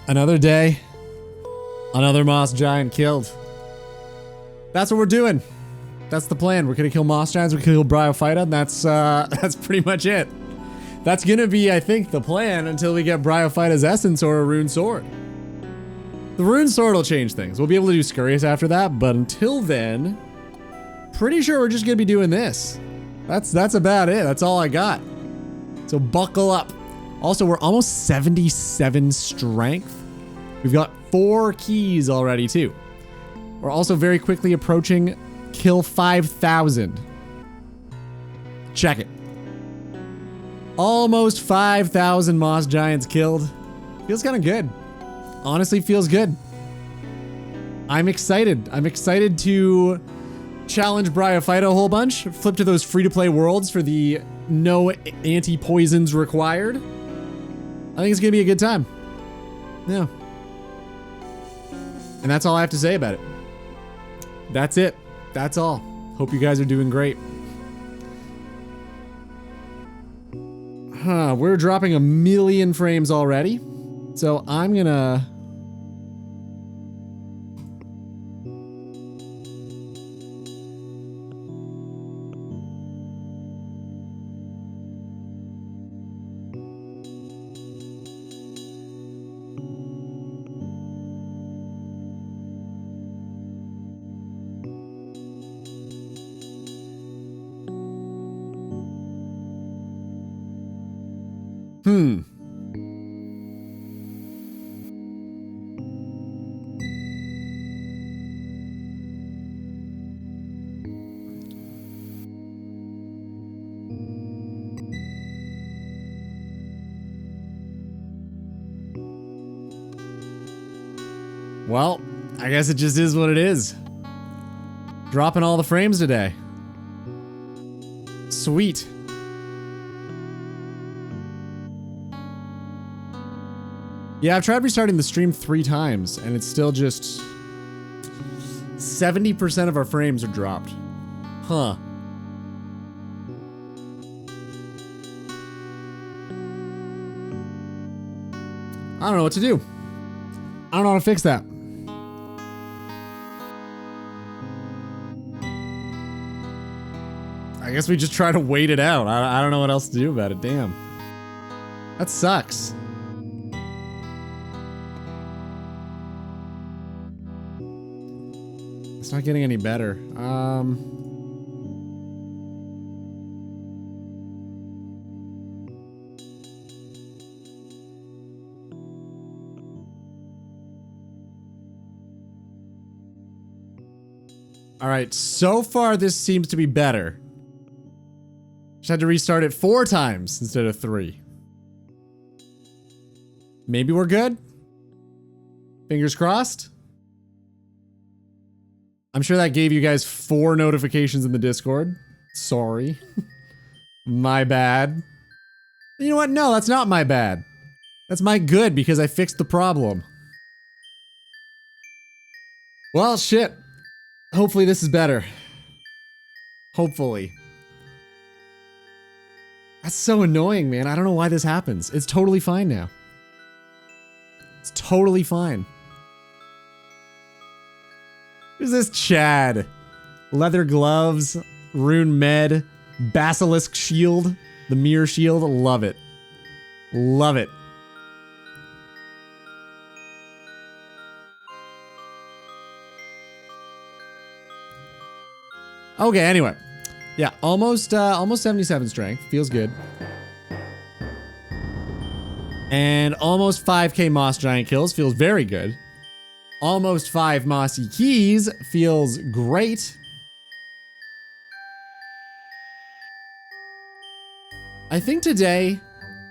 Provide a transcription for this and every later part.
Another day. Another Moss Giant killed. That's what we're doing. That's the plan. We're gonna kill Moss Giants, we're gonna kill Bryophyta, and that's pretty much it. That's gonna be, I think, the plan until we get Bryophyta's Essence or a Rune Sword. The Rune Sword will change things. We'll be able to do Scurrius after that, but until then, pretty sure we're just gonna be doing this. That's about it. That's all I got. So buckle up. Also, we're almost 77 strength. We've got 4 keys already, too. We're also very quickly approaching kill 5,000. Check it. Almost 5,000 Moss Giants killed. Feels kind of good. Honestly, feels good. I'm excited. I'm excited to challenge Bryophyta a whole bunch. Flip to those free-to-play worlds for the no anti-poisons required. I think it's gonna be a good time. Yeah. And that's all I have to say about it. That's it. That's all. Hope you guys are doing great. We're dropping 1,000,000 frames already. So I'm gonna... Well, I guess it just is what it is. Dropping all the frames today. Sweet. Yeah, I've tried restarting the stream 3 times, and it's still just... 70% of our frames are dropped. Huh. I don't know what to do. I don't know how to fix that. I guess we just try to wait it out. I don't know what else to do about it. Damn. That sucks. It's not getting any better. All right, so far this seems to be better. Just had to restart it 4 times instead of 3. Maybe we're good? Fingers crossed? I'm sure that gave you guys 4 notifications in the Discord. Sorry. My bad. You know what? No, that's not my bad. That's my good because I fixed the problem. Well, shit. Hopefully this is better. Hopefully. That's so annoying, man. I don't know why this happens. It's totally fine now. It's totally fine. Who's this Chad? Leather gloves, rune med, basilisk shield, the mirror shield. Love it. Love it. Okay, anyway. Yeah, almost 77 strength. Feels good. And almost 5k Moss Giant kills. Feels very good. Almost 5 Mossy Keys. Feels great. I think today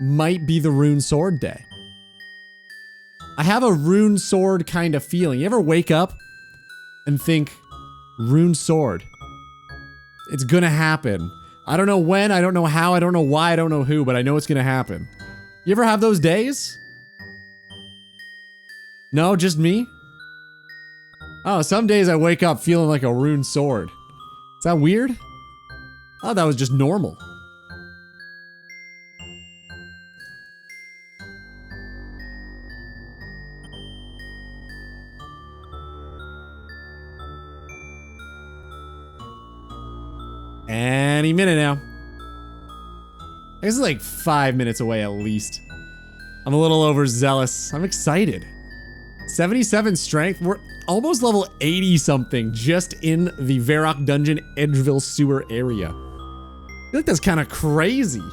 might be the Rune Sword day. I have a Rune Sword kind of feeling. You ever wake up and think, Rune Sword? It's gonna happen. I don't know when, I don't know how, I don't know why, I don't know who, but I know it's gonna happen. You ever have those days? No, just me? Oh, some days I wake up feeling like a Rune Sword. Is that weird? I thought that was just normal. Any minute now. I guess it's like 5 minutes away at least. I'm a little overzealous. I'm excited. 77 strength. We're almost level 80 something just in the Varrock Dungeon Edgeville sewer area. I feel like that's kind of crazy.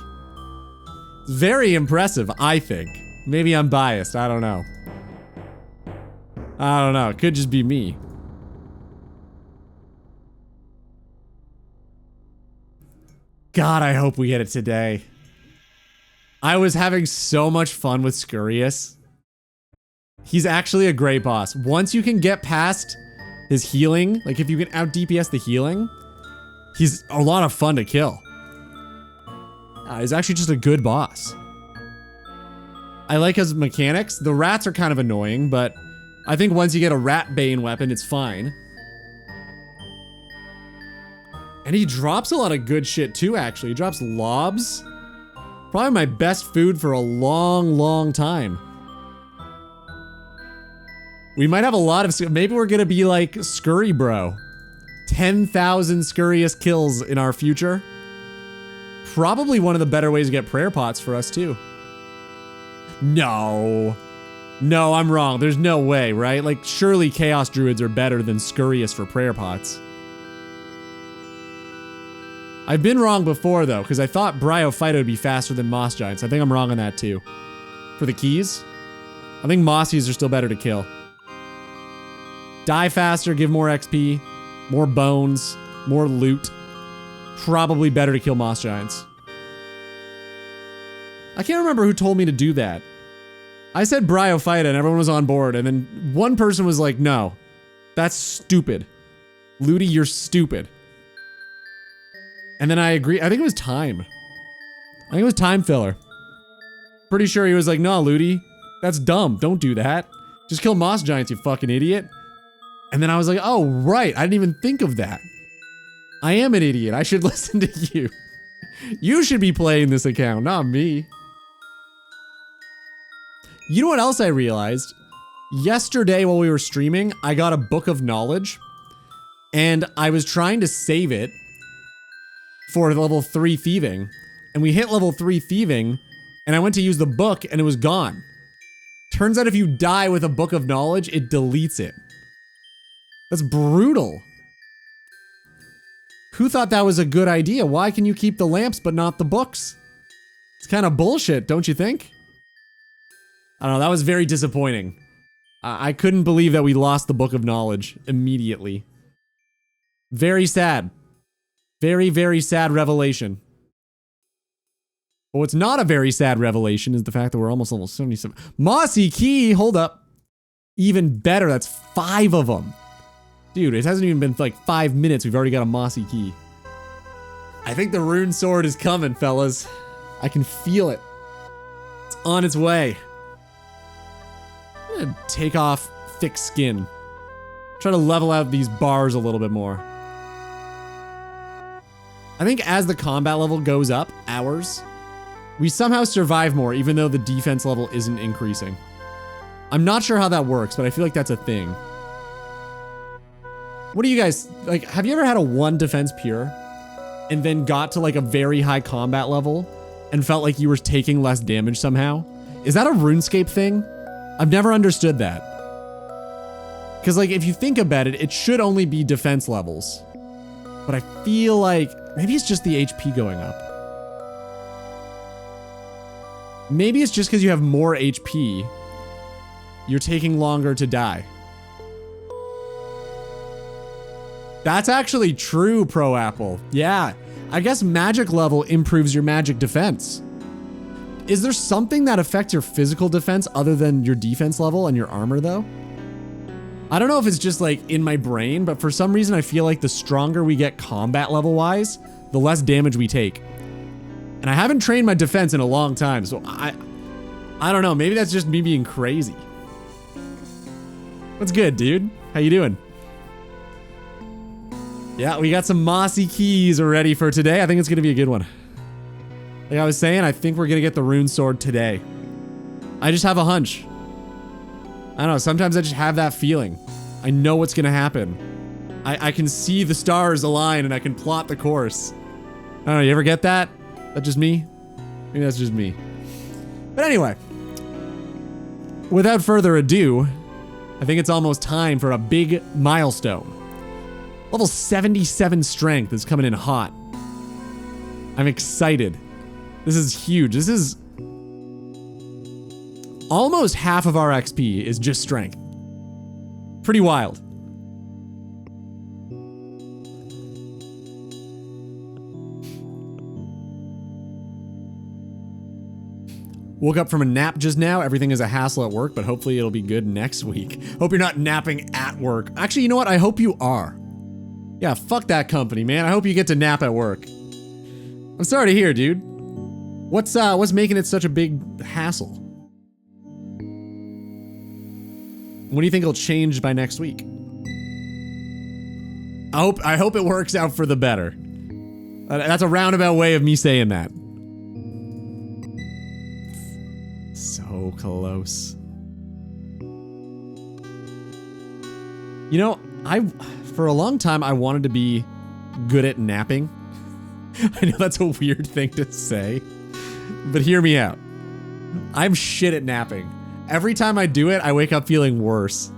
It's very impressive, I think. Maybe I'm biased. I don't know. I don't know. It could just be me. God, I hope we get it today. I was having so much fun with Scurious. He's actually a great boss. Once you can get past his healing, like if you can out DPS the healing, he's a lot of fun to kill. He's actually just a good boss. I like his mechanics. The rats are kind of annoying, but I think once you get a rat bane weapon, it's fine. And he drops a lot of good shit too, actually. He drops lobs. Probably my best food for a long, long time. We might have a lot of... Maybe we're gonna be like Scurry Bro. 10,000 Scurious kills in our future. Probably one of the better ways to get prayer pots for us too. No. No, I'm wrong. There's no way, right? Like, surely Chaos Druids are better than Scurious for prayer pots. I've been wrong before, though, because I thought Bryophyta would be faster than Moss Giants. I think I'm wrong on that, too. For the keys, I think Mossies are still better to kill. Die faster, give more XP, more bones, more loot. Probably better to kill Moss Giants. I can't remember who told me to do that. I said Bryophyta and everyone was on board, and then one person was like, no, that's stupid. Ludi, you're stupid. And then I agree. I think it was Time. I think it was Time Filler. Pretty sure he was like, no, Ludi, that's dumb. Don't do that. Just kill Moss Giants, you fucking idiot. And then I was like, oh, right. I didn't even think of that. I am an idiot. I should listen to you. You should be playing this account, not me. You know what else I realized? Yesterday while we were streaming, I got a book of knowledge. And I was trying to save it for level 3 thieving, and we hit level 3 thieving, and I went to use the book and it was gone. Turns out if you die with a book of knowledge, it deletes it. That's brutal. Who thought that was a good idea? Why can you keep the lamps but not the books? It's kind of bullshit, don't you think? I don't know, that was very disappointing. I couldn't believe that we lost the book of knowledge immediately. Very sad. Very, very sad revelation. But what's not a very sad revelation is the fact that we're almost level 77. Mossy Key! Hold up. Even better, that's 5 of them. Dude, it hasn't even been like 5 minutes, we've already got a Mossy Key. I think the Rune Sword is coming, fellas. I can feel it. It's on its way. I'm gonna take off thick skin. Try to level out these bars a little bit more. I think as the combat level goes up, ours, we somehow survive more even though the defense level isn't increasing. I'm not sure how that works, but I feel like that's a thing. What do you guys, like, have you ever had a 1 defense pure and then got to like a very high combat level and felt like you were taking less damage somehow? Is that a RuneScape thing? I've never understood that. Because like, if you think about it, it should only be defense levels. But I feel like maybe it's just the HP going up. Maybe it's just because you have more HP, you're taking longer to die. That's actually true, Pro Apple. Yeah, I guess magic level improves your magic defense. Is there something that affects your physical defense other than your defense level and your armor though? I don't know if it's just like in my brain, but for some reason I feel like the stronger we get combat level wise, the less damage we take. And I haven't trained my defense in a long time, so I don't know, maybe that's just me being crazy. What's good, dude? How you doing? Yeah, we got some Mossy Keys ready for today. I think it's gonna be a good one. Like I was saying, I think we're gonna get the Rune Sword today. I just have a hunch. I don't know, sometimes I just have that feeling. I know what's gonna happen. I can see the stars align and I can plot the course. don't know, you ever get that? That just me? Maybe that's just me. But anyway, without further ado, I think it's almost time for a big milestone. Level 77 strength is coming in hot. I'm excited. This is huge. This is almost half of our XP is just strength. Pretty wild. Woke up from a nap just now. Everything is a hassle at work, but hopefully it'll be good next week. Hope you're not napping at work. Actually, you know what? I hope you are. Yeah, fuck that company, man. I hope you get to nap at work. I'm sorry to hear, dude. What's making it such a big hassle? What do you think will change by next week? I hope it works out for the better. That's a roundabout way of me saying that. So close. You know, for a long time I wanted to be good at napping. I know that's a weird thing to say, but hear me out. I'm shit at napping. Every time I do it, I wake up feeling worse.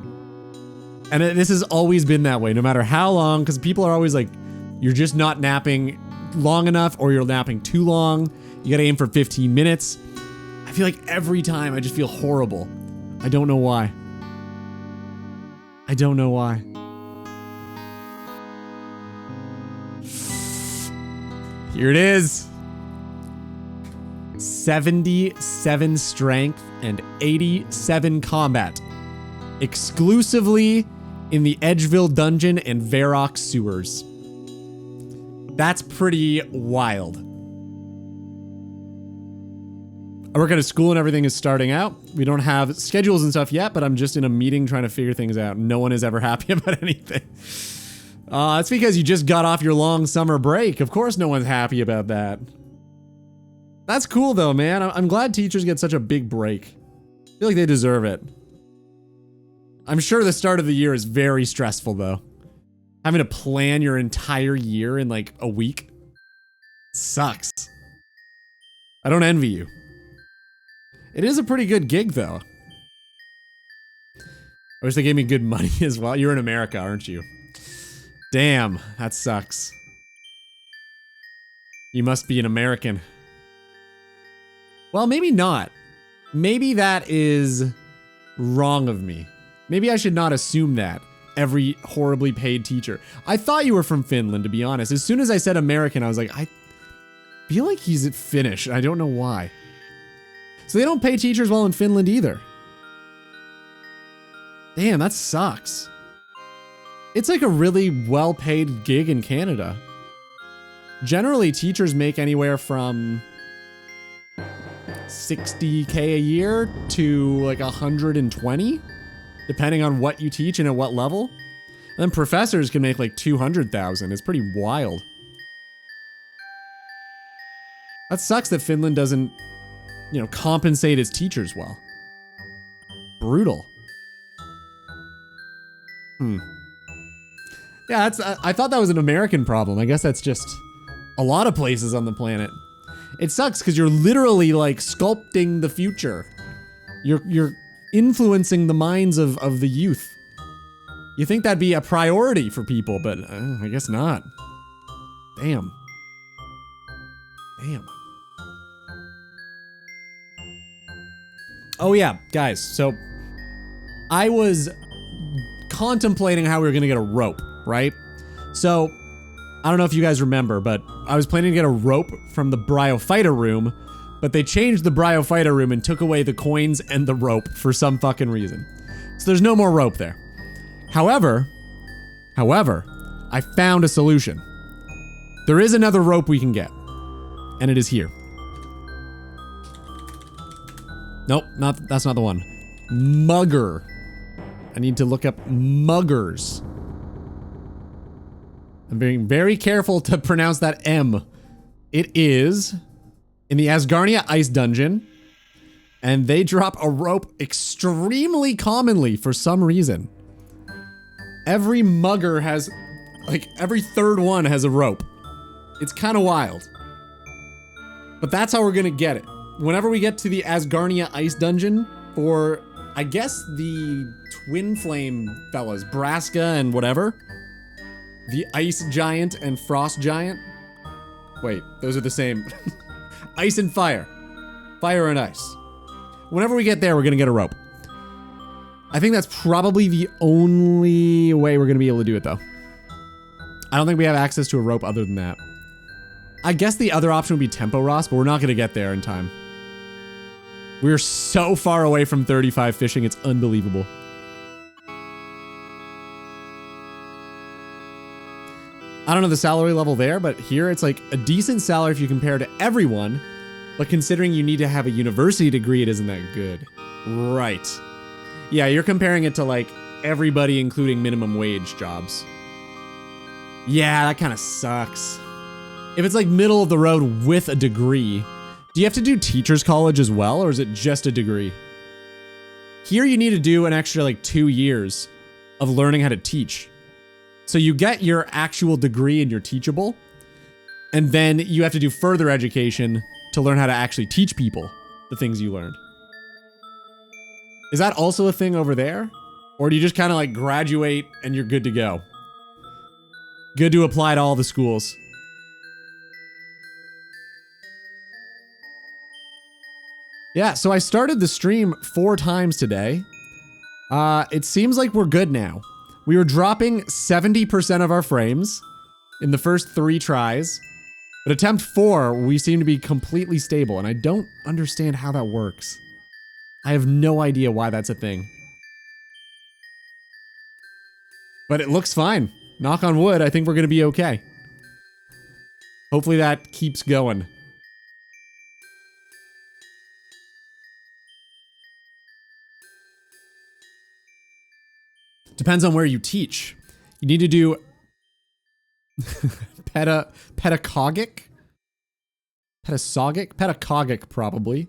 And this has always been that way, no matter how long, because people are always like, you're just not napping long enough, or you're napping too long. You gotta aim for 15 minutes. I feel like every time I just feel horrible. I don't know why. I don't know why. Here it is. 77 strength and 87 combat. Exclusively in the Edgeville dungeon and Varrock sewers. That's pretty wild. I work at a school and everything is starting out. We don't have schedules and stuff yet, but I'm just in a meeting trying to figure things out. No one is ever happy about anything. It's because you just got off your long summer break. Of course no one's happy about that. That's cool though, man. I'm glad teachers get such a big break. I feel like they deserve it. I'm sure the start of the year is very stressful though. Having to plan your entire year in like a week sucks. I don't envy you. It is a pretty good gig though. I wish they gave me good money as well. You're in America, aren't you? Damn, that sucks. You must be an American. Well, maybe not. Maybe that is wrong of me. Maybe I should not assume that. Every horribly paid teacher. I thought you were from Finland, to be honest. As soon as I said American, I was like, I feel like he's Finnish. I don't know why. So they don't pay teachers well in Finland either. Damn, that sucks. It's like a really well-paid gig in Canada. Generally, teachers make anywhere from $60K a year to like 120, depending on what you teach and at what level. And then professors can make like 200,000. It's pretty wild. That sucks that Finland doesn't, you know, compensate its teachers well. Brutal. Yeah, I thought that was an American problem. I guess that's just a lot of places on the planet. It sucks because you're literally like sculpting the future. You're influencing the minds of the youth. You think that'd be a priority for people, but I guess not. Damn. Damn. Oh yeah, guys, so I was contemplating how we were gonna get a rope, right? So, I don't know if you guys remember, but I was planning to get a rope from the Bryophyta room, but they changed the Bryophyta room and took away the coins and the rope for some fucking reason. So there's no more rope there. However, I found a solution. There is another rope we can get, and it is here. Nope, that's not the one. Mugger. I need to look up muggers. I'm being very careful to pronounce that M. It is in the Asgarnia Ice Dungeon, and they drop a rope extremely commonly for some reason. Every mugger has, like, every third one has a rope. It's kind of wild. But that's how we're gonna get it. Whenever we get to the Asgarnia Ice Dungeon, or I guess the Twin Flame fellas, Braska and whatever, the Ice Giant and Frost Giant. Wait, those are the same. Ice and Fire. Fire and Ice. Whenever we get there, we're gonna get a rope. I think that's probably the only way we're gonna be able to do it though. I don't think we have access to a rope other than that. I guess the other option would be Tempo Ross, but we're not gonna get there in time. We're so far away from 35 fishing, it's unbelievable. I don't know the salary level there, but here it's like a decent salary if you compare to everyone, but considering you need to have a university degree, it isn't that good. Right. Yeah, you're comparing it to like everybody, including minimum wage jobs. Yeah, that kind of sucks. If it's like middle of the road with a degree, do you have to do teacher's college as well, or is it just a degree? Here you need to do an extra like 2 years of learning how to teach. So you get your actual degree and you're teachable, and then you have to do further education to learn how to actually teach people the things you learned. Is that also a thing over there? Or do you just kind of like graduate and you're good to go? Good to apply to all the schools. Yeah, so I started the stream 4 times today. It seems like we're good now. We were dropping 70% of our frames in the first 3 tries. But attempt 4, we seem to be completely stable, and I don't understand how that works. I have no idea why that's a thing. But it looks fine. Knock on wood, I think we're gonna be okay. Hopefully that keeps going. Depends on where you teach. You need to do pedagogic? Pedagogic, probably.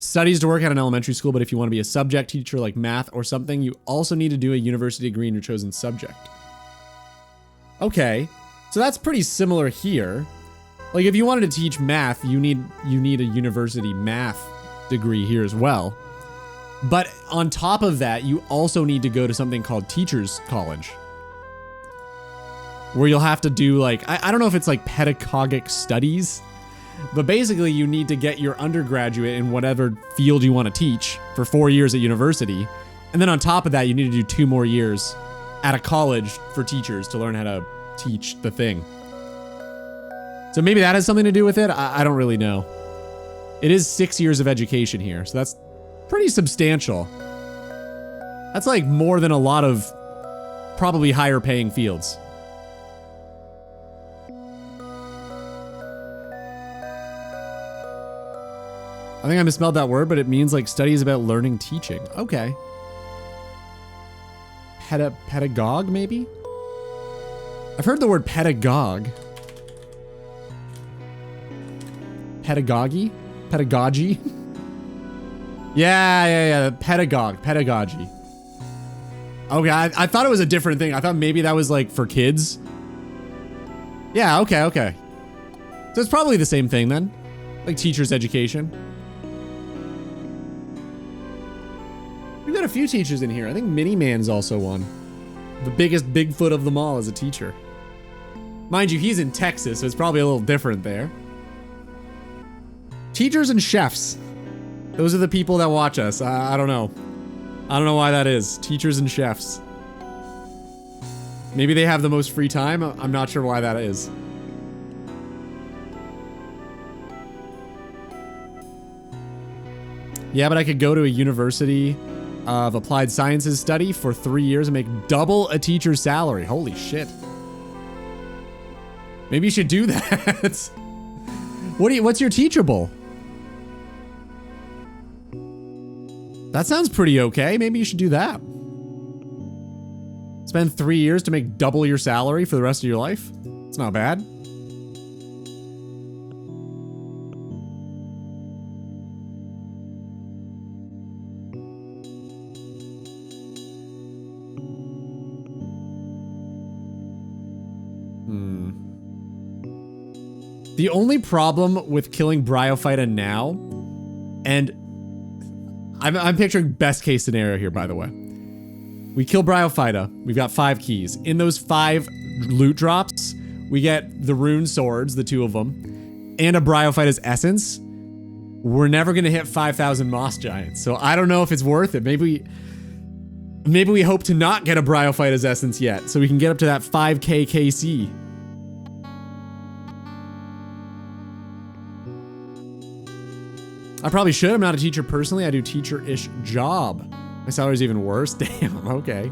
Studies to work at an elementary school, but if you want to be a subject teacher like math or something, you also need to do a university degree in your chosen subject. Okay, so that's pretty similar here. Like if you wanted to teach math, you need a university math degree here as well. But on top of that, you also need to go to something called teacher's college, where you'll have to do like, I don't know if it's like pedagogic studies, but basically you need to get your undergraduate in whatever field you want to teach for 4 years at university. And then on top of that, you need to do 2 more years at a college for teachers to learn how to teach the thing. So maybe that has something to do with it. I don't really know. It is 6 years of education here, so that's pretty substantial. That's like more than a lot of probably higher paying fields. I think I misspelled that word, but it means like studies about learning teaching. Okay. Pedagogue, maybe? I've heard the word pedagogue. Pedagogy? Pedagogy? Yeah. Pedagogy. Okay, I thought it was a different thing. I thought maybe that was like for kids. Yeah, okay. So it's probably the same thing then. Like teacher's education. We've got a few teachers in here. I think Miniman's also one. The biggest Bigfoot of them all is a teacher. Mind you, he's in Texas, so it's probably a little different there. Teachers and chefs. Those are the people that watch us. I don't know. I don't know why that is. Teachers and chefs. Maybe they have the most free time. I'm not sure why that is. Yeah, but I could go to a university of applied sciences study for 3 years and make double a teacher's salary. Holy shit. Maybe you should do that. What's your teachable? That sounds pretty okay. Maybe you should do that. Spend 3 years to make double your salary for the rest of your life? It's not bad. The only problem with killing Bryophyta now, and I'm picturing best case scenario here, by the way. We kill Bryophyta. We've got 5 keys. In those 5 loot drops, we get the rune swords, the 2 of them, and a Bryophyta's essence. We're never gonna hit 5,000 moss giants, so I don't know if it's worth it. Maybe we hope to not get a Bryophyta's essence yet, so we can get up to that 5k KC. I probably should. I'm not a teacher personally. I do teacher-ish job. My salary's even worse. Damn, okay.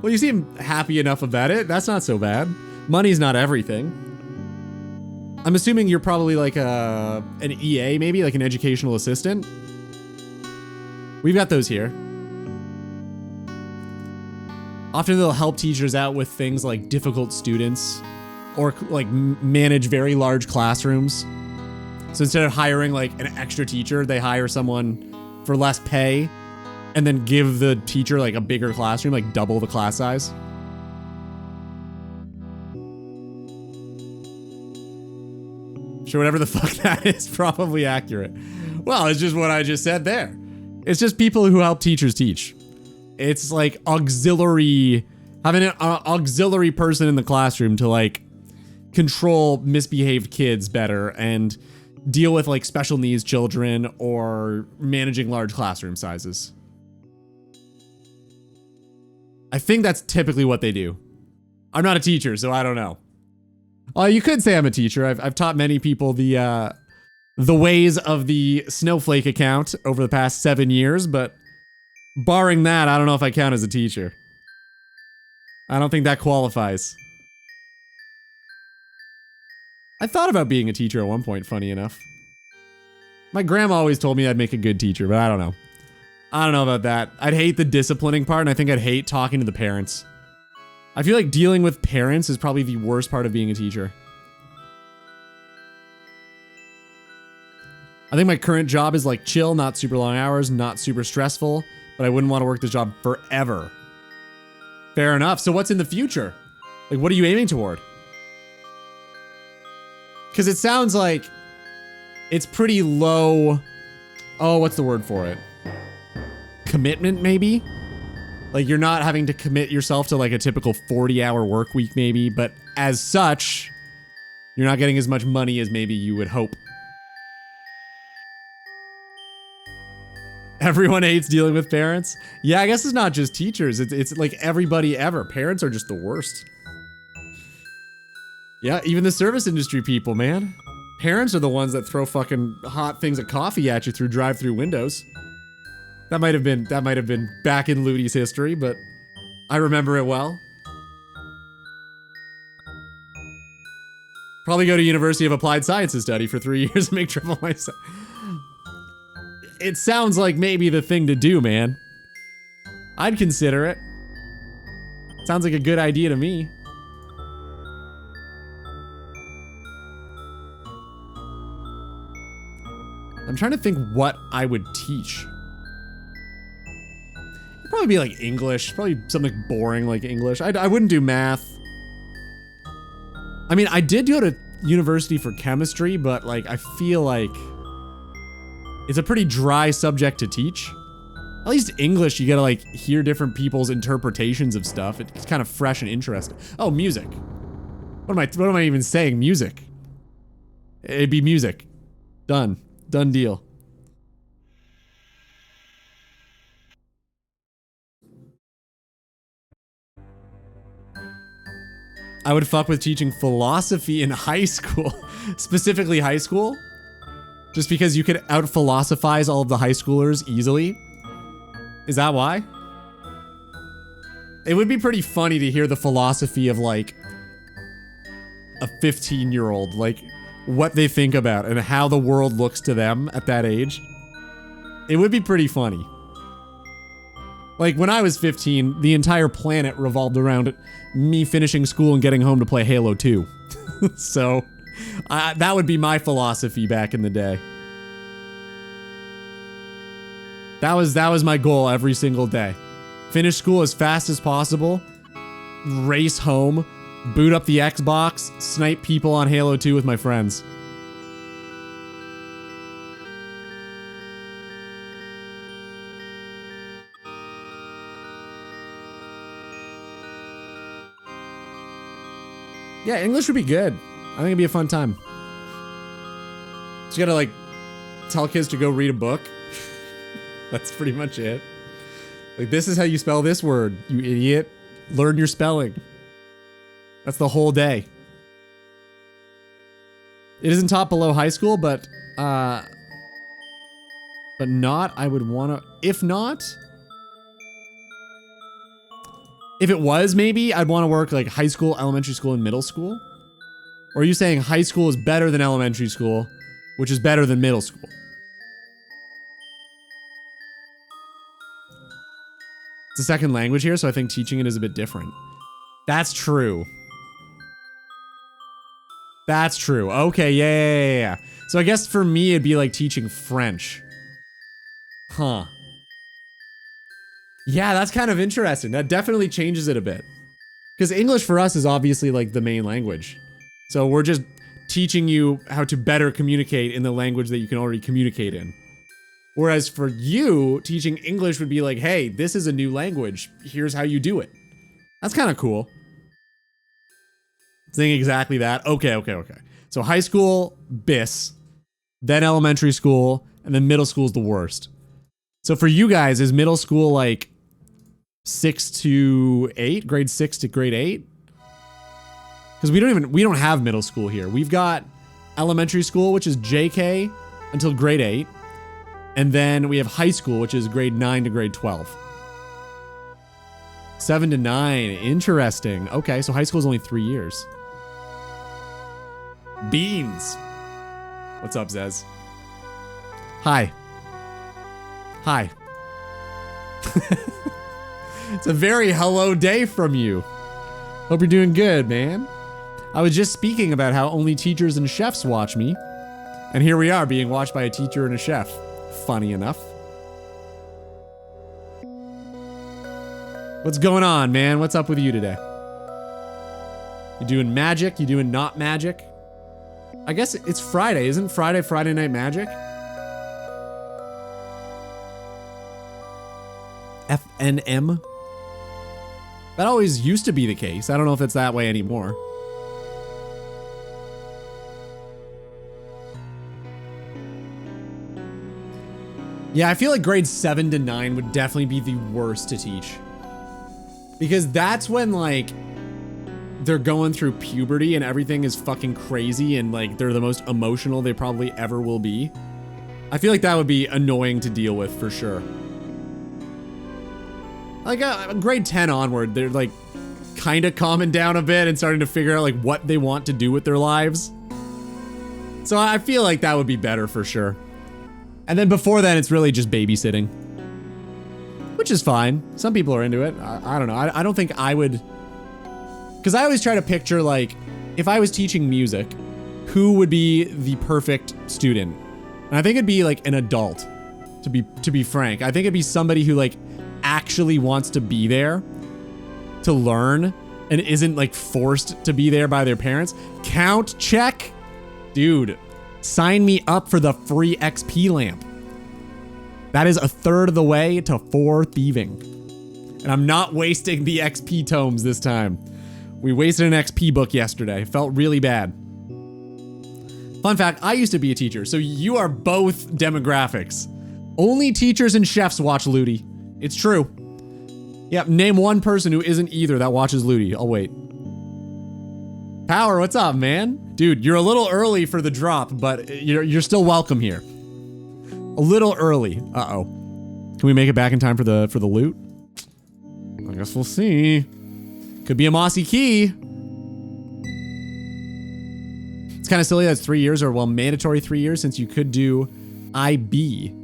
Well, you seem happy enough about it. That's not so bad. Money's not everything. I'm assuming you're probably like an EA, maybe, like an educational assistant. We've got those here. Often they'll help teachers out with things like difficult students or like manage very large classrooms. So instead of hiring like an extra teacher, they hire someone for less pay and then give the teacher like a bigger classroom, like double the class size. Sure, whatever the fuck that is, probably accurate. Well, it's just what I just said there. It's just people who help teachers teach. It's like auxiliary, having an auxiliary person in the classroom to like control misbehaved kids better and deal with like special needs children or managing large classroom sizes. I think that's typically what they do. I'm not a teacher, so I don't know. You could say I'm a teacher. I've taught many people the ways of the Snowflake account over the past 7 years, but barring that, I don't know if I count as a teacher. I don't think that qualifies. I thought about being a teacher at one point, funny enough. My grandma always told me I'd make a good teacher, but I don't know. I don't know about that. I'd hate the disciplining part, and I think I'd hate talking to the parents. I feel like dealing with parents is probably the worst part of being a teacher. I think my current job is like chill, not super long hours, not super stressful, but I wouldn't want to work this job forever. Fair enough. So what's in the future? Like, what are you aiming toward? Because it sounds like it's pretty low. Oh, what's the word for it? Commitment, maybe? Like, you're not having to commit yourself to like a typical 40-hour work week, maybe, but as such, you're not getting as much money as maybe you would hope. Everyone hates dealing with parents. Yeah, I guess it's not just teachers. It's like everybody ever. Parents are just the worst. Yeah, even the service industry people, man. Parents are the ones that throw fucking hot things of coffee at you through drive-through windows. That might have been back in Ludi's history, but I remember it well. Probably go to University of Applied Sciences study for 3 years and make triple my salary. It sounds like maybe the thing to do, man. I'd consider it. Sounds like a good idea to me. I'm trying to think what I would teach. It'd probably be like English, probably something boring like English. I wouldn't do math. I mean, I did go to university for chemistry, but like I feel like it's a pretty dry subject to teach. At least English, you gotta like hear different people's interpretations of stuff. It's kind of fresh and interesting. Oh, music. What am I even saying? Music. It'd be music. Done. Done deal. I would fuck with teaching philosophy in high school. Specifically high school. Just because you could out-philosophize all of the high schoolers easily. Is that why? It would be pretty funny to hear the philosophy of, like, a 15-year-old. Like, what they think about and how the world looks to them at that age. It would be pretty funny. Like, when I was 15, the entire planet revolved around me finishing school and getting home to play Halo 2. So, that would be my philosophy back in the day. That was my goal every single day. Finish school as fast as possible, race home, boot up the Xbox, snipe people on Halo 2 with my friends. Yeah, English would be good. I think it'd be a fun time. Just gotta like tell kids to go read a book. That's pretty much it. Like, this is how you spell this word, you idiot. Learn your spelling. That's the whole day. It isn't taught below high school, but not, I would wanna, if not, if it was, maybe I'd want to work like high school, elementary school, and middle school. Or are you saying high school is better than elementary school, which is better than middle school? It's a second language here, so I think teaching it is a bit different. That's true. That's true. Okay, yeah. So I guess for me, it'd be like teaching French. Huh. Yeah, that's kind of interesting. That definitely changes it a bit. Because English for us is obviously like the main language. So we're just teaching you how to better communicate in the language that you can already communicate in. Whereas for you, teaching English would be like, hey, this is a new language. Here's how you do it. That's kind of cool. Saying exactly that. Okay. So high school, BIS, then elementary school, and then middle school is the worst. So for you guys, is middle school like 6 to 8? Grade 6 to grade 8? Because we don't have middle school here. We've got elementary school, which is JK until grade 8. And then we have high school, which is grade 9 to grade 12. 7 to 9. Interesting. Okay, so high school is only 3 years. Beans. What's up, Zez? Hi. It's a very hello day from you. Hope you're doing good, man. I was just speaking about how only teachers and chefs watch me. And here we are being watched by a teacher and a chef. Funny enough. What's going on, man? What's up with you today? You doing magic? You doing not magic? I guess it's Friday. Isn't Friday Night Magic? FNM? That always used to be the case. I don't know if it's that way anymore. Yeah, I feel like grades 7 to 9 would definitely be the worst to teach. Because that's when, like, they're going through puberty and everything is fucking crazy and, like, they're the most emotional they probably ever will be. I feel like that would be annoying to deal with for sure. Like, grade 10 onward, they're, like, kind of calming down a bit and starting to figure out, like, what they want to do with their lives. So I feel like that would be better for sure. And then before then, it's really just babysitting. Which is fine. Some people are into it. I don't know. I don't think I would... Because I always try to picture, like, if I was teaching music, who would be the perfect student? And I think it'd be, like, an adult, to be frank. I think it'd be somebody who, like, actually wants to be there to learn and isn't, like, forced to be there by their parents. Count check? Dude. Sign me up for the free XP lamp. That is a third of the way to 4 thieving. And I'm not wasting the XP tomes this time. We wasted an XP book yesterday. Felt really bad. Fun fact, I used to be a teacher, so you are both demographics. Only teachers and chefs watch Looty. It's true. Yep, name one person who isn't either that watches Looty. I'll wait. Power, what's up, man? Dude, you're a little early for the drop, but you're still welcome here. A little early. Uh-oh. Can we make it back in time for the loot? I guess we'll see. Could be a mossy key. It's kind of silly that it's 3 years, or well, mandatory 3 years, since you could do IB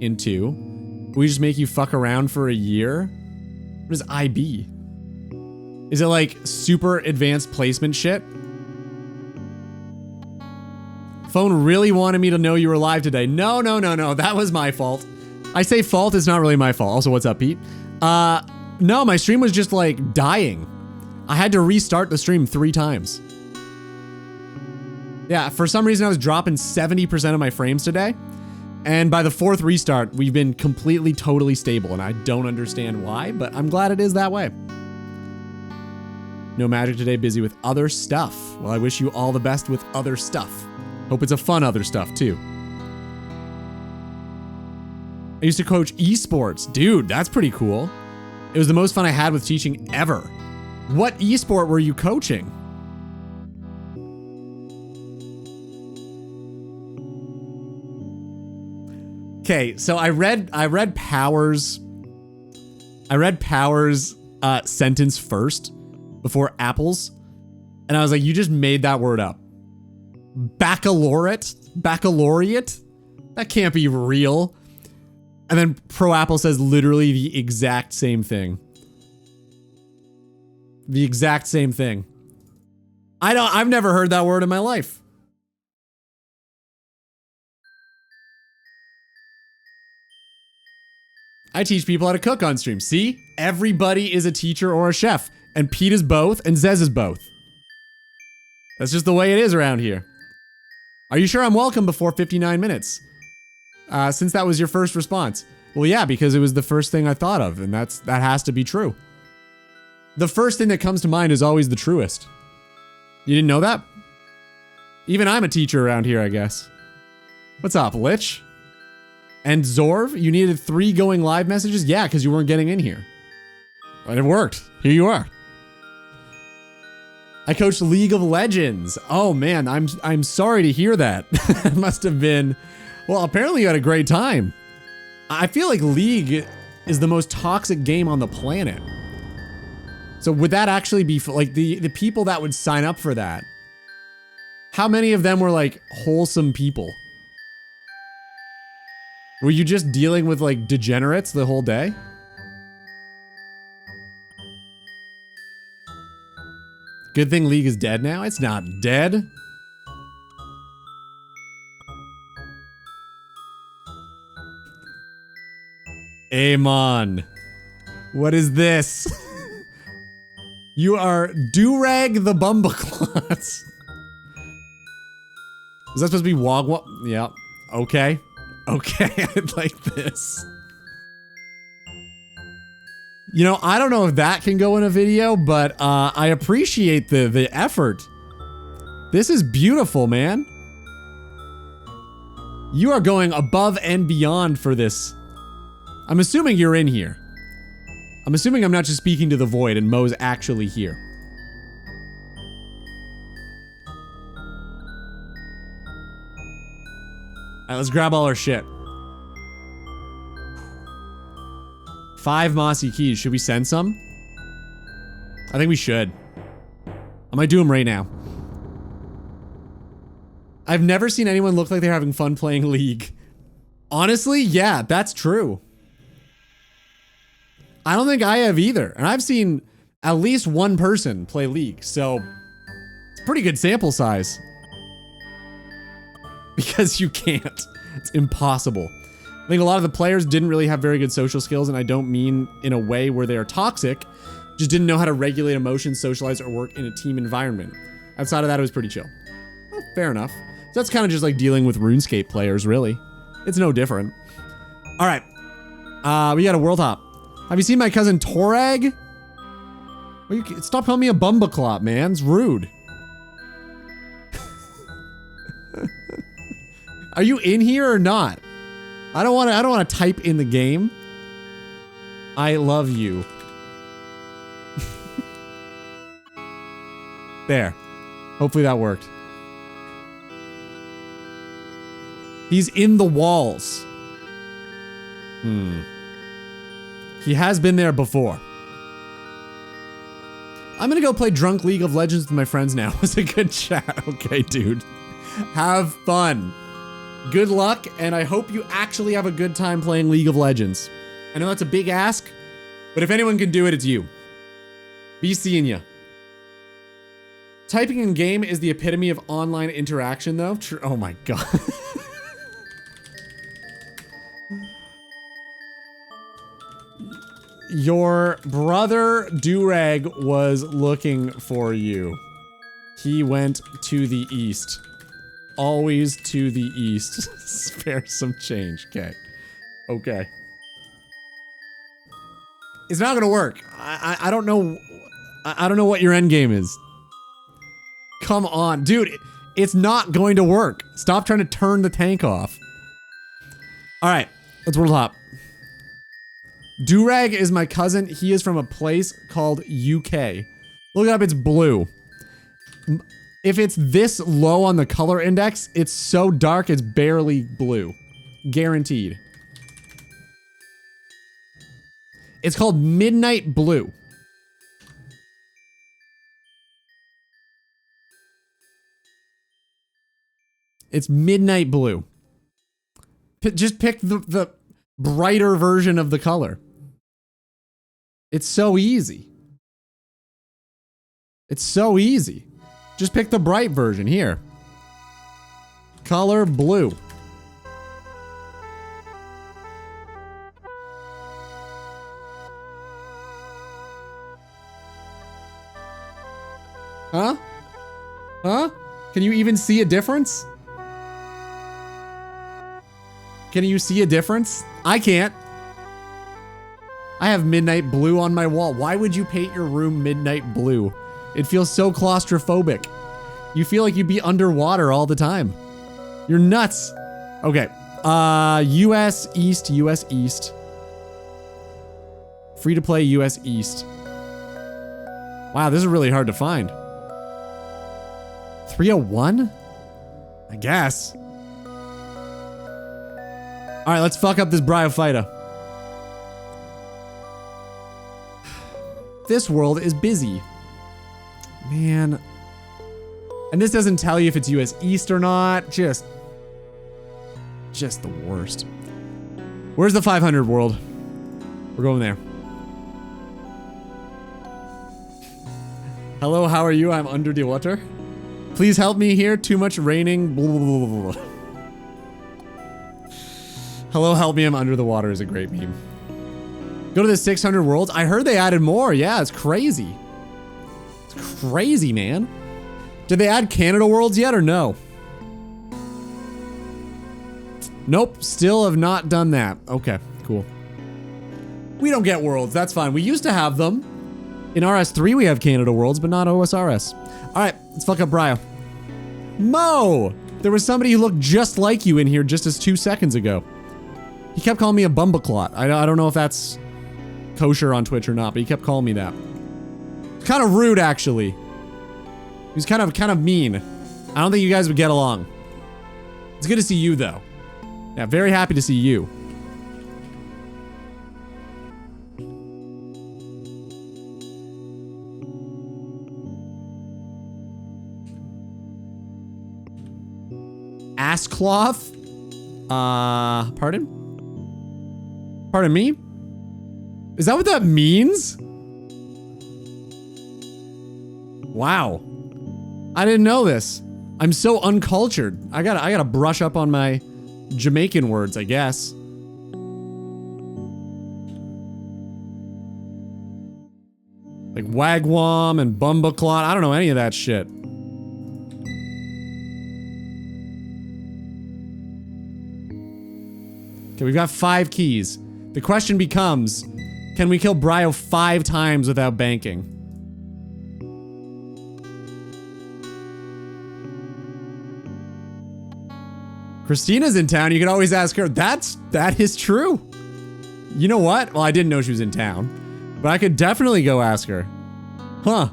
in 2. We just make you fuck around for a year? What is IB? Is it like super advanced placement shit? Phone really wanted me to know you were live today. No. That was my fault. I say fault, it's not really my fault. Also, what's up, Pete? No, my stream was just like dying. I had to restart the stream 3 times. Yeah, for some reason I was dropping 70% of my frames today. And by the 4th restart, we've been completely, totally stable. And I don't understand why, but I'm glad it is that way. No magic today, busy with other stuff. Well, I wish you all the best with other stuff. Hope it's a fun other stuff, too. I used to coach esports. Dude, that's pretty cool. It was the most fun I had with teaching ever. What esport were you coaching? Okay, so I read Power's sentence first before Apple's, and I was like, you just made that word up. Baccalaureate? That can't be real. And then Pro Apple says literally the exact same thing. The exact same thing. I've never heard that word in my life. I teach people how to cook on stream. See? Everybody is a teacher or a chef. And Pete is both, and Zez is both. That's just the way it is around here. Are you sure I'm welcome before 59 minutes? Since that was your first response. Well, yeah, because it was the first thing I thought of, and that has to be true. The first thing that comes to mind is always the truest. You didn't know that? Even I'm a teacher around here, I guess. What's up, Lich? And Zorv, you needed 3 going live messages? Yeah, because you weren't getting in here. But it worked. Here you are. I coached League of Legends. Oh man, I'm sorry to hear that. It must have been... Well, apparently you had a great time. I feel like League is the most toxic game on the planet. So would that actually be... Like, the people that would sign up for that, how many of them were, like, wholesome people? Were you just dealing with, like, degenerates the whole day? Good thing League is dead now? It's not dead. Amon. What is this? You are Durag the Bumbleclot. Is that supposed to be Wogwa? Yeah. Okay. Okay, I like this. You know, I don't know if that can go in a video, but I appreciate the effort. This is beautiful, man. You are going above and beyond for this. I'm assuming you're in here. I'm assuming I'm not just speaking to the void and Mo's actually here. Alright, let's grab all our shit. 5 mossy keys. Should we send some? I think we should. I might do them right now. I've never seen anyone look like they're having fun playing League. Honestly, yeah, that's true. I don't think I have either. And I've seen at least one person play League, so it's a pretty good sample size. Because you can't. It's impossible. I think a lot of the players didn't really have very good social skills, and I don't mean in a way where they are toxic, just didn't know how to regulate emotions, socialize, or work in a team environment. Outside of that, it was pretty chill. Well, fair enough. So that's kind of just like dealing with RuneScape players, really. It's no different. All right. We got a world hop. Have you seen my cousin Torag? Well, stop calling me a Bumbleclot, man. It's rude. Are you in here or not? I don't want to type in the game. I love you. There. Hopefully that worked. He's in the walls. He has been there before. I'm gonna go play Drunk League of Legends with my friends now. It was a good chat. Okay, dude. Have fun. Good luck, and I hope you actually have a good time playing League of Legends. I know that's a big ask, but if anyone can do it, it's you. Be seeing ya. Typing in game is the epitome of online interaction, though. Oh my god. Your brother Durag was looking for you. He went to the east. Always to the east. Spare some change. Okay. Okay. It's not gonna work. I don't know. I don't know what your end game is. Come on, dude. It's not going to work. Stop trying to turn the tank off. All right, let's world hop. Durag is my cousin. He is from a place called UK. Look it up, it's blue. If it's this low on the color index, it's so dark it's barely blue. Guaranteed. It's called Midnight Blue. It's Midnight Blue. Just pick the brighter version of the color. It's so easy. It's so easy. Just pick the bright version here. Color blue. Huh? Huh? Can you even see a difference? Can you see a difference? I can't. I have midnight blue on my wall. Why would you paint your room midnight blue? It feels so claustrophobic. You feel like you'd be underwater all the time. You're nuts. Okay. US East, US East. Free to play US East. Wow, this is really hard to find. 301? I guess. All right, let's fuck up this Bryophyta. This world is busy. Man. And this doesn't tell you if it's US East or not. Just the worst. Where's the 500 world? We're going there. Hello, how are you? I'm under the water. Please help me here. Too much raining. Blah, blah, blah, blah. Hello, help me. I'm under the water is a great meme. Go to the 600 worlds. I heard they added more. Yeah, it's crazy. It's crazy, man. Did they add Canada worlds yet or no? Nope, still have not done that. Okay, cool. We don't get worlds. That's fine. We used to have them. In RS3, we have Canada worlds, but not OSRS. All right, let's fuck up Bryo. Mo! There was somebody who looked just like you in here just as 2 seconds ago. He kept calling me a bumbleclot. I don't know if that's kosher on Twitch or not, but he kept calling me that. It's kind of rude, actually. He was kind of mean. I don't think you guys would get along. It's good to see you, though. Yeah, very happy to see you. Ass cloth? Pardon? Pardon me? Is that what that means? Wow. I didn't know this. I'm so uncultured. I gotta brush up on my Jamaican words, I guess. Like wagwam and bumbleclot. I don't know any of that shit. Okay, we've got 5 keys. The question becomes, can we kill Bryo 5 times without banking? Christina's in town. You can always ask her. That is true. You know what? Well, I didn't know she was in town, but I could definitely go ask her. Huh.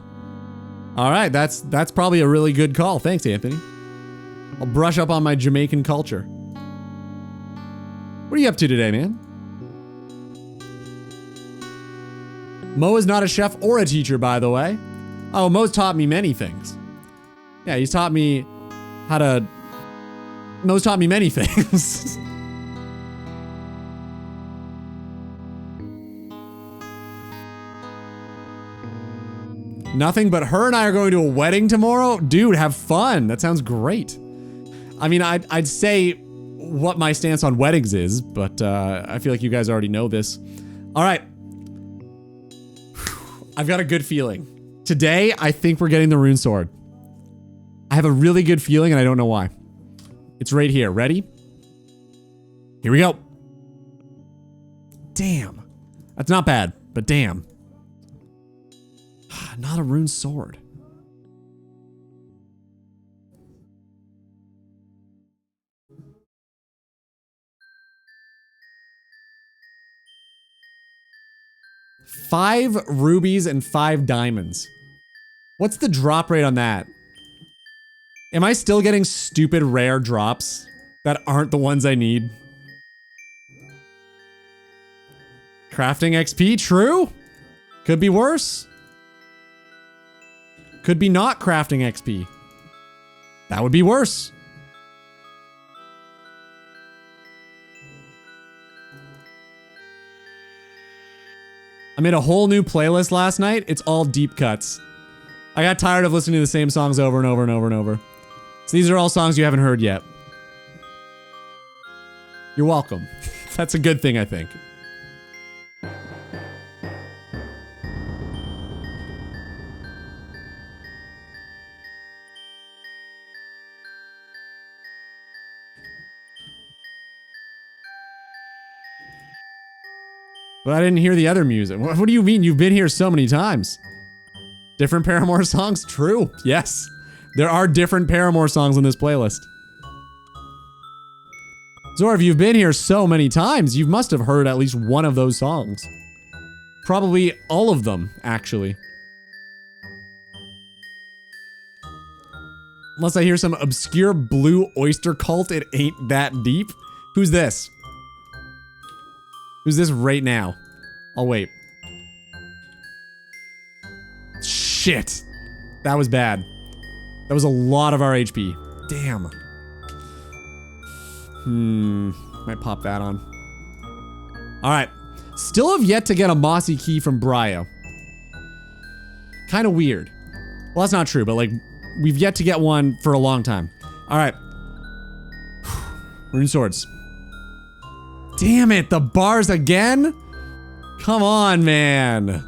All right, that's probably a really good call. Thanks, Anthony. I'll brush up on my Jamaican culture. What are you up to today, man? Mo is not a chef or a teacher, by the way. Oh, Mo's taught me many things. Yeah, he's taught me how to... Mo's taught me many things. Nothing, but her and I are going to a wedding tomorrow? Dude, have fun. That sounds great. I mean, I'd say what my stance on weddings is, but I feel like you guys already know this. All right. I've got a good feeling. Today, I think we're getting the rune sword. I have a really good feeling and I don't know why. It's right here. Ready? Here we go. Damn. That's not bad, but damn. Not a rune sword. Five rubies and 5 diamonds. What's the drop rate on that? Am I still getting stupid rare drops that aren't the ones I need? Crafting XP, true? Could be worse. Could be not crafting XP. That would be worse. I made a whole new playlist last night. It's all deep cuts. I got tired of listening to the same songs over and over and over and over. So these are all songs you haven't heard yet. You're welcome. That's a good thing, I think. But I didn't hear the other music. What do you mean? You've been here so many times. Different Paramore songs? True. Yes. There are different Paramore songs on this playlist. Zora, if you've been here so many times, you must have heard at least one of those songs. Probably all of them, actually. Unless I hear some obscure blue oyster cult, it ain't that deep. Who's this? Who's this right now? I'll wait. Shit. That was bad. That was a lot of our HP. Damn. Might pop that on. Alright. Still have yet to get a mossy key from Bryo. Kind of weird. Well, that's not true, but like, we've yet to get one for a long time. Alright. Rune swords. Damn it, the bars again? Come on, man.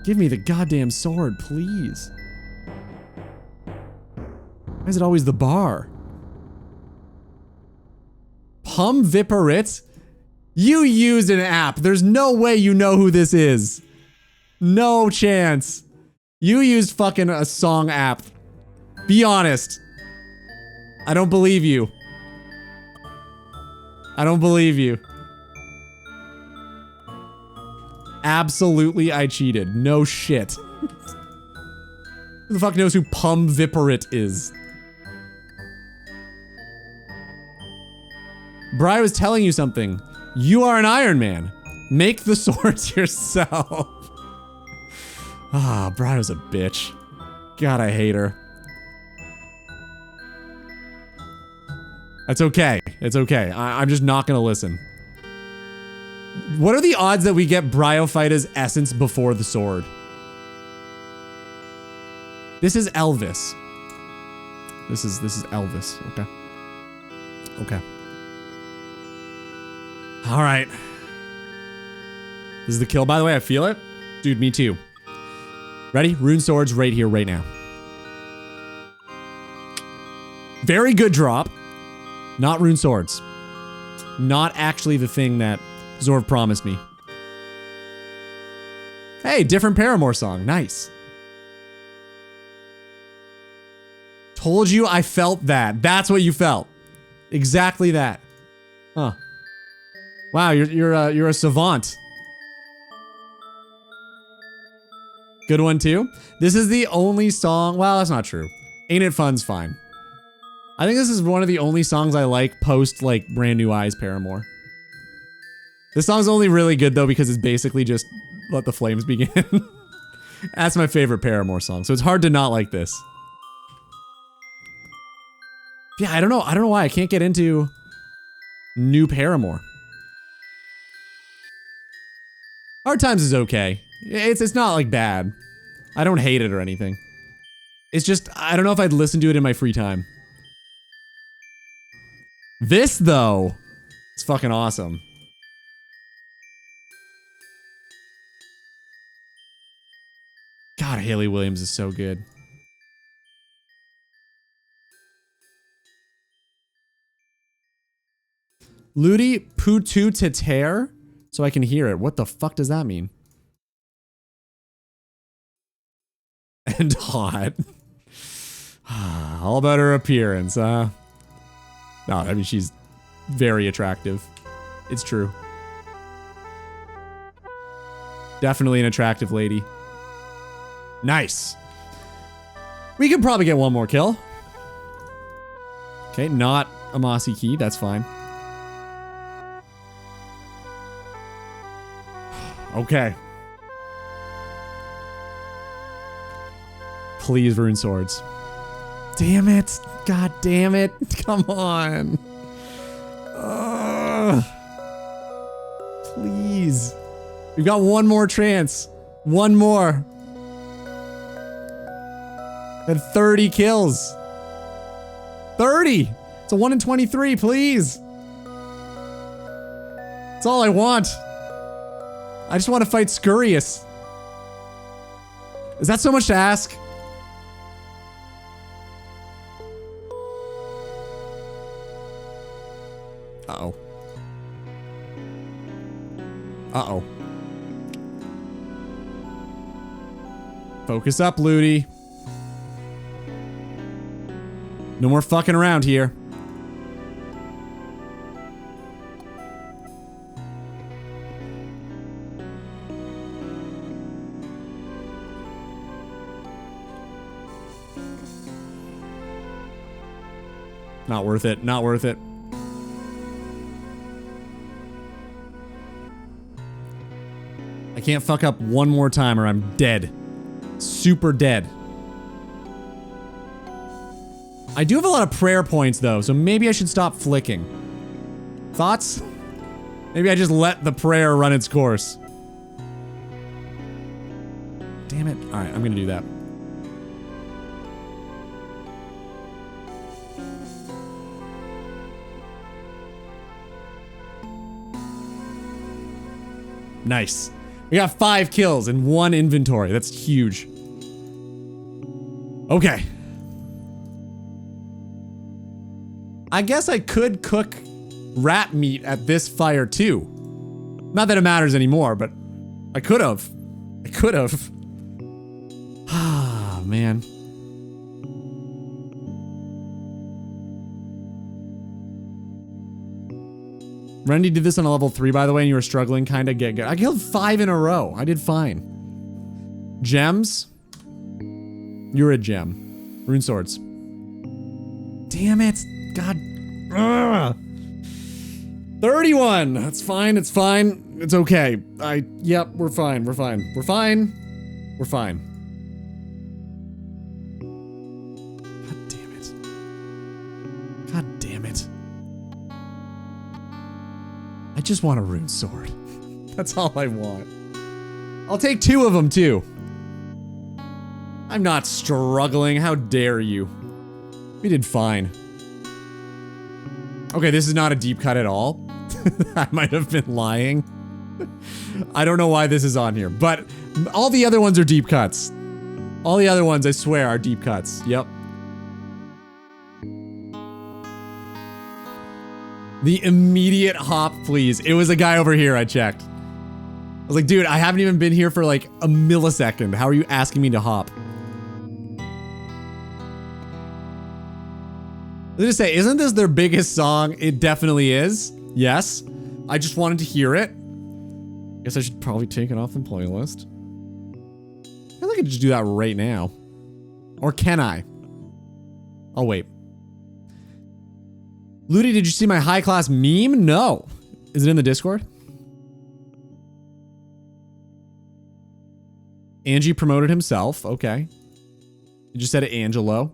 Give me the goddamn sword, please. Why is it always the bar? Viperit? You used an app. There's no way you know who this is. No chance. You used fucking a song app. Be honest. I don't believe you. I don't believe you. Absolutely, I cheated. No shit. Who the fuck knows who Viperit is? Bri was telling you something. You are an Iron Man. Make the swords yourself. Ah, Bri was a bitch. God, I hate her. That's okay. It's okay. I'm just not gonna listen. What are the odds that we get Bryophyta's essence before the sword? This is Elvis. This is Elvis. Okay. Okay. All right. This is the kill, by the way. I feel it. Dude, me too. Ready? Rune swords right here, right now. Very good drop. Not rune swords. Not actually the thing that Zorv promised me. Hey, different Paramore song. Nice. Told you I felt that. That's what you felt. Exactly that. Huh. Wow, you're a savant. Good one too. This is the only song. Well, that's not true. Ain't It Fun's fine. I think this is one of the only songs I like post like Brand New Eyes Paramore. This song's only really good though because it's basically just Let the Flames Begin. That's my favorite Paramore song, so it's hard to not like this. Yeah, I don't know why I can't get into new Paramore. Hard Times is okay. It's not like bad. I don't hate it or anything. It's just, I don't know if I'd listen to it in my free time. This though, it's fucking awesome. God, Hayley Williams is so good. Ludi Putu Teter? So I can hear it. What the fuck does that mean? And hot. All about her appearance, huh? No, I mean, she's very attractive. It's true. Definitely an attractive lady. Nice. We can probably get one more kill. Okay, not a mossy key. That's fine. Okay. Please, rune swords. Damn it. God damn it. Come on. Please. We've got one more chance. One more. And 30 kills. 30. It's a 1 in 23, please. That's all I want. I just want to fight Scurious. Is that so much to ask? Uh-oh. Uh-oh. Focus up, Ludi. No more fucking around here. Not worth it. Not worth it. I can't fuck up one more time or I'm dead. Super dead. I do have a lot of prayer points though, so maybe I should stop flicking. Thoughts? Maybe I just let the prayer run its course. Damn it. Alright, I'm gonna do that. Nice. We got 5 kills in 1 inventory. That's huge. Okay. I guess I could cook rat meat at this fire too. Not that it matters anymore, but I could have. I could have. Ah, man. Randy did this on a level 3, by the way, and you were struggling kind of get good. I killed 5 in a row. I did fine. Gems? You're a gem. Rune swords. Damn it. God. Ugh. 31. That's fine. It's fine. It's okay. Yep, we're fine. We're fine. We're fine. We're fine. God damn it. God damn it. I just want a rune sword. That's all I want. I'll take 2 of them too. I'm not struggling. How dare you? We did fine. Okay, this is not a deep cut at all. I might have been lying. I don't know why this is on here, but all the other ones are deep cuts. All the other ones, I swear, are deep cuts. Yep. The immediate hop, please. It was a guy over here, I checked. I was like, dude, I haven't even been here for like a millisecond. How are you asking me to hop? Let's just say, isn't this their biggest song? It definitely is. Yes. I just wanted to hear it. Guess I should probably take it off the playlist. I feel like I could just do that right now. Or can I? I'll wait. Ludi, did you see my high class meme? No. Is it in the Discord? Angie promoted himself. Okay. You just said Angelo.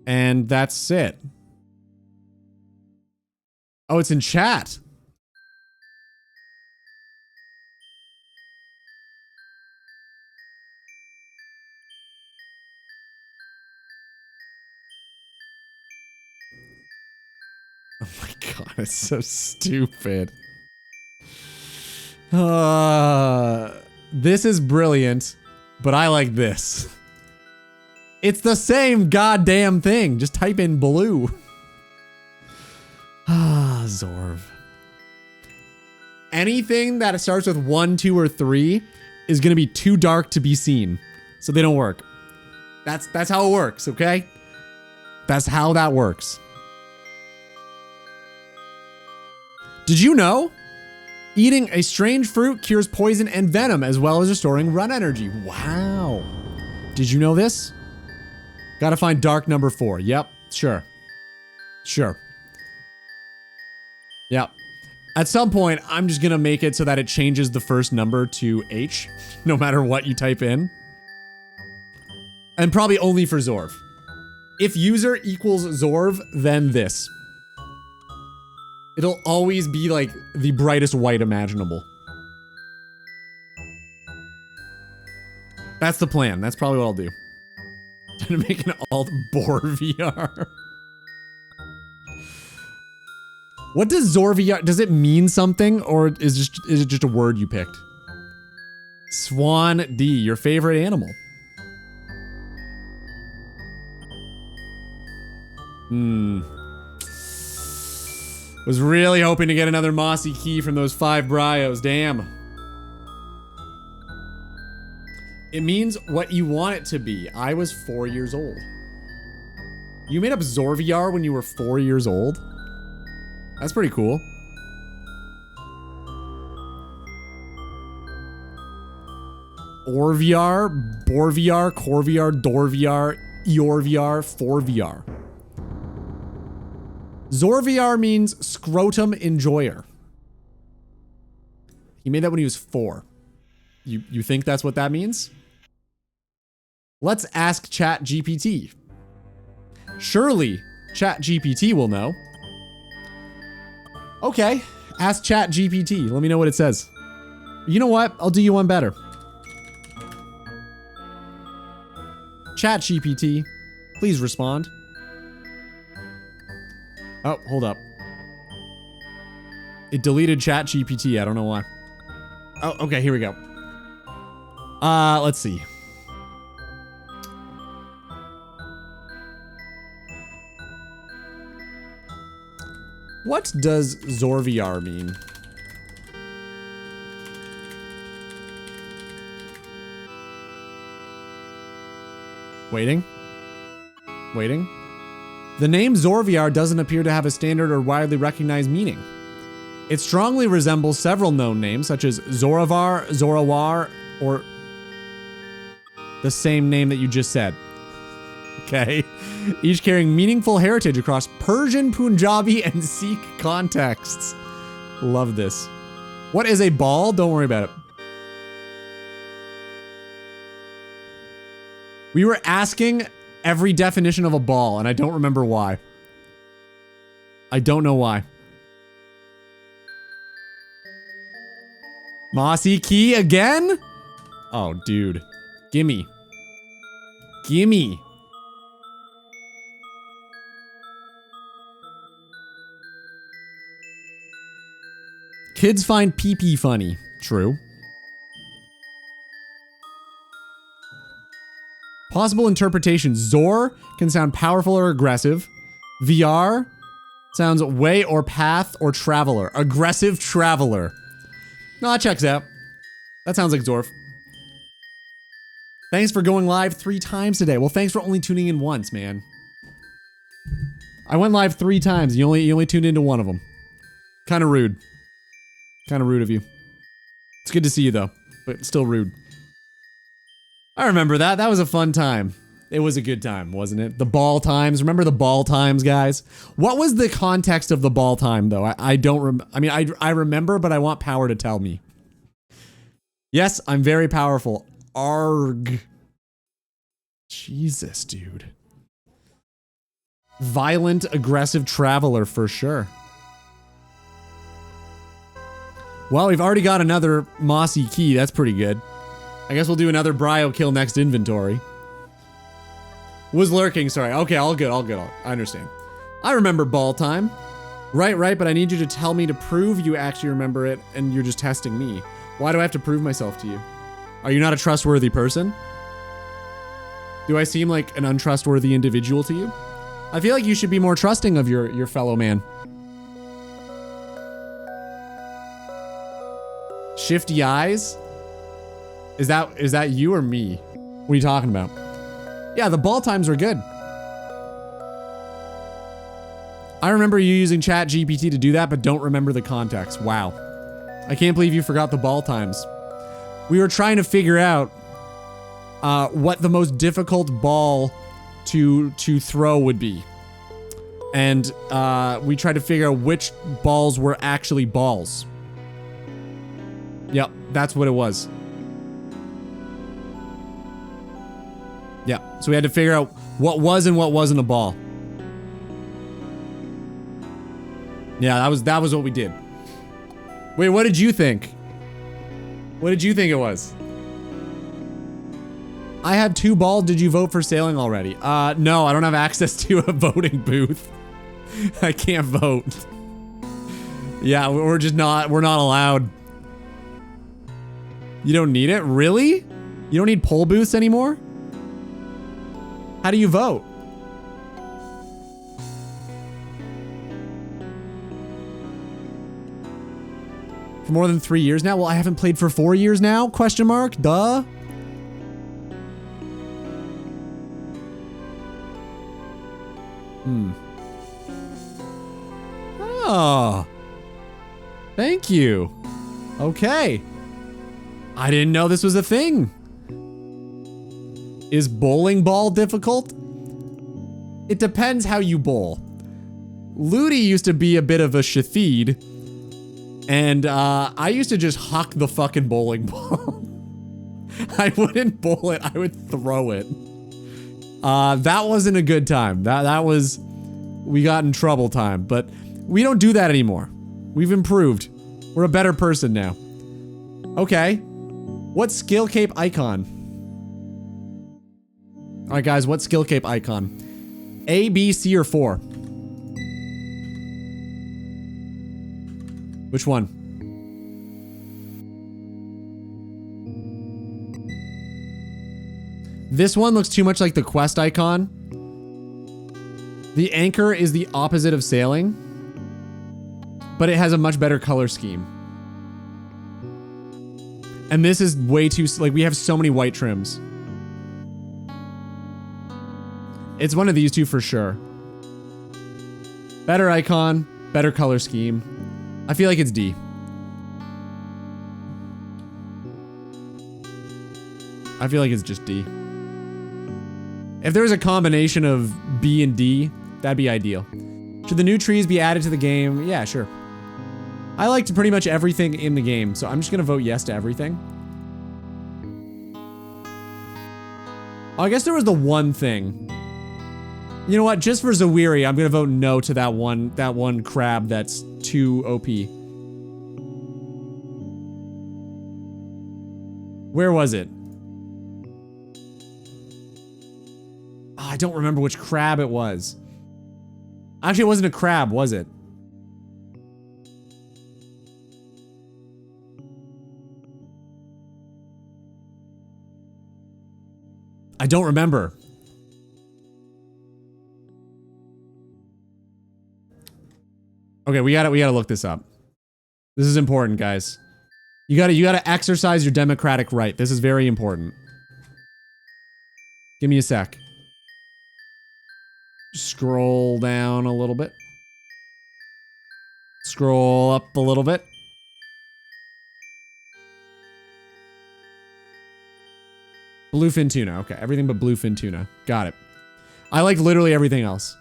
And that's it. Oh, it's in chat. Oh my god, it's so stupid. This is brilliant, but I like this. It's the same goddamn thing. Just type in blue. Ah, Zorv. Anything that starts with 1, 2, or 3 is gonna be too dark to be seen. so they don't work. That's how it works, okay? That's how that works. Did you know? Eating a strange fruit cures poison and venom as well as restoring run energy. Wow. Did you know this? Gotta find dark number 4. Yep, sure. Sure. Yep. At some point, I'm just gonna make it so that it changes the first number to H, no matter what you type in. And probably only for Zorv. If user equals Zorv, then this. It'll always be like the brightest white imaginable. That's the plan. That's probably what I'll do. To make an alt bore VR. What does Zorvr? Does it mean something, or is it just a word you picked? Swan D, your favorite animal. Was really hoping to get another mossy key from those 5 Bryos. Damn. It means what you want it to be. I was 4 years old. You made up Zorvr when you were 4 years old? That's pretty cool. Orvr, Borvr, Corvr, Dorvr, Eorvr, 4VR. Zorvr means scrotum enjoyer. He made that when he was 4. You think that's what that means? Let's ask ChatGPT. Surely ChatGPT will know. Okay, ask ChatGPT. Let me know what it says. You know what? I'll do you one better. ChatGPT, please respond. Oh, hold up. It deleted ChatGPT. I don't know why. Oh, okay, here we go. Let's see. What does Zorvr mean? Waiting. Waiting. The name Zorvr doesn't appear to have a standard or widely recognized meaning. It strongly resembles several known names, such as Zoravar, Zorawar, or the same name that you just said. Okay. Each carrying meaningful heritage across Persian, Punjabi, and Sikh contexts. Love this. What is a ball? Don't worry about it. We were asking every definition of a ball, and I don't remember why. I don't know why. Mossy key again? Oh, dude. Gimme. Gimme. Kids find pee-pee funny. True. Possible interpretation. Zor can sound powerful or aggressive. VR sounds way or path or traveler. Aggressive traveler. No, that checks out. That sounds like Zorf. Thanks for going live 3 times today. Well, thanks for only tuning in once, man. I went live 3 times. You only tuned into one of them. Kind of rude. Kind of rude of you. It's good to see you though, but still rude. I remember that. That was a fun time. It was a good time, wasn't it? The ball times. Remember the ball times, guys? What was the context of the ball time, though? I don't I remember, but I want Power to tell me. Yes, I'm very powerful. Arg. Jesus, dude. Violent, aggressive traveler for sure. Well, we've already got another mossy key. That's pretty good. I guess we'll do another Bryo kill next inventory. Was lurking, sorry. Okay, all good. I understand. I remember ball time. Right, but I need you to tell me to prove you actually remember it, and you're just testing me. Why do I have to prove myself to you? Are you not a trustworthy person? Do I seem like an untrustworthy individual to you? I feel like you should be more trusting of your fellow man. Shifty eyes? Is that you or me? What are you talking about? Yeah, the ball times are good. I remember you using ChatGPT to do that, but don't remember the context. Wow. I can't believe you forgot the ball times. We were trying to figure out what the most difficult ball to throw would be. And we tried to figure out which balls were actually balls. Yep, that's what it was. Yeah, so we had to figure out what was and what wasn't a ball. Yeah, that was what we did. Wait, what did you think? What did you think it was? I have 2 balls. Did you vote for sailing already? No, I don't have access to a voting booth. I can't vote. Yeah, we're not allowed. You don't need it? Really? You don't need poll booths anymore? How do you vote? For more than 3 years now? Well, I haven't played for 4 years now? Question mark? Duh. Oh. Thank you. Okay. I didn't know this was a thing. Is bowling ball difficult? It depends how you bowl. Ludi used to be a bit of a shafid, and I used to just huck the fucking bowling ball. I wouldn't bowl it, I would throw it. That wasn't a good time. That was, we got in trouble time, but we don't do that anymore. We've improved. We're a better person now. Okay. What skill cape icon? All right, guys, what skill cape icon? A, B, C, or 4? Which one? This one looks too much like the quest icon. The anchor is the opposite of sailing, but it has a much better color scheme. And this is way too, like, we have so many white trims. It's one of these two for sure. Better icon, better color scheme. I feel like it's D. I feel like it's just D. If there was a combination of B and D, that'd be ideal. Should the new trees be added to the game? Yeah, sure. I liked pretty much everything in the game, so I'm just gonna vote yes to everything. Oh, I guess there was the one thing. You know what? Just for Zawiri, I'm gonna vote no to that one crab that's too OP. Where was it? Oh, I don't remember which crab it was. Actually, it wasn't a crab, was it? I don't remember. Okay, we gotta look this up. This is important, guys. You gotta exercise your democratic right. This is very important. Give me a sec. Scroll down a little bit. Scroll up a little bit. Bluefin tuna. Okay, everything but bluefin tuna. Got it. I like literally everything else.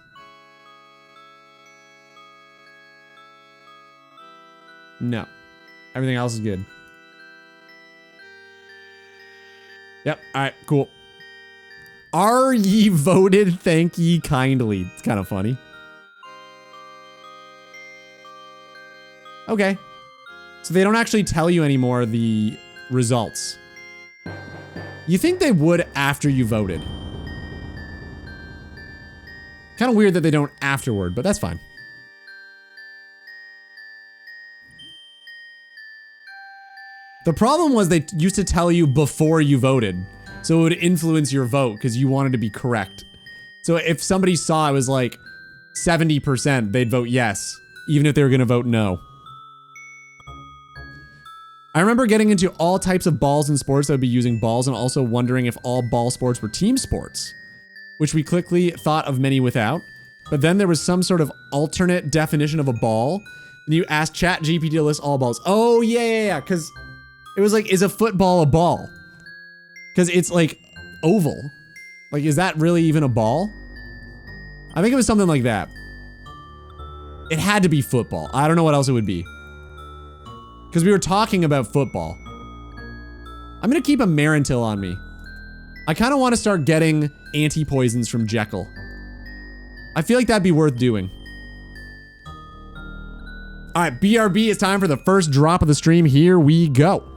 No. Everything else is good. Yep, alright, cool. Are ye voted? Thank ye kindly. It's kind of funny. Okay. So they don't actually tell you anymore the results. You think they would after you voted. Kind of weird that they don't afterward, but that's fine. The problem was they used to tell you before you voted, so it would influence your vote because you wanted to be correct. So if somebody saw it was like 70%, they'd vote yes, even if they were going to vote no. I remember getting into all types of balls in sports that would be using balls and also wondering if all ball sports were team sports, which we quickly thought of many without. But then there was some sort of alternate definition of a ball, and you asked ChatGPT to list all balls. Oh, yeah, because it was like, is a football a ball? Because it's like oval. Like, is that really even a ball? I think it was something like that. It had to be football. I don't know what else it would be. Because we were talking about football. I'm gonna keep a Marintil on me. I kind of want to start getting anti-poisons from Jekyll. I feel like that'd be worth doing. All right, BRB, it's time for the first drop of the stream. Here we go.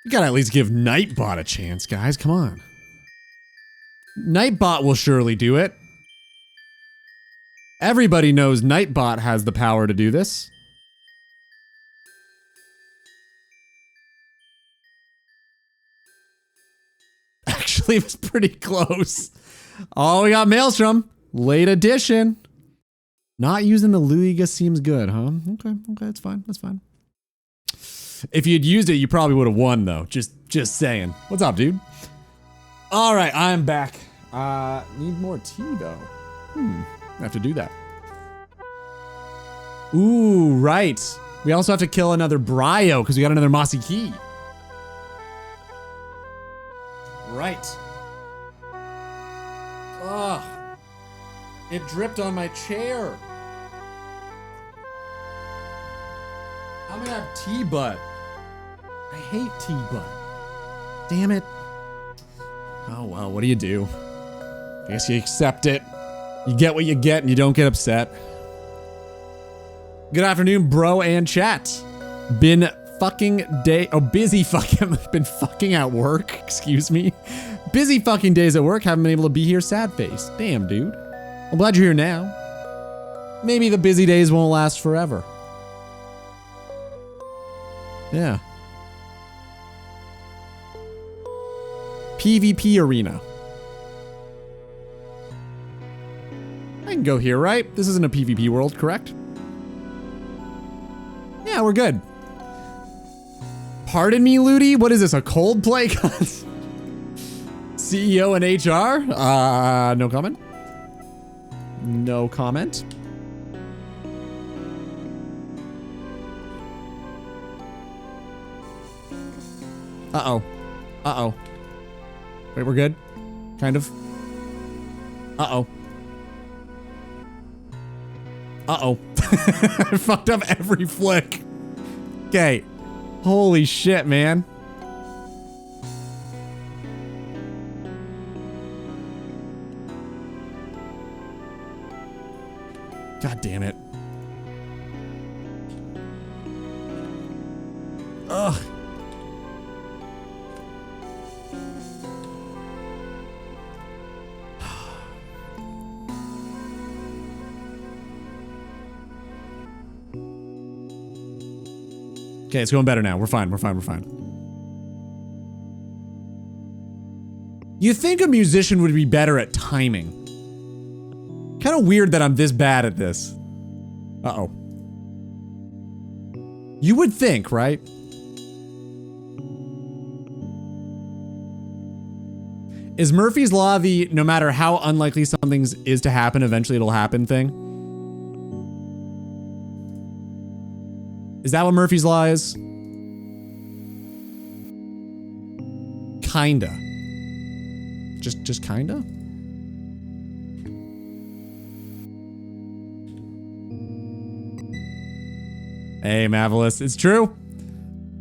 You gotta at least give Nightbot a chance, guys. Come on. Nightbot will surely do it. Everybody knows Nightbot has the power to do this. Actually, it was pretty close. Oh, we got Maelstrom. Late edition. Not using the Luiga seems good, huh? Okay, that's fine. That's fine. If you'd used it, you probably would have won, though. Just saying. What's up, dude? All right, I'm back. Need more tea, though. I have to do that. Ooh, right. We also have to kill another Bryo, because we got another Mossy Key. Right. Ugh. It dripped on my chair. I'm gonna have tea butt. I hate tea butt. Damn it. Oh well, what do you do? I guess you accept it. You get what you get and you don't get upset. Good afternoon, bro and chat. Been fucking busy fucking, been fucking at work, excuse me. Busy fucking days at work, haven't been able to be here, sad face. Damn, dude. I'm glad you're here now. Maybe the busy days won't last forever. Yeah. PvP arena. I can go here, right? This isn't a PvP world, correct? Yeah, we're good. Pardon me, Ludi? What is this, a Coldplay? CEO and HR? No comment. No comment. Uh-oh. Uh-oh. Wait, we're good? Kind of. Uh-oh. Uh-oh. I fucked up every flick. Okay. Holy shit, man. God damn it. Ugh. Okay, it's going better now. We're fine, we're fine, we're fine. You think a musician would be better at timing. Kind of weird that I'm this bad at this. Uh-oh. You would think, right? Is Murphy's Law the no matter how unlikely something is to happen, eventually it'll happen thing? Is that what Murphy's Law is? Kinda. Just kinda? Hey, Mavelis, it's true.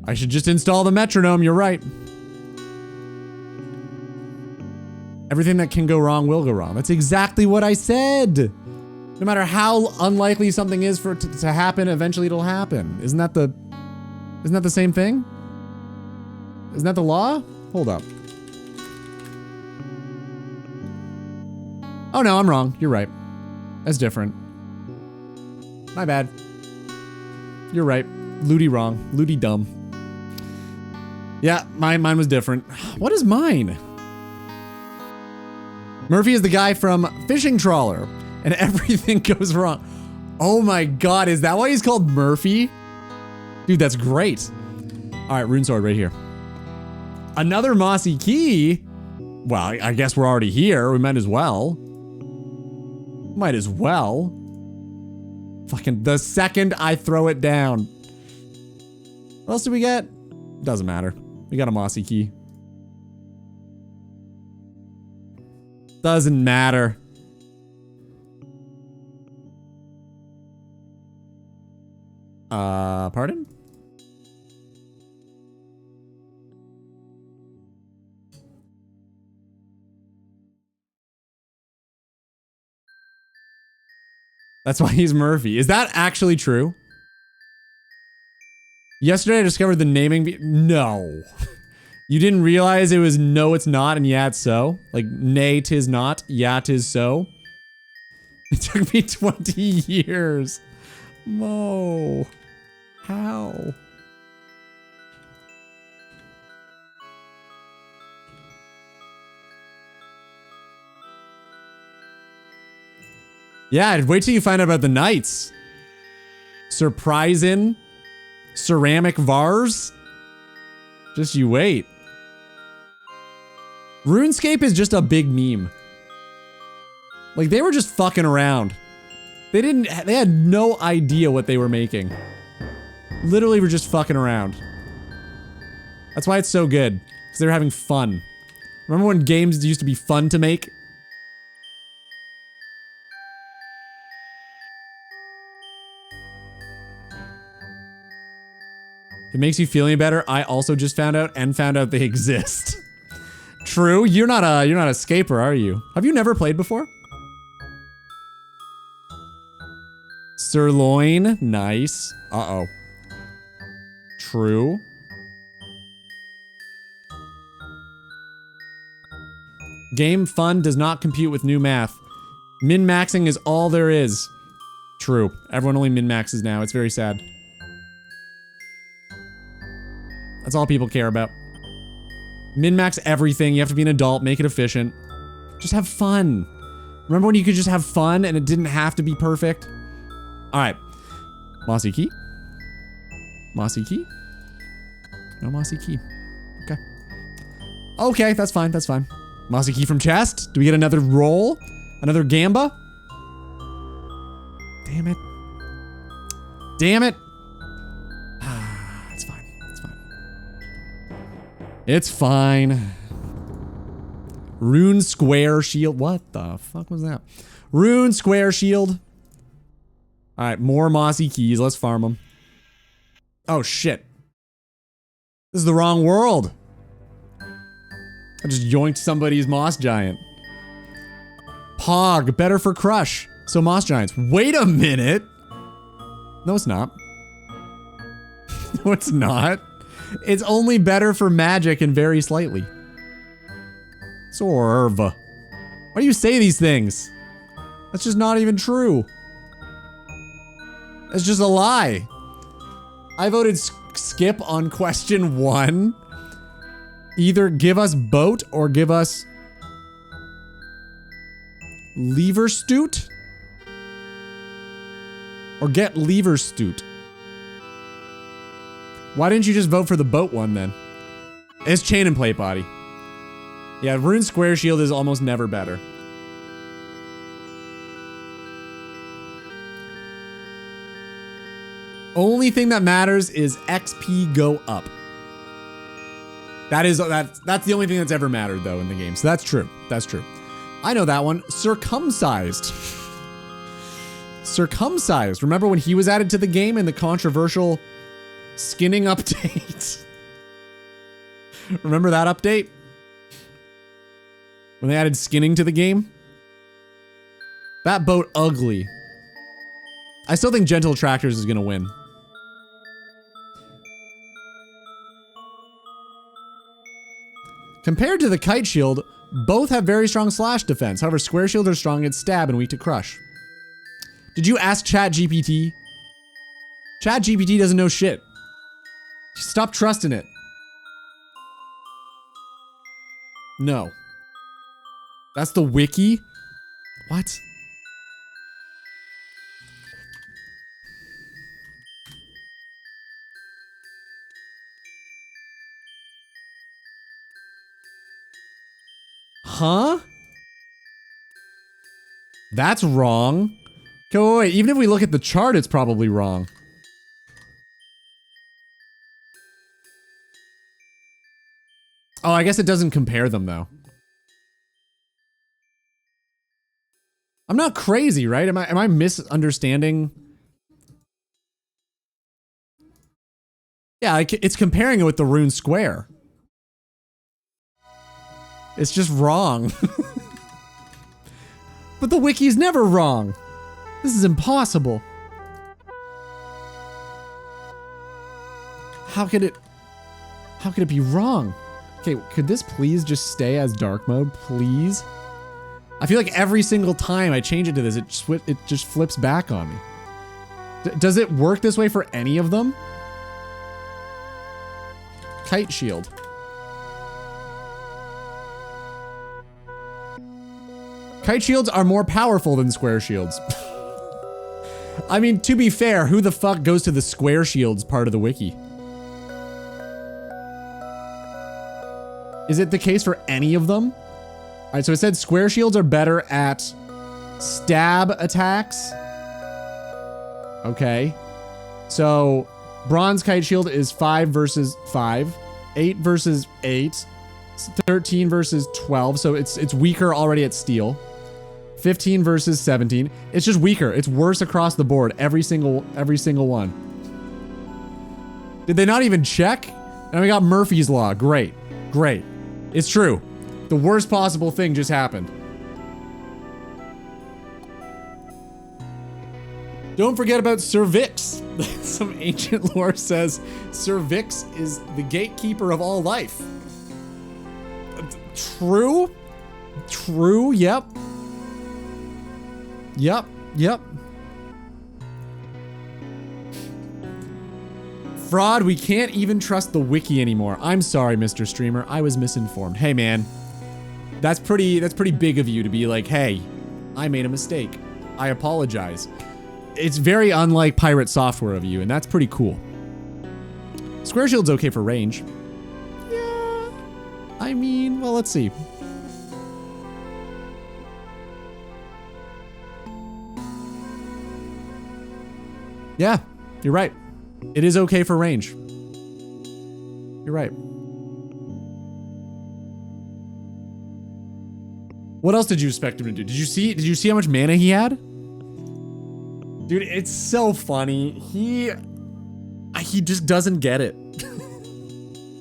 I should just install the metronome, you're right. Everything that can go wrong will go wrong. That's exactly what I said. No matter how unlikely something is for it to happen, eventually it'll happen. Isn't that the same thing? Isn't that the law? Hold up. Oh no, I'm wrong. You're right. That's different. My bad. You're right. Ludi wrong. Ludi dumb. Yeah, mine was different. What is mine? Murphy is the guy from Fishing Trawler, and everything goes wrong. Oh my god, is that why he's called Murphy? Dude, that's great. Alright, rune sword right here. Another mossy key? Well, I guess we're already here. We might as well. Might as well. Fucking the second I throw it down. What else do we get? Doesn't matter. We got a mossy key. Doesn't matter. Pardon? That's why he's Murphy. Is that actually true? Yesterday I discovered the naming no. You didn't realize it was no it's not and yeah it's so? Like nay tis not, yeah tis so? It took me 20 years. Mo. How? Yeah, wait till you find out about the knights. Surprising. Ceramic vase. Just you wait. RuneScape is just a big meme. Like, they were just fucking around. They had no idea what they were making. Literally were just fucking around. That's why it's so good. Because they were having fun. Remember when games used to be fun to make? If it makes you feel any better, I also just found out they exist. True, you're not a scaper, are you? Have you never played before? Sirloin, nice. Uh-oh. True. Game fun does not compute with new math. Min-maxing is all there is. True. Everyone only min-maxes now. It's very sad. That's all people care about. Min-max everything. You have to be an adult. Make it efficient. Just have fun. Remember when you could just have fun and it didn't have to be perfect? Alright. Mossy key. Mossy key. No mossy key. Okay. Okay, that's fine. That's fine. Mossy key from chest. Do we get another roll? Another gamba? Damn it. Damn it. It's fine. It's fine. It's fine. Rune square shield. What the fuck was that? Rune square shield. Alright, more mossy keys. Let's farm them. Oh shit. This is the wrong world. I just yoinked somebody's moss giant. Pog, better for crush. So moss giants. Wait a minute. No, it's not. No, it's not. It's only better for magic and very slightly. Sorv. Why do you say these things? That's just not even true. That's just a lie. I voted skip on question 1. Either give us boat or give us leverstoot? Or get leverstoot. Why didn't you just vote for the boat one then? It's chain and plate body. Yeah, Rune Square Shield is almost never better. Only thing that matters is XP go up. That's the only thing that's ever mattered though in the game. So that's true. That's true. I know that one. Circumcised. Circumcised. Remember when he was added to the game in the controversial skinning update? Remember that update? When they added skinning to the game? That boat ugly. I still think Gentle Tractors is gonna win. Compared to the Kite Shield, both have very strong slash defense. However, Square Shields are strong against stab and weak to crush. Did you ask ChatGPT? ChatGPT doesn't know shit. Stop trusting it. No. That's the wiki? What? Huh? That's wrong. Okay, wait, even if we look at the chart, it's probably wrong. Oh, I guess it doesn't compare them though. I'm not crazy, right? Am I misunderstanding? Yeah, like it's comparing it with the Rune Square. It's just wrong. But the wiki's never wrong. This is impossible. How could it be wrong? Okay, could this please just stay as dark mode, please? I feel like every single time I change it to this, it just flips back on me. Does it work this way for any of them? Kite Shield. Kite Shields are more powerful than Square Shields. I mean, to be fair, who the fuck goes to the Square Shields part of the wiki? Is it the case for any of them? All right, so it said Square Shields are better at stab attacks. Okay. So Bronze Kite Shield is 5 versus 5, 8 versus 8, 13 versus 12. So it's weaker already at steel. 15 versus 17. It's just weaker. It's worse across the board. Every single one. Did they not even check? And we got Murphy's Law. Great. Great. It's true. The worst possible thing just happened. Don't forget about Sir Vix. Some ancient lore says Sir Vix is the gatekeeper of all life. True? True, yep. Yep. Fraud, we can't even trust the wiki anymore. I'm sorry, Mr. Streamer. I was misinformed. Hey, man. That's pretty big of you to be like, hey, I made a mistake. I apologize. It's very unlike Pirate Software of you, and that's pretty cool. Square Shield's okay for range. Yeah. I mean, well, let's see. Yeah, you're right. It is okay for range. You're right. What else did you expect him to do? Did you see how much mana he had? Dude, it's so funny. He just doesn't get it.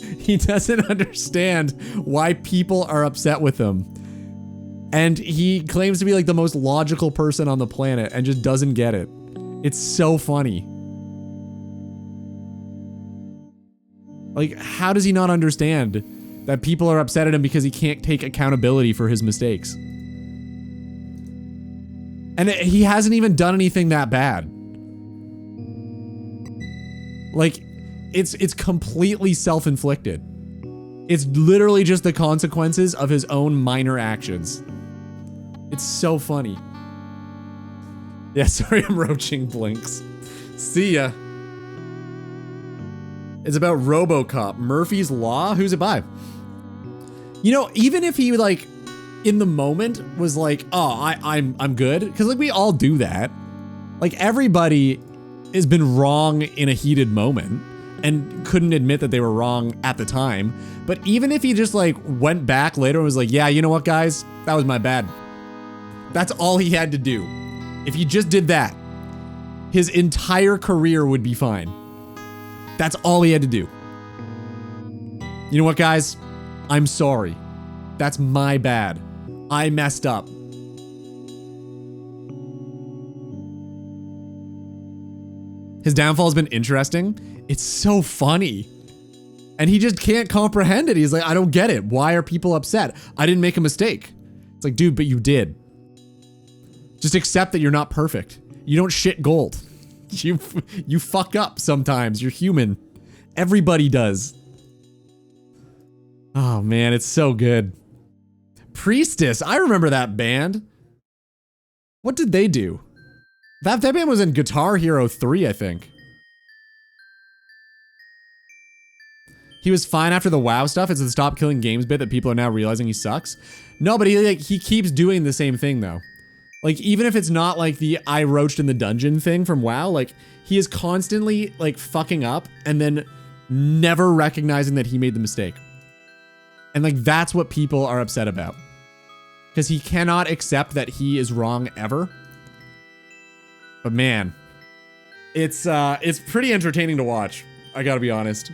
He doesn't understand why people are upset with him. And he claims to be like the most logical person on the planet and just doesn't get it. It's so funny. Like, how does he not understand that people are upset at him because he can't take accountability for his mistakes? And he hasn't even done anything that bad. Like, it's completely self-inflicted. It's literally just the consequences of his own minor actions. It's so funny. Yeah, sorry I'm roaching blinks. See ya. It's about RoboCop. Murphy's Law? Who's it by? You know, even if he, like, in the moment was like, oh, I'm good. Because, like, we all do that. Like, everybody has been wrong in a heated moment and couldn't admit that they were wrong at the time. But even if he just, like, went back later and was like, yeah, you know what, guys? That was my bad. That's all he had to do. If he just did that, his entire career would be fine. That's all he had to do. You know what, guys? I'm sorry. That's my bad. I messed up. His downfall has been interesting. It's so funny. And he just can't comprehend it. He's like, I don't get it. Why are people upset? I didn't make a mistake. It's like, dude, but you did. Just accept that you're not perfect. You don't shit gold. You fuck up sometimes. You're human. Everybody does. Oh man, it's so good. Priestess. I remember that band. What did they do? That band was in Guitar Hero 3, I think. He was fine after the WoW stuff. It's the stop killing games bit that people are now realizing he sucks. No, but he keeps doing the same thing though. Like, even if it's not like the I roached in the dungeon thing from WoW, like, he is constantly, like, fucking up and then never recognizing that he made the mistake. And, like, that's what people are upset about. Because he cannot accept that he is wrong ever. But man, it's pretty entertaining to watch. I gotta be honest.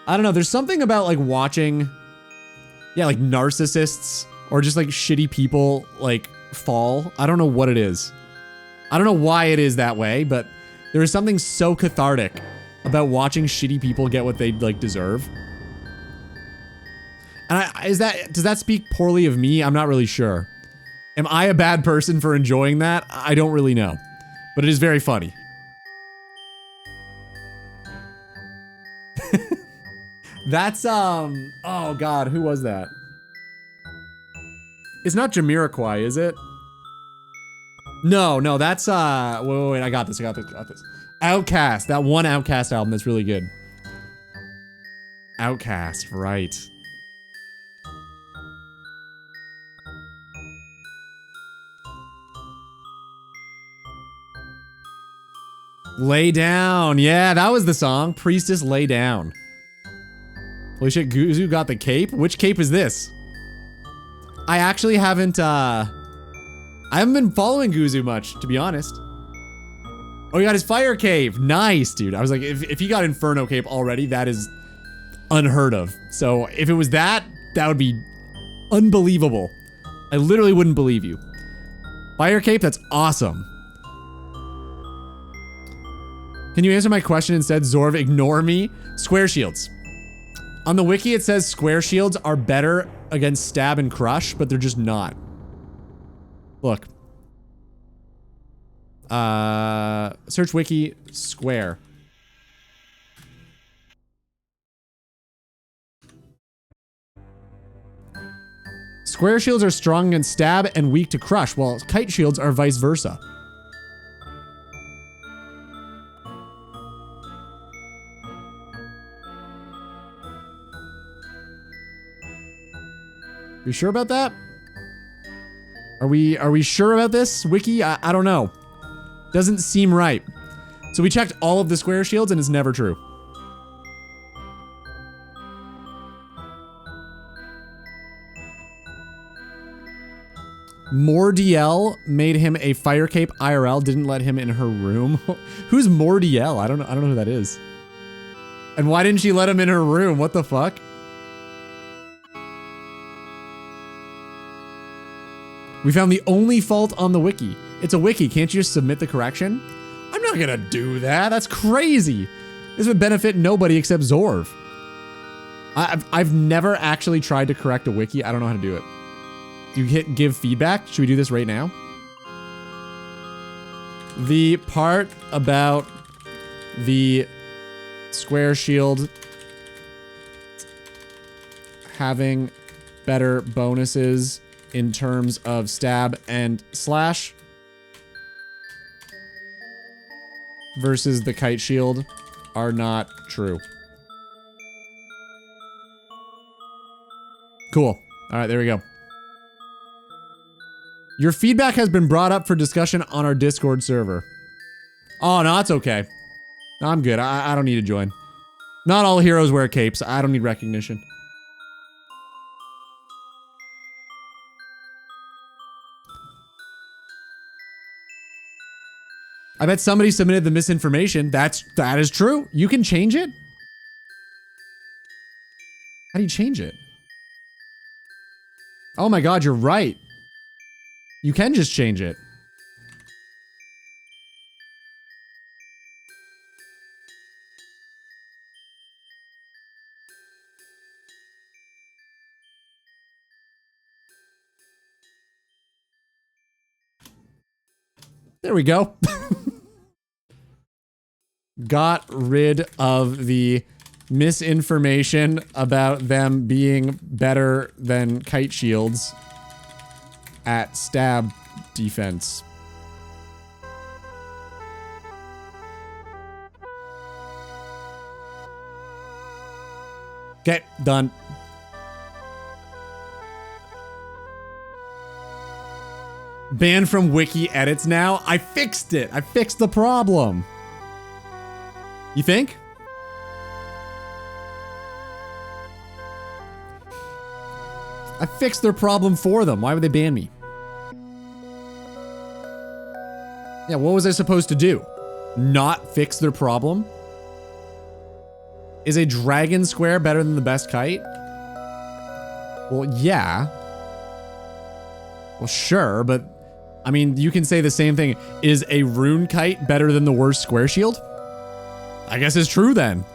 I don't know, there's something about, like, watching, yeah, like, narcissists or just, like, shitty people, like, fall. I don't know what it is. I don't know why it is that way, but there is something so cathartic about watching shitty people get what they like deserve. And does that speak poorly of me? I'm not really sure. Am I a bad person for enjoying that? I don't really know. But it is very funny. That's oh god, who was that? It's not Jamiroquai, is it? No, that's, wait, I got this. Outcast, that one Outcast album that's really good. Outcast, right. Lay Down, yeah, that was the song. Priestess, Lay Down. Holy shit, Guzu got the cape? Which cape is this? I actually haven't, I haven't been following Guzu much, to be honest. Oh, he got his fire cape. Nice, dude. I was like, if he got Inferno cape already, that is unheard of. So if it was that, that would be unbelievable. I literally wouldn't believe you. Fire cape, that's awesome. Can you answer my question instead, Zorv? Ignore me. Square shields. On the wiki, it says square shields are better against stab and crush, but they're just not. Look. Search wiki, square. Square shields are strong against stab and weak to crush, while kite shields are vice versa. You sure about that? Are we sure about this, Wiki? I don't know. Doesn't seem right. So we checked all of the square shields and it's never true. Mordiel made him a fire cape IRL, didn't let him in her room. Who's Mordiel? I don't know who that is. And why didn't she let him in her room? What the fuck? We found the only fault on the wiki. It's a wiki, can't you just submit the correction? I'm not gonna do that, that's crazy. This would benefit nobody except Zorv. I've never actually tried to correct a wiki, I don't know how to do it. Do you hit give feedback? Should we do this right now? The part about the square shield having better bonuses in terms of stab and slash versus the kite shield are not true. Cool. All right, there we go. Your feedback has been brought up for discussion on our Discord server. Oh, no, it's okay. No, I'm good. I don't need to join. Not all heroes wear capes. I don't need recognition. I bet somebody submitted the misinformation. That is true. You can change it? How do you change it? Oh my god, you're right. You can just change it. There we go. Got rid of the misinformation about them being better than kite shields at stab defense. Okay, done. Banned from wiki edits now? I fixed it. I fixed the problem. You think? I fixed their problem for them. Why would they ban me? Yeah, what was I supposed to do? Not fix their problem? Is a dragon square better than the best kite? Well, yeah. Well, sure, but I mean, you can say the same thing. Is a rune kite better than the worst square shield? I guess it's true then.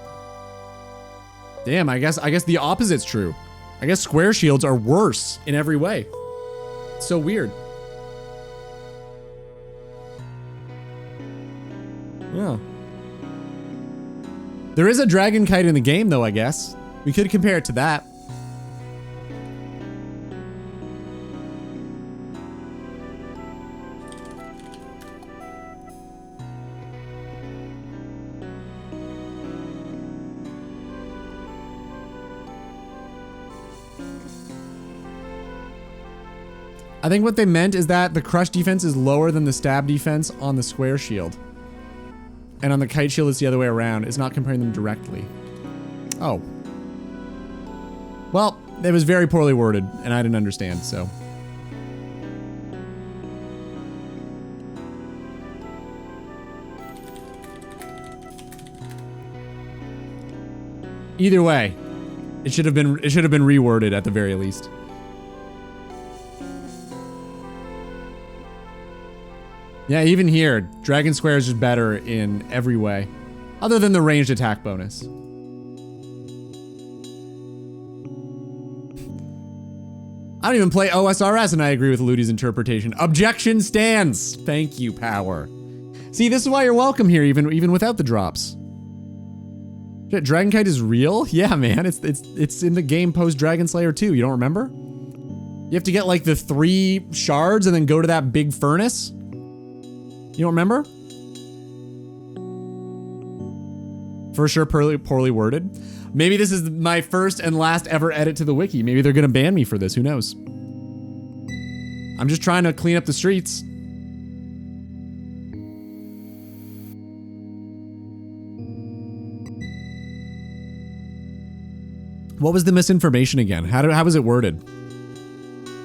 Damn, I guess the opposite's true. I guess square shields are worse in every way. It's so weird. Yeah. There is a dragon kite in the game though, I guess. We could compare it to that. I think what they meant is that the crush defense is lower than the stab defense on the square shield. And on the kite shield, it's the other way around. It's not comparing them directly. Oh. Well, it was very poorly worded, and I didn't understand, so. Either way, it should have been reworded at the very least. Yeah, even here, Dragon Square is just better in every way. Other than the ranged attack bonus. I don't even play OSRS and I agree with Ludi's interpretation. Objection stands! Thank you, Power. See, this is why you're welcome here, even without the drops. Shit, Dragon Kite is real? Yeah, man, it's in the game post Dragon Slayer 2, you don't remember? You have to get like the 3 shards and then go to that big furnace? You don't remember? For sure, poorly worded. Maybe this is my first and last ever edit to the wiki. Maybe they're gonna ban me for this, who knows? I'm just trying to clean up the streets. What was the misinformation again? How was it worded?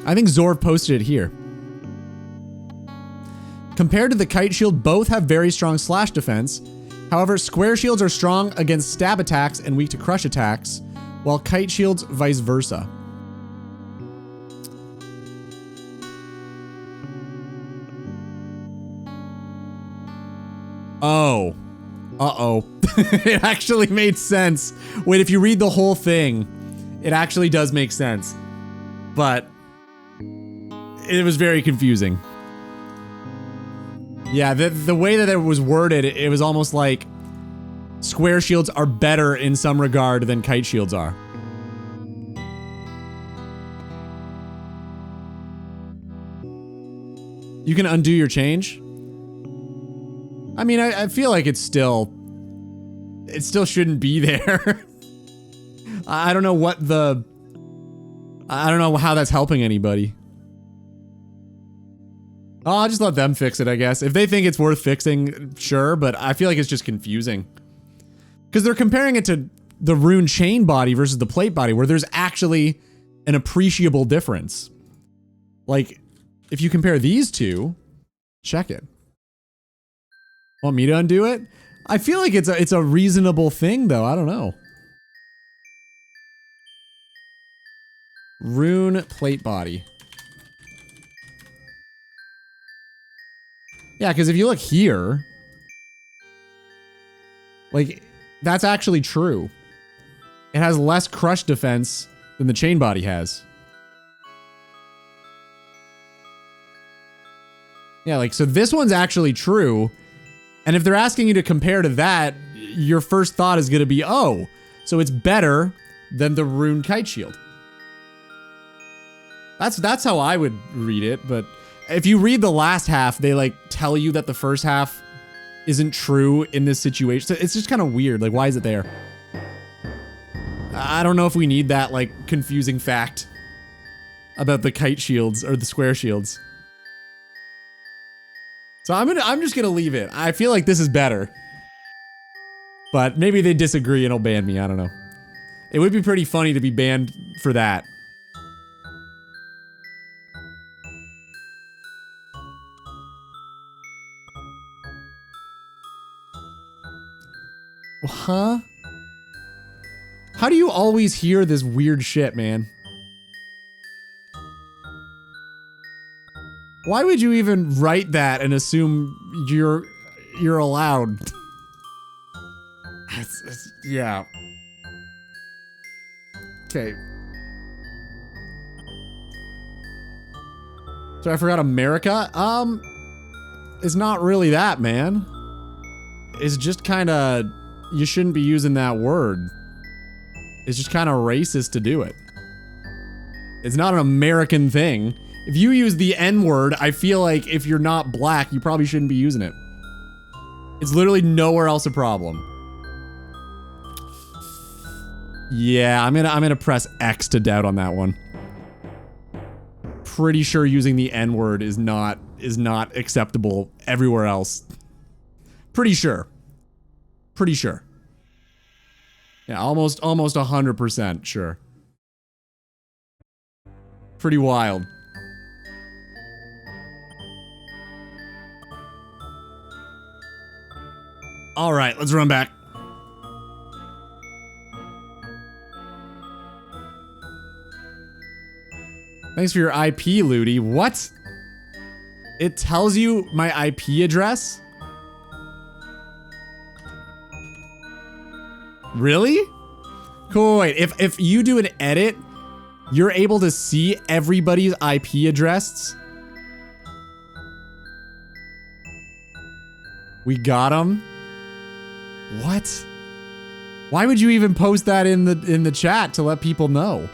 I think Zorv posted it here. Compared to the kite shield, both have very strong slash defense. However, square shields are strong against stab attacks and weak to crush attacks, while kite shields vice versa. Oh. Uh-oh. It actually made sense. Wait, if you read the whole thing, it actually does make sense. But it was very confusing. Yeah, the way that it was worded, it was almost like square shields are better in some regard than kite shields are. You can undo your change? I mean, I feel like it still shouldn't be there. I don't know what the... I don't know how that's helping anybody. Oh, I'll just let them fix it, I guess. If they think it's worth fixing, sure, but I feel like it's just confusing. Because they're comparing it to the rune chain body versus the plate body, where there's actually an appreciable difference. Like, if you compare these two, check it. Want me to undo it? I feel like it's a reasonable thing, though. I don't know. Rune plate body. Yeah, because if you look here, like, that's actually true. It has less crush defense than the chain body has. Yeah, like, so this one's actually true. And if they're asking you to compare to that, your first thought is going to be, oh, so it's better than the rune kite shield. That's how I would read it, but if you read the last half, they like tell you that the first half isn't true in this situation. So it's just kind of weird. Like, why is it there? I don't know if we need that like confusing fact about the kite shields or the square shields. So I'm just gonna leave it. I feel like this is better. But maybe they disagree and will ban me, I don't know. It would be pretty funny to be banned for that. Huh? How do you always hear this weird shit, man? Why would you even write that and assume you're allowed? Yeah. Okay. So I forgot America? It's not really that, man. It's just kinda... You shouldn't be using that word. It's just kinda racist to do it. It's not an American thing. If you use the N-word, I feel like if you're not black, you probably shouldn't be using it. It's literally nowhere else a problem. Yeah, I'm gonna press X to doubt on that one. Pretty sure using the N-word is not acceptable everywhere else. Pretty sure. Pretty sure. Yeah, almost 100% sure. Pretty wild. All right, let's run back. Thanks for your IP, Ludi. What? It tells you my IP address? Really? Cool, wait, if you do an edit, you're able to see everybody's IP address? We got them? What? Why would you even post that in the chat to let people know?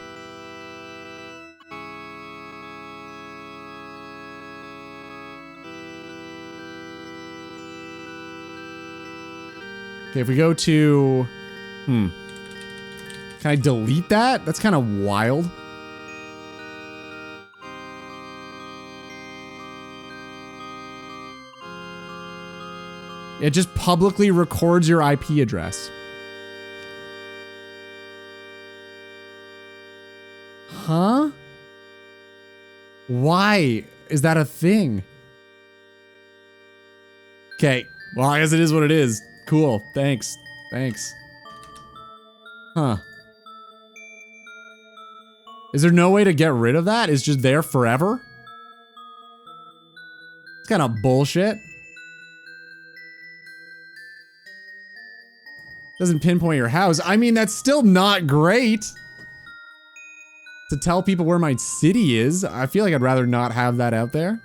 Okay, if we go to... Can I delete that? That's kind of wild. It just publicly records your IP address. Huh? Why is that a thing? Okay. Well, I guess it is what it is. Cool. Thanks. Thanks. Huh. Is there no way to get rid of that? It's just there forever? It's kind of bullshit. Doesn't pinpoint your house. I mean, that's still not great. To tell people where my city is. I feel like I'd rather not have that out there.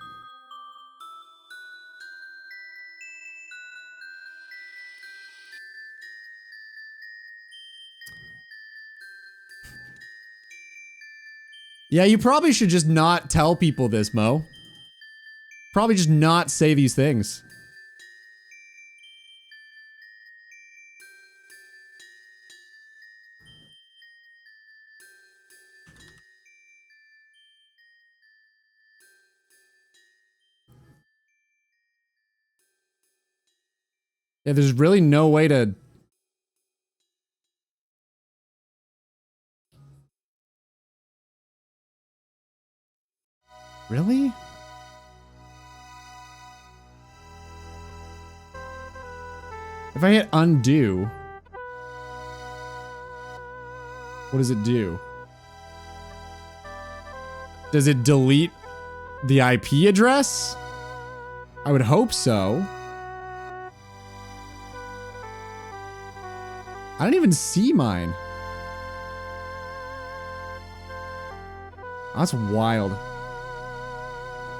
Yeah, you probably should just not tell people this, Mo. Probably just not say these things. Yeah, there's really no way to... Really? If I hit undo... What does it do? Does it delete the IP address? I would hope so. I don't even see mine. That's wild.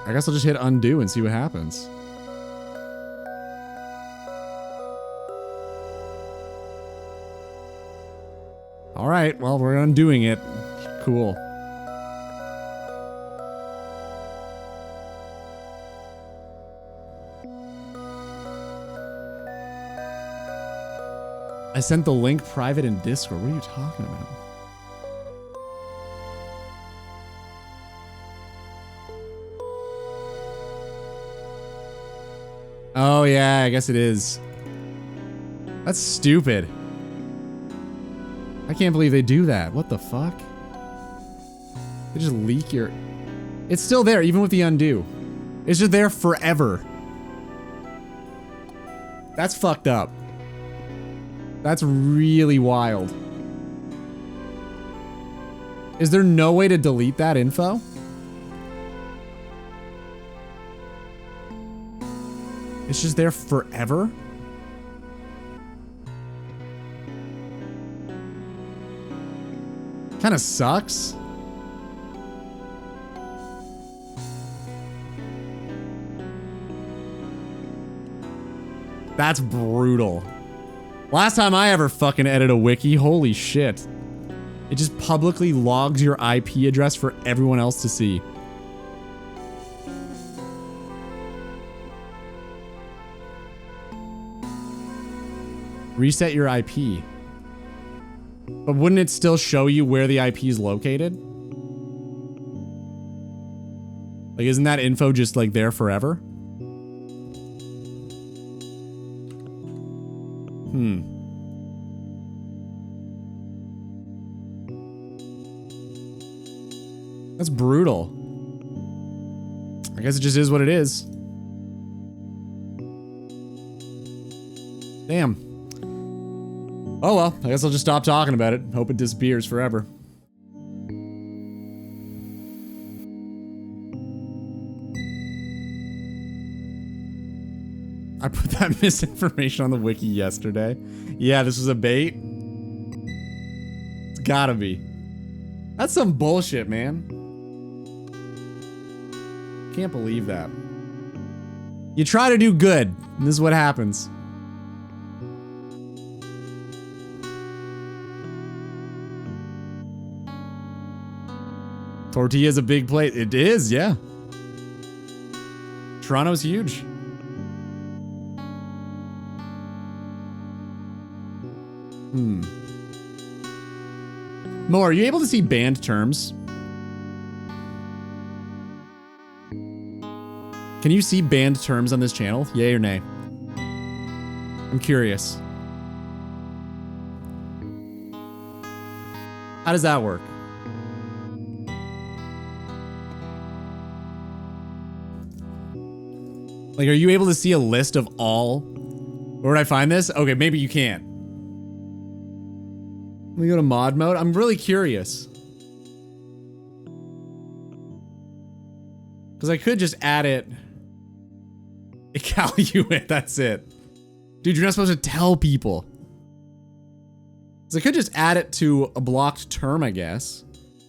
I guess I'll just hit undo and see what happens. Alright, well, we're undoing it. Cool. I sent the link private in Discord. What are you talking about? Oh yeah, I guess it is. That's stupid. I can't believe they do that. What the fuck? They just leak your... It's still there, even with the undo. It's just there forever. That's fucked up. That's really wild. Is there no way to delete that info? It's just there forever? Kinda sucks. That's brutal. Last time I ever fucking edited a wiki, holy shit. It just publicly logs your IP address for everyone else to see. Reset your IP. But wouldn't it still show you where the IP is located? Like, isn't that info just like there forever? That's brutal. I guess it just is what it is. Damn. Oh well, I guess I'll just stop talking about it. Hope it disappears forever. I put that misinformation on the wiki yesterday. Yeah, this was a bait. It's gotta be. That's some bullshit, man. Can't believe that. You try to do good, and this is what happens. Tortilla's a big plate. It is, yeah. Toronto's huge. Mo, are you able to see banned terms? Can you see banned terms on this channel? Yay or nay? I'm curious. How does that work? Like, are you able to see a list of all? Where would I find this? Okay, maybe you can't. Let me go to mod mode. I'm really curious. Because I could just add it. Evaluate, that's it. Dude, you're not supposed to tell people. So I could just add it to a blocked term, I guess.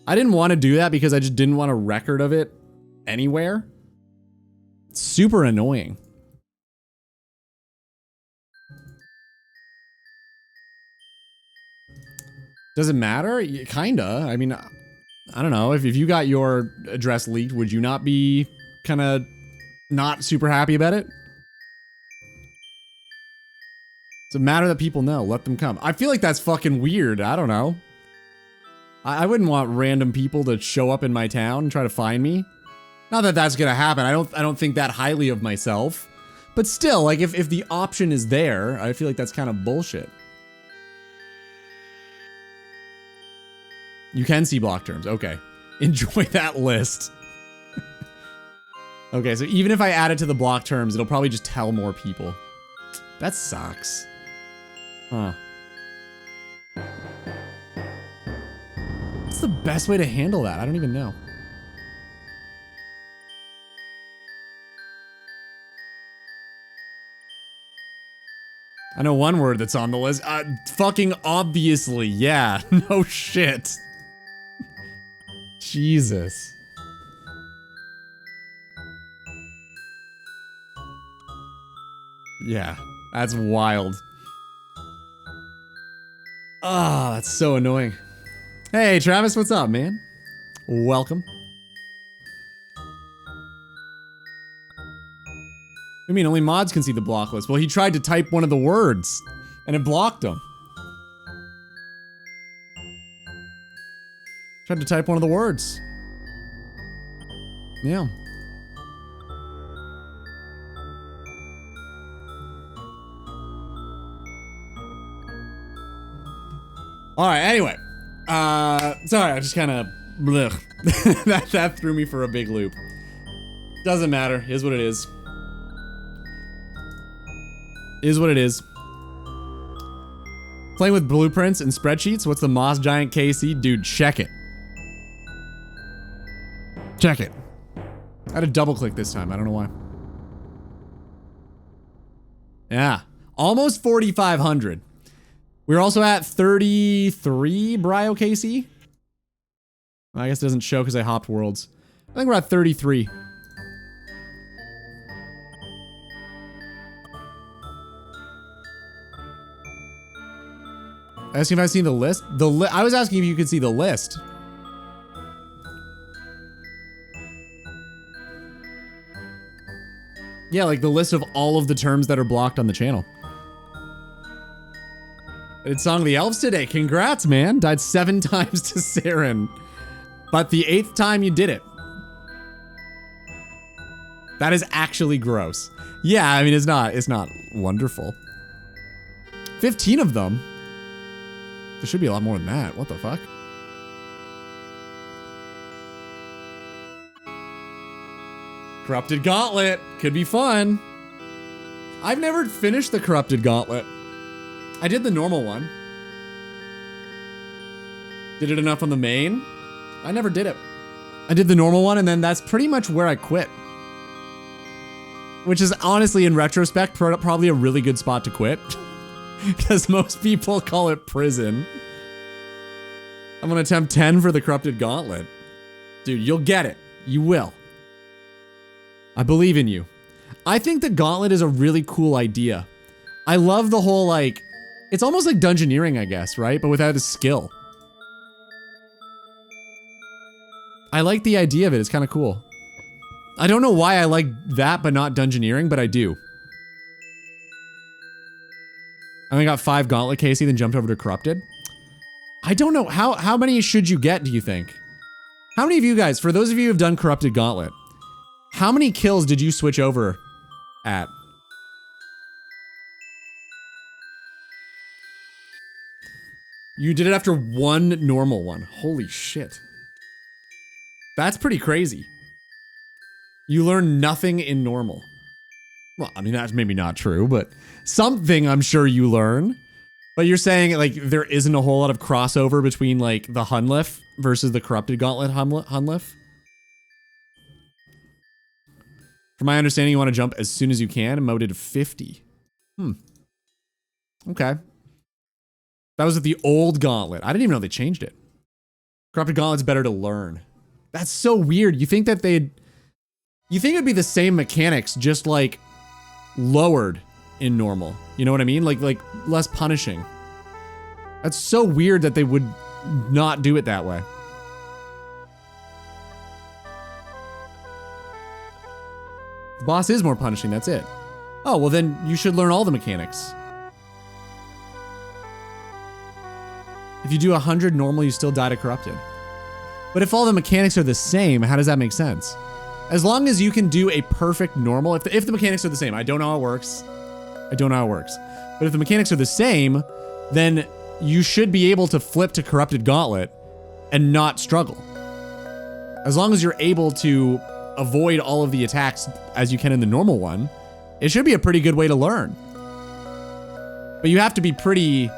I didn't want to do that because I just didn't want a record of it anywhere. It's super annoying. Does it matter? Kinda. I mean, I don't know. If you got your address leaked, would you not be kind of not super happy about it? Does it matter that people know? Let them come. I feel like that's fucking weird. I don't know. I wouldn't want random people to show up in my town and try to find me. Not that that's gonna happen. I don't think that highly of myself. But still, like, if the option is there, I feel like that's kind of bullshit. You can see block terms. Okay. Enjoy that list. Okay, so even if I add it to the block terms, it'll probably just tell more people. That sucks. Huh. What's the best way to handle that? I don't even know. I know one word that's on the list. Fucking obviously, yeah. No shit. Jesus. Yeah, that's wild. Ah, that's so annoying. Hey, Travis, what's up, man? Welcome. I mean, only mods can see the block list. Well, he tried to type one of the words, and it blocked him. Tried to type one of the words. Yeah. Alright, anyway. Sorry, I just kind of... that threw me for a big loop. Doesn't matter. Is what it is. Is what it is. Playing with blueprints and spreadsheets? What's the Moss Giant KC? Dude, check it. Check it. I had to double click this time. I don't know why. Yeah. Almost 4,500. We're also at 33 Brio KC. I guess it doesn't show because I hopped worlds. I think we're at 33. Asking if I've seen the list? I was asking if you could see the list. Yeah, like the list of all of the terms that are blocked on the channel. I did Song of the Elves today. Congrats, man. Died 7 times to Saren. But the 8th time you did it. That is actually gross. Yeah, I mean, it's not wonderful. 15 of them? There should be a lot more than that. What the fuck? Corrupted Gauntlet. Could be fun. I've never finished the Corrupted Gauntlet. I did the normal one. Did it enough on the main? I never did it. I did the normal one, and then that's pretty much where I quit. Which is honestly, in retrospect, probably a really good spot to quit. Because most people call it prison. I'm gonna attempt 10 for the Corrupted Gauntlet. Dude, you'll get it. You will. I believe in you. I think the Gauntlet is a really cool idea. I love the whole, like... It's almost like dungeoneering, I guess, right? But without a skill. I like the idea of it. It's kind of cool. I don't know why I like that, but not dungeoneering, but I do. I only got 5 Gauntlet Casey, then jumped over to Corrupted. I don't know. How many should you get, do you think? How many of you guys, for those of you who have done Corrupted Gauntlet, how many kills did you switch over at? You did it after 1 normal one. Holy shit. That's pretty crazy. You learn nothing in normal. Well, I mean, that's maybe not true, but something I'm sure you learn. But you're saying, like, there isn't a whole lot of crossover between, like, the Hunlif versus the Corrupted Gauntlet Hunlif? From my understanding, you want to jump as soon as you can, and moted 50. Okay. That was with the old Gauntlet. I didn't even know they changed it. Corrupted Gauntlet's better to learn. That's so weird. You think that they'd... You think it'd be the same mechanics, just, like, lowered in normal. You know what I mean? Like less punishing. That's so weird that they would not do it that way. The boss is more punishing, that's it. Oh, well then you should learn all the mechanics. If you do 100 normal, you still die to corrupted. But if all the mechanics are the same, how does that make sense? As long as you can do a perfect normal, if the mechanics are the same, I don't know how it works. But if the mechanics are the same, then you should be able to flip to Corrupted Gauntlet and not struggle. As long as you're able to avoid all of the attacks as you can in the normal one, it should be a pretty good way to learn. But you have to be pretty,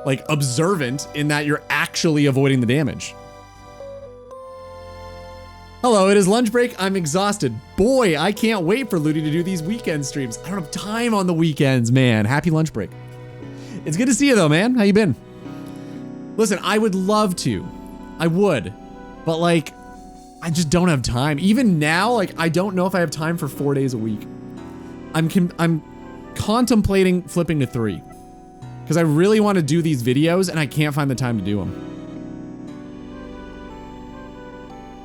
like, observant in that you're actually avoiding the damage. Hello, it is lunch break. I'm exhausted. Boy, I can't wait for Ludi to do these weekend streams. I don't have time on the weekends, man. Happy lunch break. It's good to see you though, man. How you been? Listen, I would love to. I would. But like, I just don't have time. Even now, like, I don't know if I have time for 4 days a week. I'm contemplating flipping to 3. Because I really want to do these videos and I can't find the time to do them.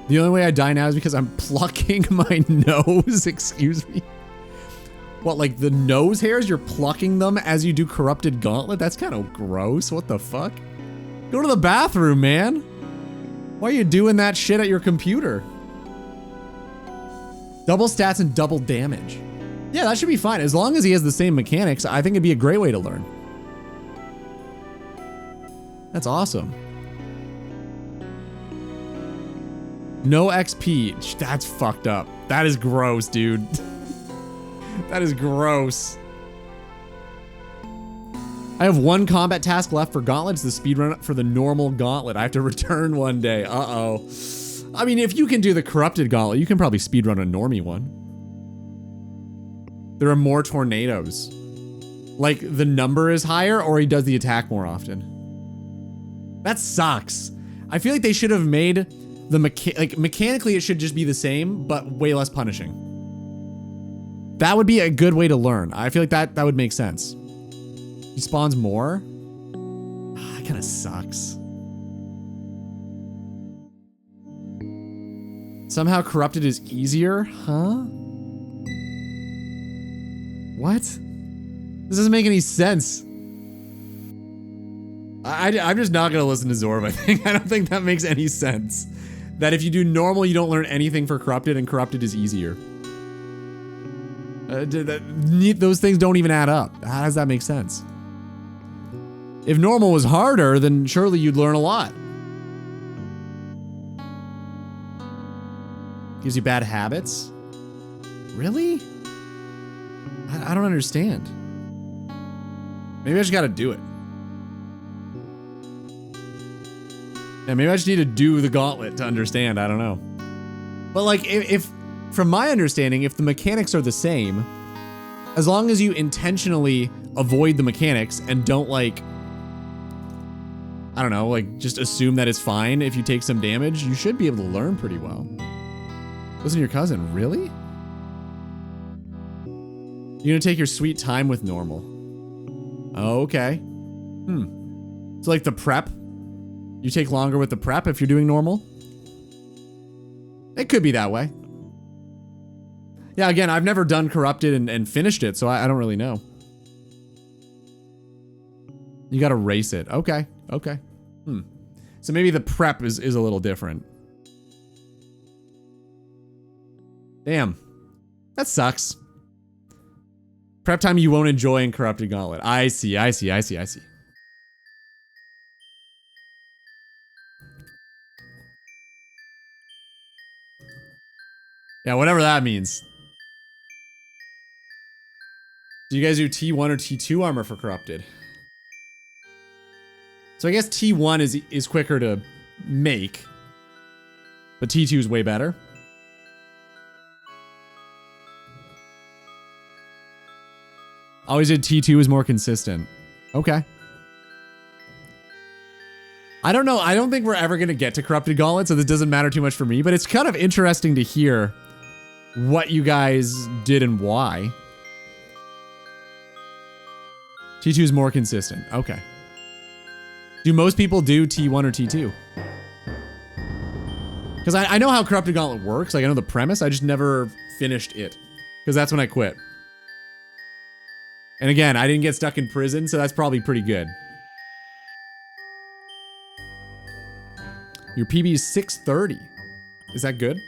The only way I die now is because I'm plucking my nose. Excuse me. What, like the nose hairs? You're plucking them as you do Corrupted Gauntlet? That's kind of gross. What the fuck? Go to the bathroom, man. Why are you doing that shit at your computer? Double stats and double damage. Yeah, that should be fine. As long as he has the same mechanics, I think it'd be a great way to learn. That's awesome. No XP. That's fucked up. That is gross, dude. That is gross. I have one combat task left for gauntlets, the speedrun for the normal gauntlet. I have to return one day. Uh-oh. I mean, if you can do the corrupted gauntlet, you can probably speedrun a normie one. There are more tornadoes. Like, the number is higher, or he does the attack more often. That sucks. I feel like they should have made the mechanically it should just be the same, but way less punishing. That would be a good way to learn. I feel like that would make sense. He spawns more? That kind of sucks. Somehow corrupted is easier? Huh? What? This doesn't make any sense. I'm just not gonna listen to Zorb, I think. I don't think that makes any sense. That if you do normal, you don't learn anything for corrupted, and corrupted is easier. Those things don't even add up. How does that make sense? If normal was harder, then surely you'd learn a lot. Gives you bad habits? Really? I don't understand. Maybe I just gotta do it. Yeah, maybe I just need to do the gauntlet to understand. I don't know. But like, if from my understanding, if the mechanics are the same, as long as you intentionally avoid the mechanics and don't like, I don't know, like just assume that it's fine if you take some damage, you should be able to learn pretty well. Listen to your cousin, really? You're gonna take your sweet time with normal. Oh, okay. So like the prep, you take longer with the prep if you're doing normal? It could be that way. Yeah, again, I've never done corrupted and finished it, so I don't really know. You gotta race it. Okay, okay. So maybe the prep is a little different. Damn. That sucks. Prep time you won't enjoy in Corrupted Gauntlet. I see. Yeah, whatever that means. Do you guys do T1 or T2 armor for corrupted? So I guess T1 is quicker to make, but T2 is way better. Always did T2 is more consistent. Okay. I don't know. I don't think we're ever going to get to Corrupted Gauntlet, so this doesn't matter too much for me, but it's kind of interesting to hear what you guys did and why. T2 is more consistent. Okay. Do most people do T1 or T2? Because I know how Corrupted Gauntlet works. Like, I know the premise. I just never finished it. Because that's when I quit. And again, I didn't get stuck in prison, so that's probably pretty good. Your PB is 630. Is that good?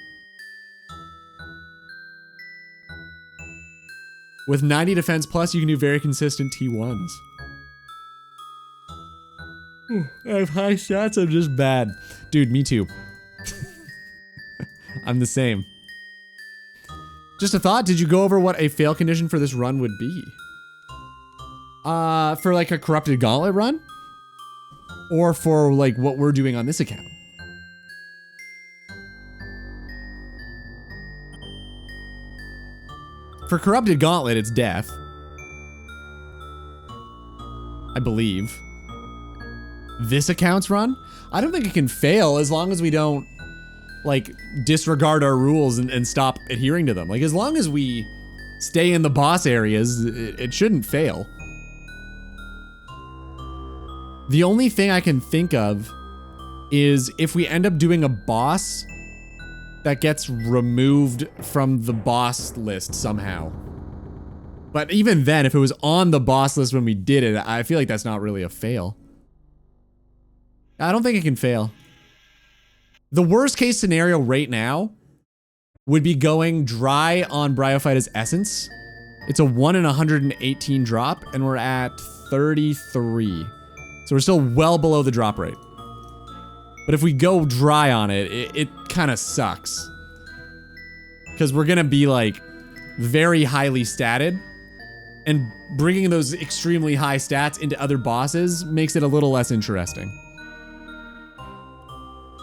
With 90 defense plus, you can do very consistent T1s. I have high stats, I'm just bad. Dude, me too. I'm the same. Just a thought, did you go over what a fail condition for this run would be? For like a Corrupted Gauntlet run? Or for like what we're doing on this account? For Corrupted Gauntlet, it's death. I believe. This account's run? I don't think it can fail as long as we don't, like, disregard our rules and stop adhering to them. Like, as long as we stay in the boss areas, it shouldn't fail. The only thing I can think of is if we end up doing a boss that gets removed from the boss list somehow. But even then, if it was on the boss list when we did it, I feel like that's not really a fail. I don't think it can fail. The worst case scenario right now would be going dry on Bryophyta's Essence. It's a 1 in 118 drop, and we're at 33. So we're still well below the drop rate. But if we go dry on it, it kind of sucks. Because we're gonna be like very highly statted. And bringing those extremely high stats into other bosses makes it a little less interesting.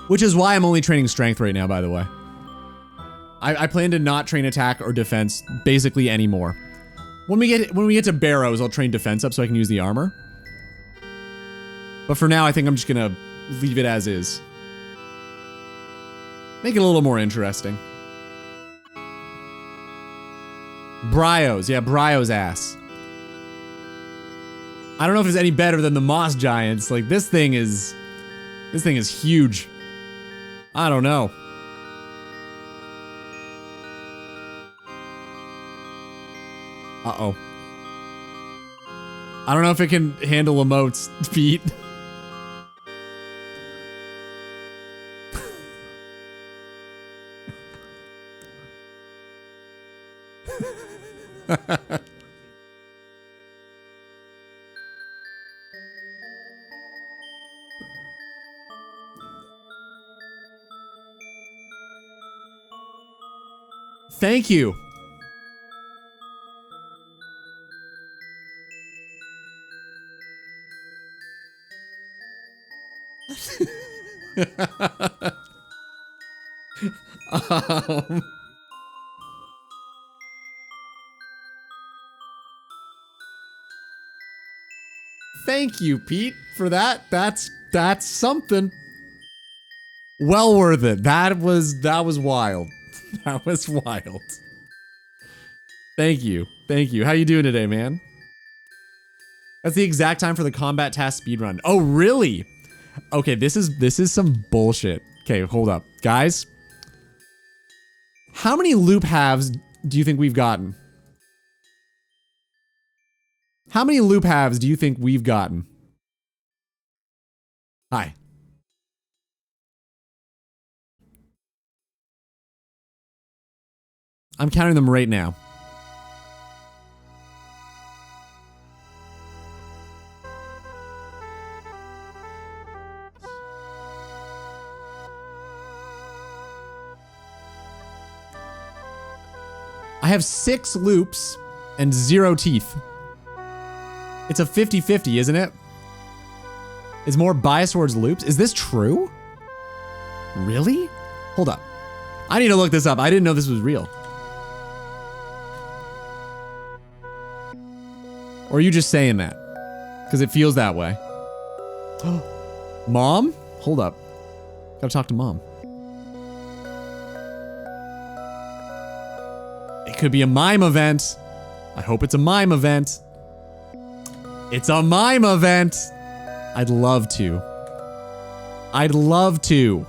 Which is why I'm only training strength right now, by the way. I plan to not train attack or defense basically anymore. When we get to Barrows, I'll train defense up so I can use the armor. But for now, I think I'm just gonna leave it as is. Make it a little more interesting. Bryos. Yeah, Bryos ass. I don't know if it's any better than the Moss Giants. Like, this thing is huge. I don't know. Uh-oh. I don't know if it can handle emotes, Pete. Thank you. um, Thank you, Pete, for that. That's something. Well worth it. That was wild. That was wild. Thank you. Thank you. How you doing today, man? That's the exact time for the combat task speedrun. Oh, really? Okay, this is some bullshit. Okay, hold up. Guys, how many loop halves do you think we've gotten? How many loop halves do you think we've gotten? Hi. I'm counting them right now. I have 6 loops and 0 teeth. It's a 50-50, isn't it? It's more biased towards loops. Is this true? Really? Hold up. I need to look this up. I didn't know this was real. Or are you just saying that? Because it feels that way. Mom? Hold up. Gotta talk to mom. It could be a mime event. I hope it's a mime event. It's a mime event. I'd love to. I'd love to.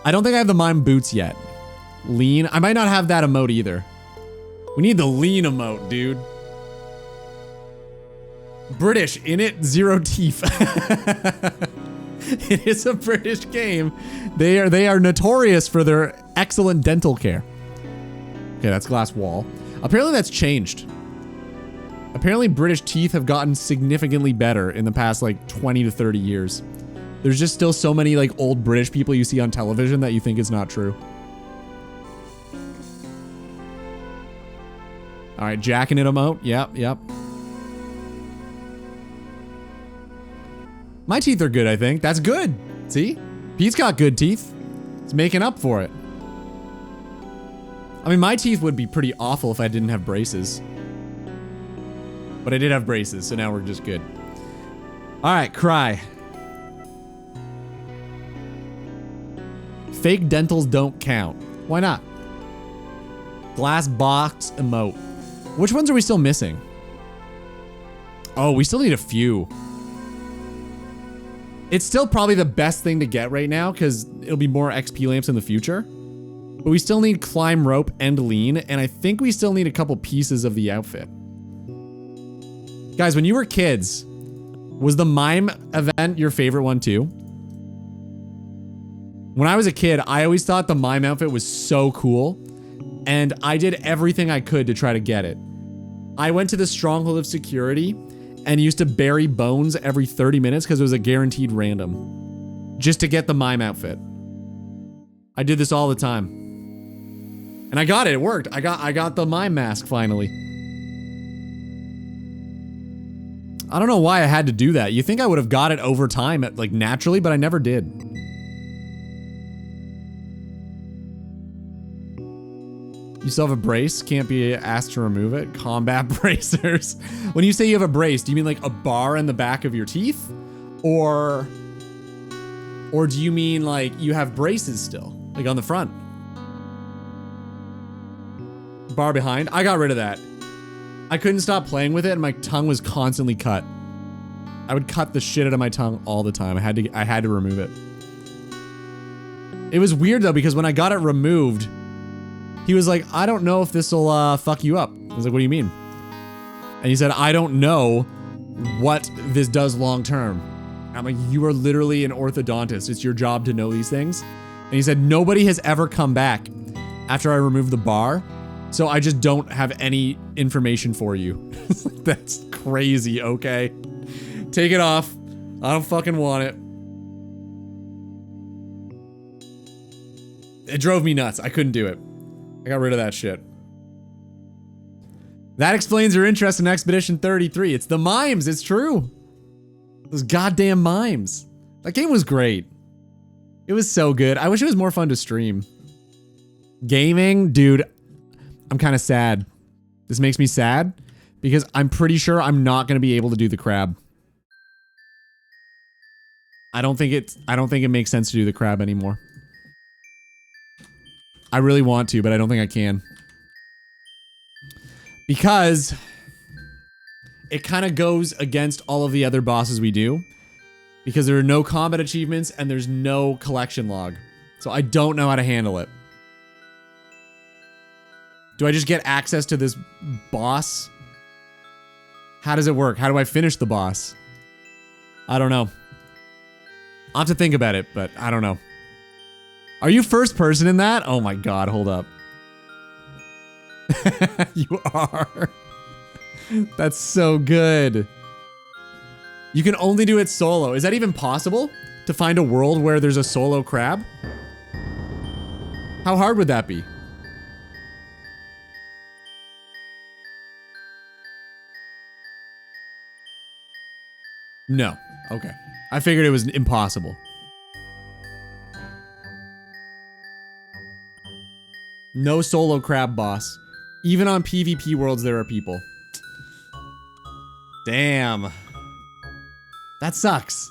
I don't think I have the mime boots yet. Lean. I might not have that emote either. We need the lean emote, dude. British, in it, 0 teeth. It is a British game. They are notorious for their excellent dental care. Okay, that's glass wall. Apparently that's changed. Apparently British teeth have gotten significantly better in the past like 20 to 30 years. There's just still so many like old British people you see on television that you think is not true. All right, jacking it emote. Yep. My teeth are good, I think. That's good. See? Pete's got good teeth. He's making up for it. I mean, my teeth would be pretty awful if I didn't have braces. But I did have braces, so now we're just good. All right, cry. Fake dentals don't count. Why not? Glass box emote. Which ones are we still missing? Oh, we still need a few. It's still probably the best thing to get right now because it'll be more XP lamps in the future. But we still need climb rope and lean, and I think we still need a couple pieces of the outfit. Guys, when you were kids, was the mime event your favorite one too? When I was a kid, I always thought the mime outfit was so cool, and I did everything I could to try to get it. I went to the Stronghold of Security and used to bury bones every 30 minutes because it was a guaranteed random. Just to get the mime outfit. I did this all the time. And I got it, it worked. I got the mime mask finally. I don't know why I had to do that. You think I would have got it over time, like naturally, but I never did. You still have a brace? Can't be asked to remove it? Combat bracers. When you say you have a brace, do you mean like a bar in the back of your teeth? Or do you mean like you have braces still? Like on the front? Bar behind? I got rid of that. I couldn't stop playing with it and my tongue was constantly cut. I would cut the shit out of my tongue all the time. I had to remove it. It was weird though because when I got it removed, he was like, I don't know if this'll fuck you up. I was like, what do you mean? And he said, I don't know what this does long term. I'm like, you are literally an orthodontist. It's your job to know these things. And he said, nobody has ever come back after I removed the bar. So I just don't have any information for you. That's crazy, okay? Take it off. I don't fucking want it. It drove me nuts. I couldn't do it. I got rid of that shit. That explains your interest in Expedition 33. It's the mimes, it's true. Those goddamn mimes. That game was great. It was so good. I wish it was more fun to stream. Gaming, dude, I'm kind of sad. This makes me sad because I'm pretty sure I'm not going to be able to do the crab. I don't think it makes sense to do the crab anymore. I really want to, but I don't think I can. Because it kind of goes against all of the other bosses we do. Because there are no combat achievements and there's no collection log. So I don't know how to handle it. Do I just get access to this boss? How does it work? How do I finish the boss? I don't know. I'll have to think about it, but I don't know. Are you first person in that? Oh my god, hold up. You are. That's so good. You can only do it solo. Is that even possible? To find a world where there's a solo crab? How hard would that be? No. Okay. I figured it was impossible. No solo crab boss. Even on PvP worlds, there are people. Damn. That sucks.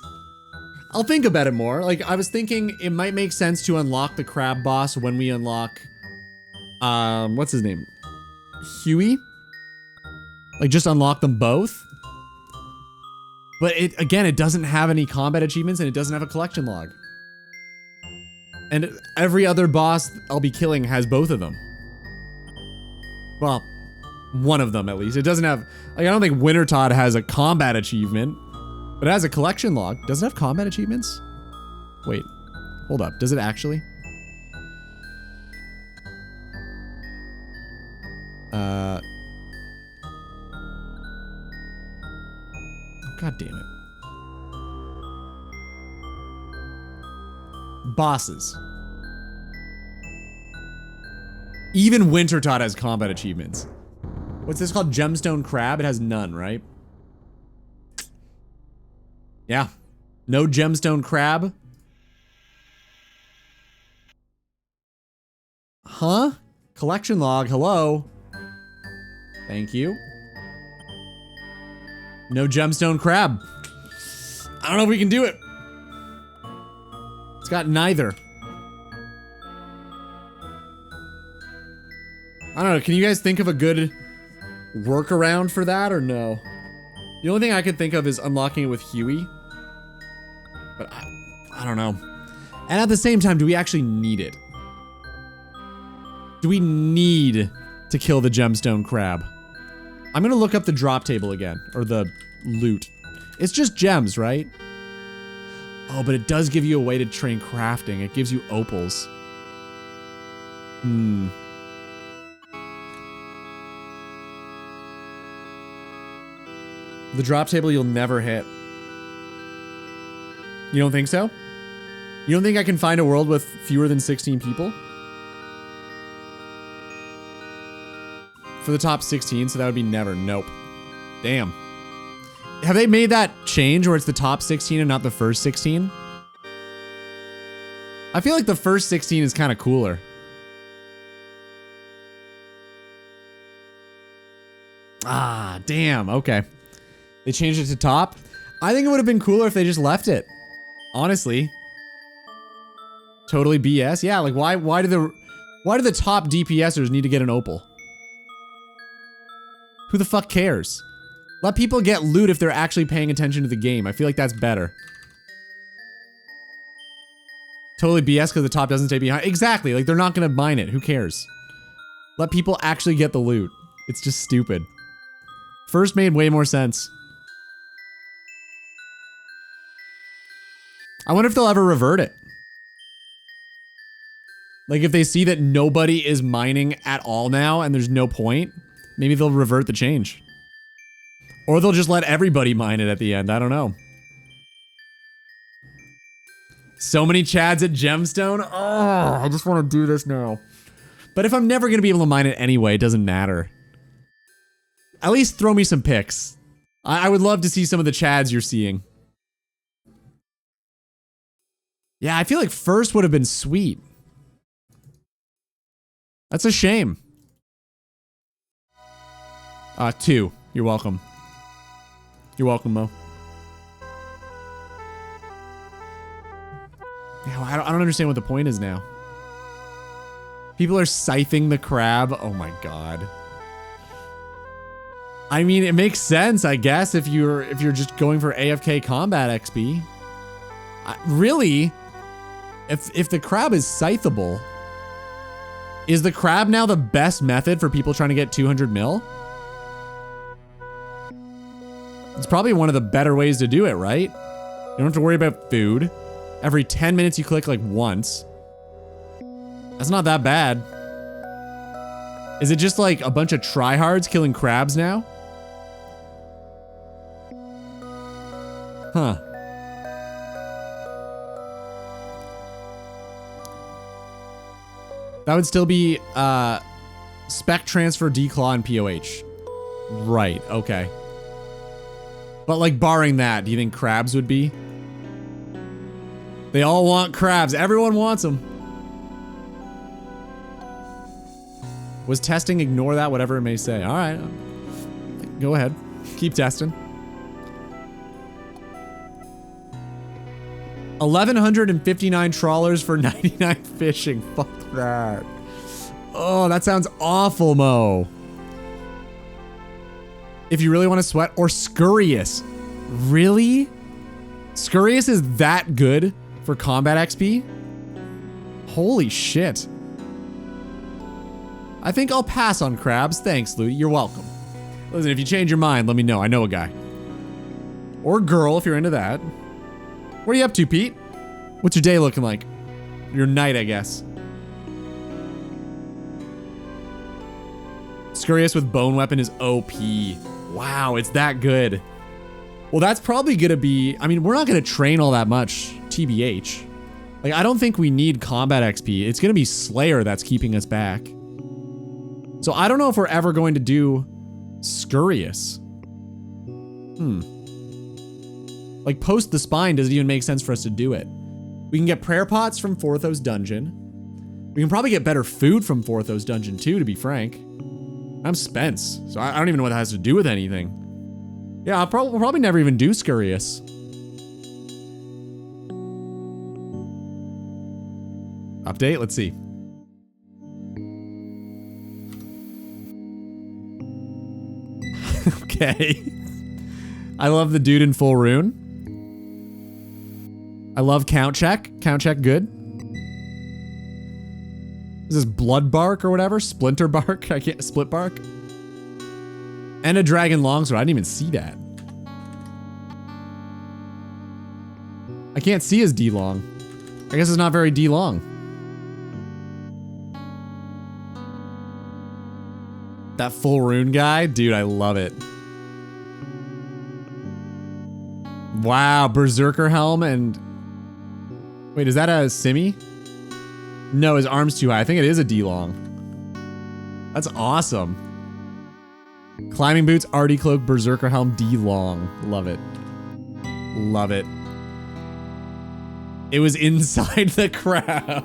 I'll think about it more. Like, I was thinking it might make sense to unlock the crab boss when we unlock... what's his name? Huey? Like, just unlock them both? But again, it doesn't have any combat achievements and it doesn't have a collection log. And every other boss I'll be killing has both of them. Well, one of them at least. It doesn't have... Like, I don't think Wintertodt has a combat achievement. But it has a collection log. Does it have combat achievements? Wait. Hold up. Does it actually? God damn it. Bosses. Even Wintertodt has combat achievements. What's this called? Gemstone Crab? It has none, right? Yeah. No Gemstone Crab. Huh? Collection log, hello? Thank you. No Gemstone Crab. I don't know if we can do it. It's got neither. I don't know, can you guys think of a good workaround for that or no? The only thing I could think of is unlocking it with Huey. But I don't know. And at the same time, do we actually need it? Do we need to kill the Gemstone Crab? I'm gonna look up the drop table again, or the loot. It's just gems, right? Oh, but it does give you a way to train crafting. It gives you opals. Hmm. The drop table you'll never hit. You don't think so? You don't think I can find a world with fewer than 16 people? For the top 16, so that would be never. Nope. Damn. Have they made that change where it's the top 16 and not the first 16? I feel like the first 16 is kind of cooler. Ah, damn. Okay. They changed it to top. I think it would have been cooler if they just left it. Honestly. Totally BS. Yeah, like why do the top DPSers need to get an opal? Who the fuck cares? Let people get loot if they're actually paying attention to the game. I feel like that's better. Totally BS because the top doesn't stay behind. Exactly, like they're not gonna mine it. Who cares? Let people actually get the loot. It's just stupid. First made way more sense. I wonder if they'll ever revert it. Like if they see that nobody is mining at all now and there's no point, maybe they'll revert the change. Or they'll just let everybody mine it at the end. I don't know. So many chads at Gemstone. Oh, I just want to do this now. But if I'm never going to be able to mine it anyway, it doesn't matter. At least throw me some pics. I would love to see some of the chads you're seeing. Yeah, I feel like first would have been sweet. That's a shame. 2. You're welcome. You're welcome, Mo. Yeah, I don't understand what the point is now. People are scything the crab. Oh my god. I mean, it makes sense, I guess, if you're just going for AFK combat XP. Really? If the crab is scythable, is the crab now the best method for people trying to get 200 mil? It's probably one of the better ways to do it, right? You don't have to worry about food. Every 10 minutes you click like once. That's not that bad. Is it just like a bunch of tryhards killing crabs now? Huh. That would still be spec transfer declaw and POH. Right, okay. But like barring that, do you think crabs would be? They all want crabs. Everyone wants them. Was testing, ignore that, whatever it may say. All right. Go ahead. Keep testing. 1,159 trawlers for 99 fishing. Fuck that. Oh, that sounds awful, Mo. If you really want to sweat, or Scurious. Really? Scurious is that good for combat XP? Holy shit. I think I'll pass on crabs. Thanks, Lou. You're welcome. Listen, if you change your mind, let me know. I know a guy. Or girl, if you're into that. What are you up to, Pete? What's your day looking like? Your night, I guess. Scurious with bone weapon is OP. Wow, it's that good. Well, that's probably gonna be... I mean, we're not gonna train all that much, TBH. Like, I don't think we need combat XP. It's gonna be Slayer that's keeping us back. So I don't know if we're ever going to do Scurious. Like, post the spine doesn't even make sense for us to do it. We can get prayer pots from Forthos Dungeon. We can probably get better food from Forthos Dungeon too, to be frank. I'm Spence, so I don't even know what that has to do with anything. Yeah, we'll probably never even do Scurious. Update, let's see. Okay. I love the dude in full rune. I love count check. Count check, good. Is this blood bark or whatever? Splinter bark? I can't, split bark? And a dragon longsword. I didn't even see that. I can't see his D long. I guess it's not very D long. That full rune guy? Dude, I love it. Wow, Berserker helm and... Wait, is that a Simi? No, his arm's too high. I think it is a D-long. That's awesome. Climbing boots, Artie cloak, Berserker helm, D-long. Love it. Love it. It was inside the crab.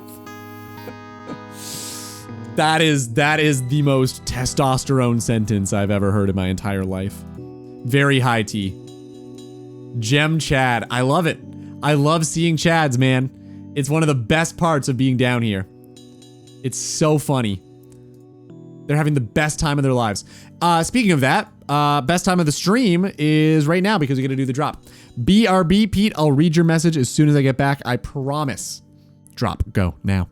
That is the most testosterone sentence I've ever heard in my entire life. Very high T. Gem Chad. I love it. I love seeing Chads, man. It's one of the best parts of being down here. It's so funny. They're having the best time of their lives. Speaking of that, best time of the stream is right now because we're gonna do the drop. BRB, Pete, I'll read your message as soon as I get back. I promise. Drop. Go now.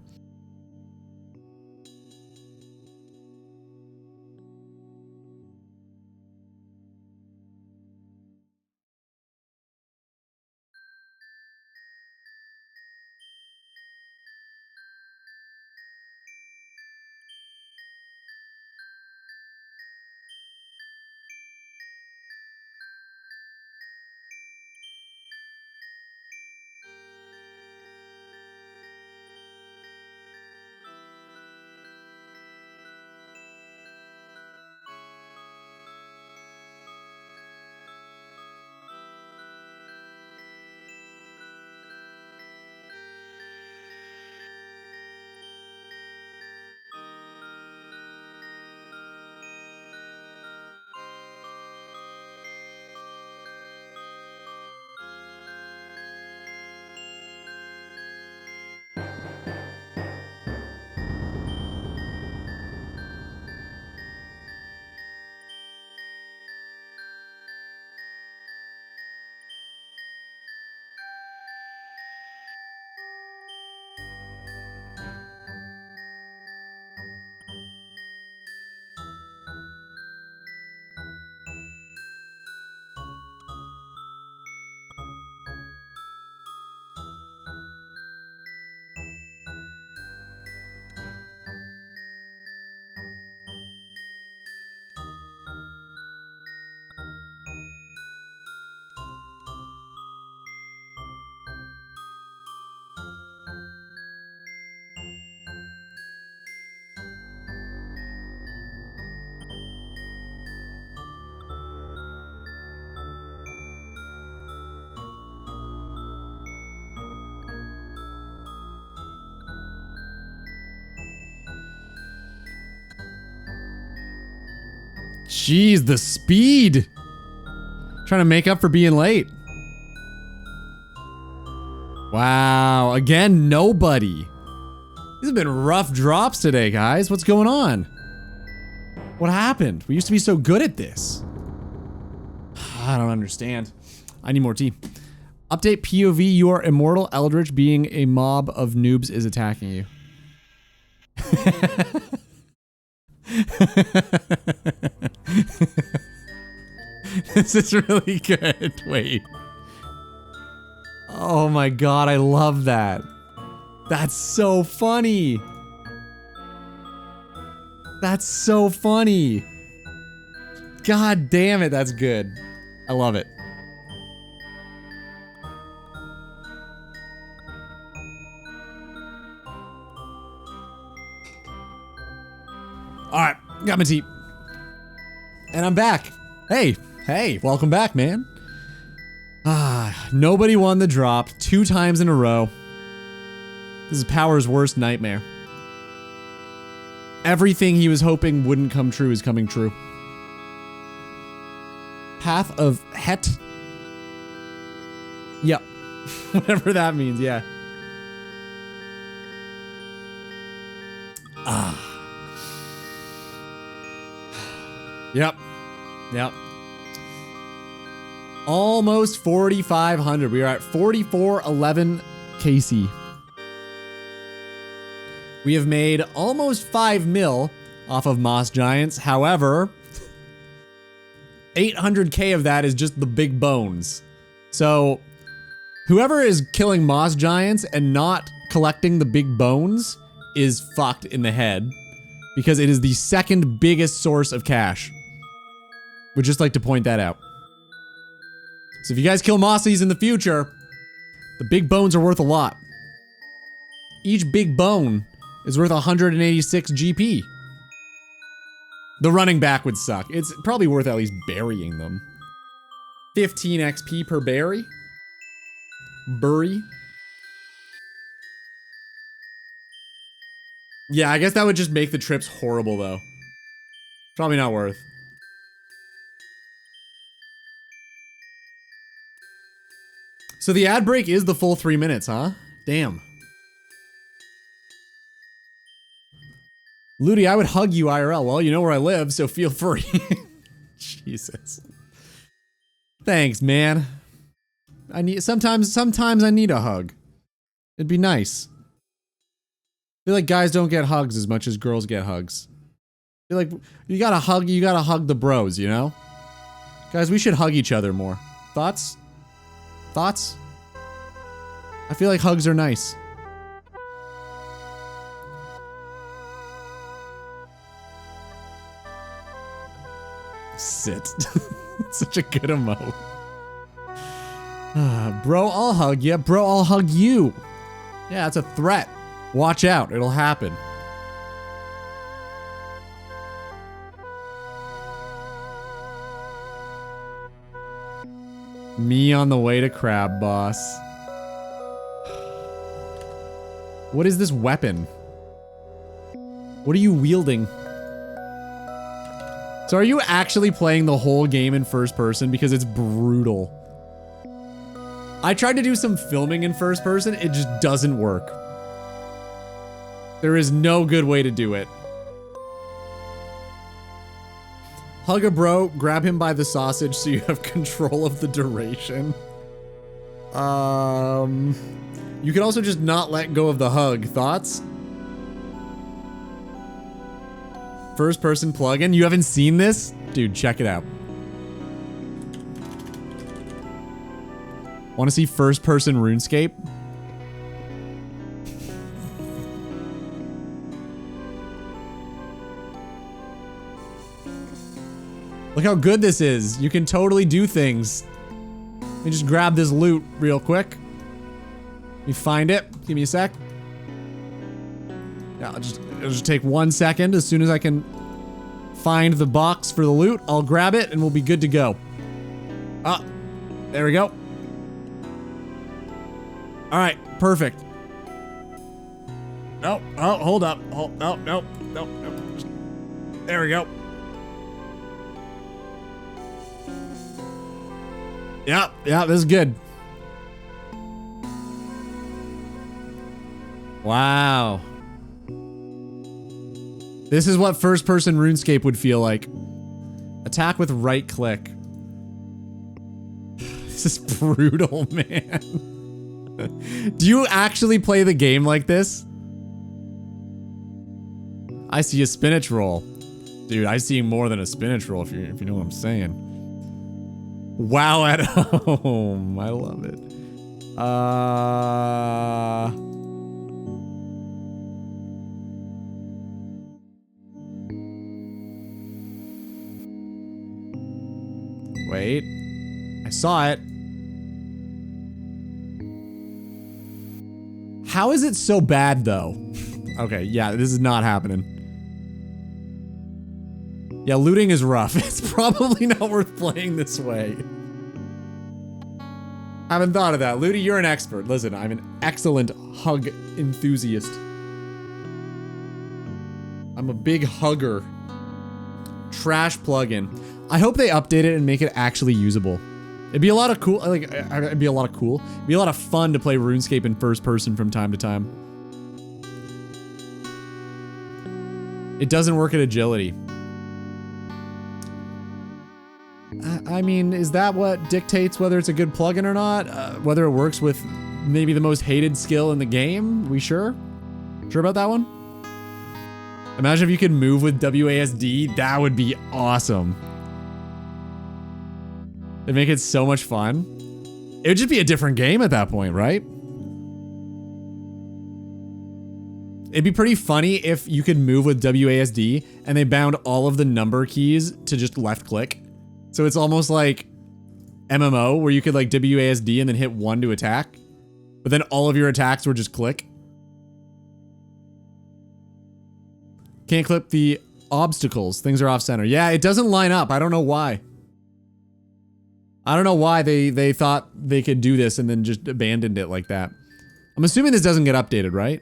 Jeez, the speed. Trying to make up for being late. Wow, again, nobody. These have been rough drops today, guys. What's going on? What happened? We used to be so good at this. I don't understand. I need more tea. Update POV, you are immortal. Eldritch being a mob of noobs is attacking you. This is really good. Wait. Oh my god, I love that. That's so funny. That's so funny. God damn it, that's good. I love it. Alright, got my tea. And I'm back. Hey, welcome back, man. Nobody won the drop 2 times in a row. This is Power's worst nightmare. Everything he was hoping wouldn't come true is coming true. Path of Het. Yep. Whatever that means, yeah. Yep. Almost 4,500. We are at 4411 KC. We have made almost 5 mil off of Moss Giants. However, 800k of that is just the big bones. So, whoever is killing Moss Giants and not collecting the big bones is fucked in the head, because it is the second biggest source of cash. Would just like to point that out. So if you guys kill Mossies in the future, the big bones are worth a lot. Each big bone is worth 186 GP. The running back would suck. It's probably worth at least burying them. 15 XP per berry. Bury. Yeah, I guess that would just make the trips horrible though. Probably not worth. So the ad break is the full 3 minutes, huh? Damn. Ludi, I would hug you IRL. Well, you know where I live, so feel free. Jesus. Thanks, man. I need sometimes I need a hug. It'd be nice. I feel like guys don't get hugs as much as girls get hugs. I feel like you gotta hug the bros, you know? Guys, we should hug each other more. Thoughts? Thoughts? I feel like hugs are nice. Sit. Such a good emote. Bro, I'll hug you. Bro, I'll hug you. Yeah, it's a threat. Watch out, it'll happen. Me on the way to Crab Boss. What is this weapon? What are you wielding? So are you actually playing the whole game in first person? Because it's brutal. I tried to do some filming in first person, it just doesn't work. There is no good way to do it. Hug a bro, grab him by the sausage so you have control of the duration. You can also just not let go of the hug. Thoughts? First person plugin? You haven't seen this? Dude, check it out. Want to see first person RuneScape? Look how good this is. You can totally do things. Let me just grab this loot real quick. Let me find it. Give me a sec. Yeah, it'll just take 1 second. As soon as I can find the box for the loot, I'll grab it and we'll be good to go. Ah, there we go. All right, perfect. Oh, hold up. Oh, no. There we go. Yep, yeah, this is good. Wow. This is what first-person RuneScape would feel like. Attack with right click. This is brutal, man. Do you actually play the game like this? I see a spinach roll. Dude, I see more than a spinach roll if you know what I'm saying. Wow at home. I love it. Wait. I saw it. How is it so bad, though? Okay, yeah, this is not happening. Yeah, looting is rough. It's probably not worth playing this way. I haven't thought of that. Looty, you're an expert. Listen, I'm an excellent hug enthusiast. I'm a big hugger. Trash plugin. I hope they update it and make it actually usable. It'd be a lot of cool, like, it'd be a lot of cool. It'd be a lot of fun to play RuneScape in first person from time to time. It doesn't work at agility. I mean, is that what dictates whether it's a good plugin or not? Whether it works with maybe the most hated skill in the game? We sure? Sure about that one? Imagine if you could move with WASD. That would be awesome. It'd make it so much fun. It would just be a different game at that point, right? It'd be pretty funny if you could move with WASD and they bound all of the number keys to just left click. So it's almost like MMO where you could like WASD and then hit 1 to attack. But then all of your attacks were just click. Can't clip the obstacles. Things are off center. Yeah, it doesn't line up. I don't know why. I don't know why they thought they could do this and then just abandoned it like that. I'm assuming this doesn't get updated, right?